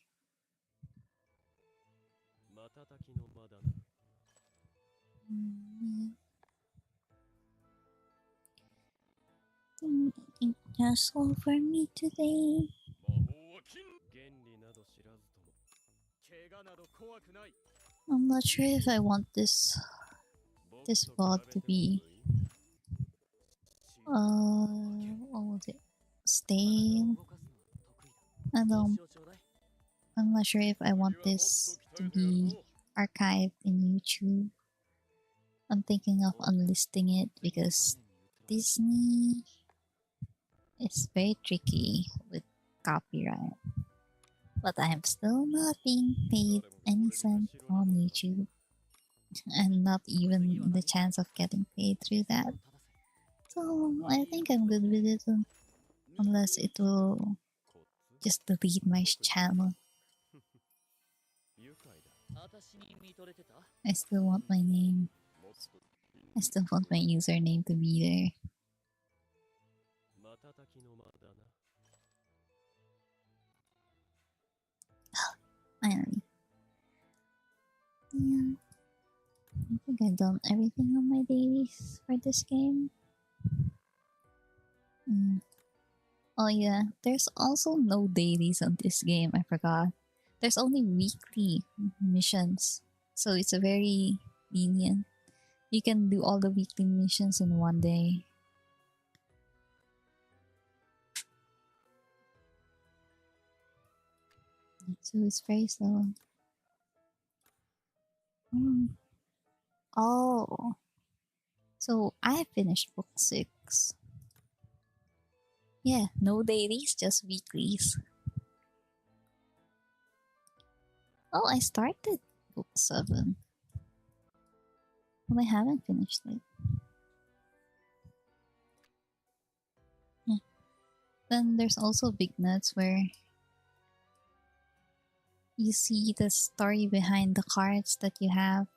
Just all for me today. I'm not sure if I want this VOD to be what was it? Staying. I'm not sure if I want this to be archived in YouTube. I'm thinking of unlisting it because Disney is very tricky with copyright. But I am still not being paid any cent on YouTube. And not even the chance of getting paid through that. So I think I'm good with it unless it will just delete my channel. I still want my name. I still want my username to be there. きの間だな。 Finally. Yeah. I think I've done everything on my dailies for this game. Oh yeah, there's also no dailies on this game, I forgot. There's only weekly missions. So it's a very lenient. You can do all the weekly missions in one day. So it's very slow. Oh. So I finished book 6. Yeah, no dailies, just weeklies. Oh, I started book 7. But I haven't finished it. Yeah. Then there's also Big Nuts where you see the story behind the cards that you have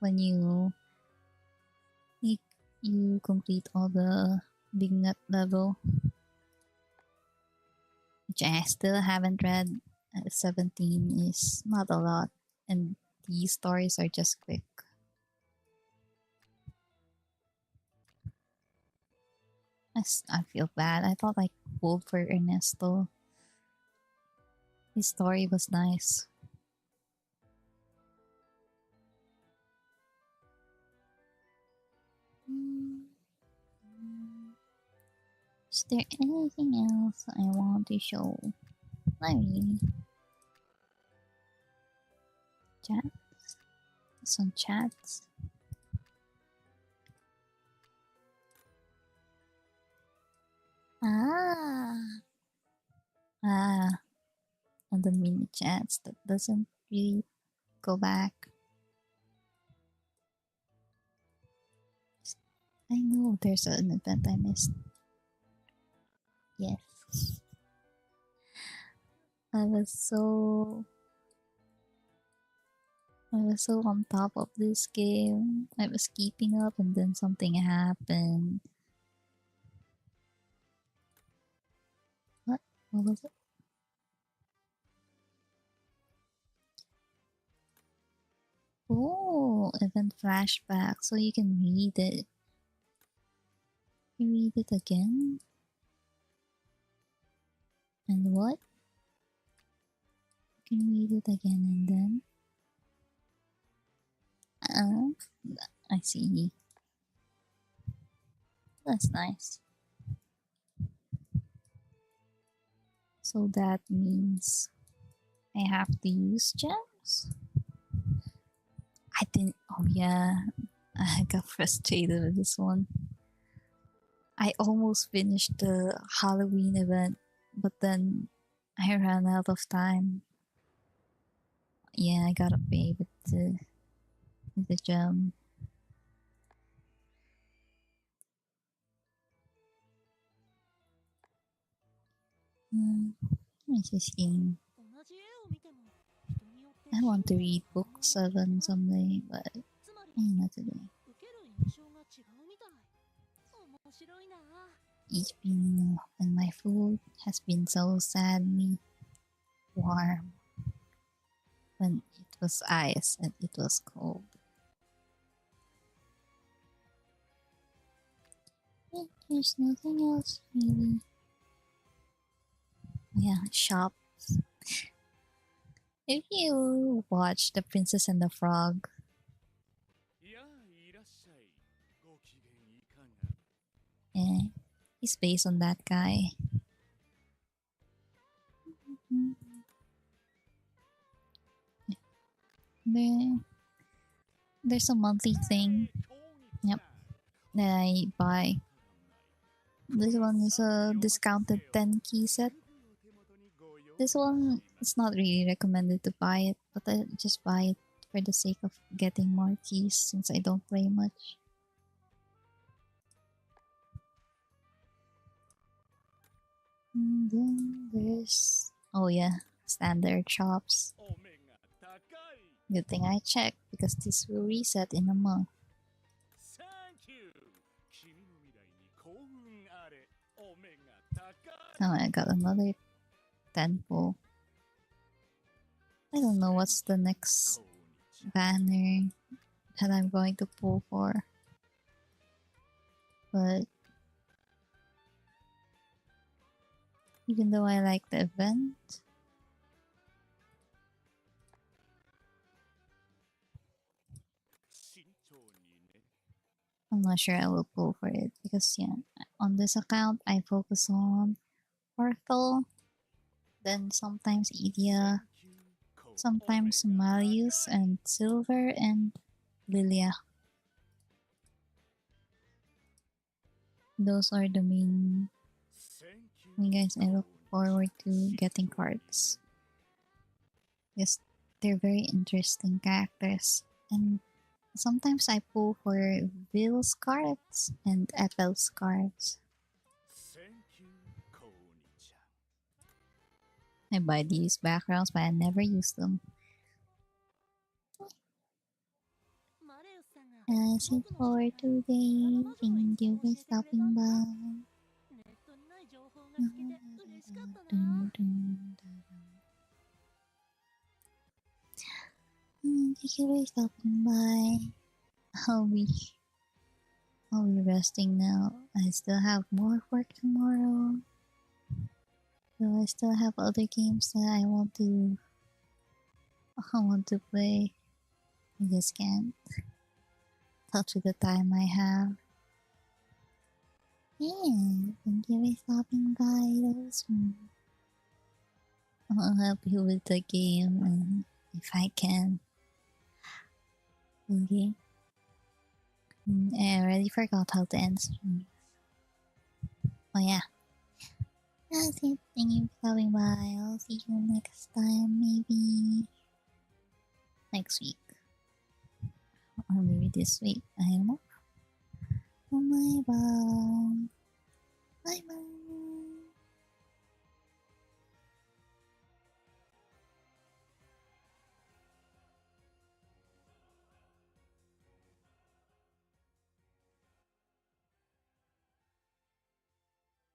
when you complete all the Big Nut level, which I still haven't read. 17 is not a lot, and these stories are just quick. I feel bad. I thought I pulled for Ernesto. His story was nice. Is there anything else I want to show? Not really. Chats? Some chats. On the mini chats that doesn't really go back. I know there's an event I missed. Yes. I was so on top of this game. I was keeping up and then something happened. What was it? Oh, event flashback. So you can read it. You read it again? And what? You can read it again and then? I see. That's nice. So that means I have to use gems? I didn't. Oh yeah, I got frustrated with this one. I almost finished the Halloween event, but then I ran out of time. Yeah, I gotta pay with the gem. What is this game? I want to read book 7 someday, but not today. Each meal and my food has been so sadly warm when it was ice and it was cold. There's nothing else really. Yeah, shops. If you watch The Princess and the Frog, yeah, he's based on that guy. There's a monthly thing. Yep, that I buy. This one is a discounted 10 key set. This one is not really recommended to buy it, but I just buy it for the sake of getting more keys since I don't play much. And then there's, oh yeah, standard shops. Good thing I checked because this will reset in a month. Oh, I got another 10 pull. I don't know what's the next banner that I'm going to pull for. But even though I like the event, I'm not sure I will pull for it because yeah, on this account I focus on Orthol, then sometimes Idia, sometimes Malleus and Silver and Lilia. Those are the main guys I look forward to getting cards. Yes, they're very interesting characters. And sometimes I pull for Vill's cards and Ethel's cards. I buy these backgrounds, but I never use them. That's it for today. Thank you for stopping by. ネットにない情報が聞けて嬉しかったな。 Thank you for stopping by. I'll be resting now. I still have more work tomorrow. So I still have other games that I want to play. I just can't touch with the time I have. Yeah, thank you for stopping by. I'll help you with the game if I can. Okay. I already forgot how to end stream. Oh yeah. That's it. Thank you for stopping by. I'll see you next time, maybe next week. Or maybe this week. I don't know. Bye bye. Bye bye.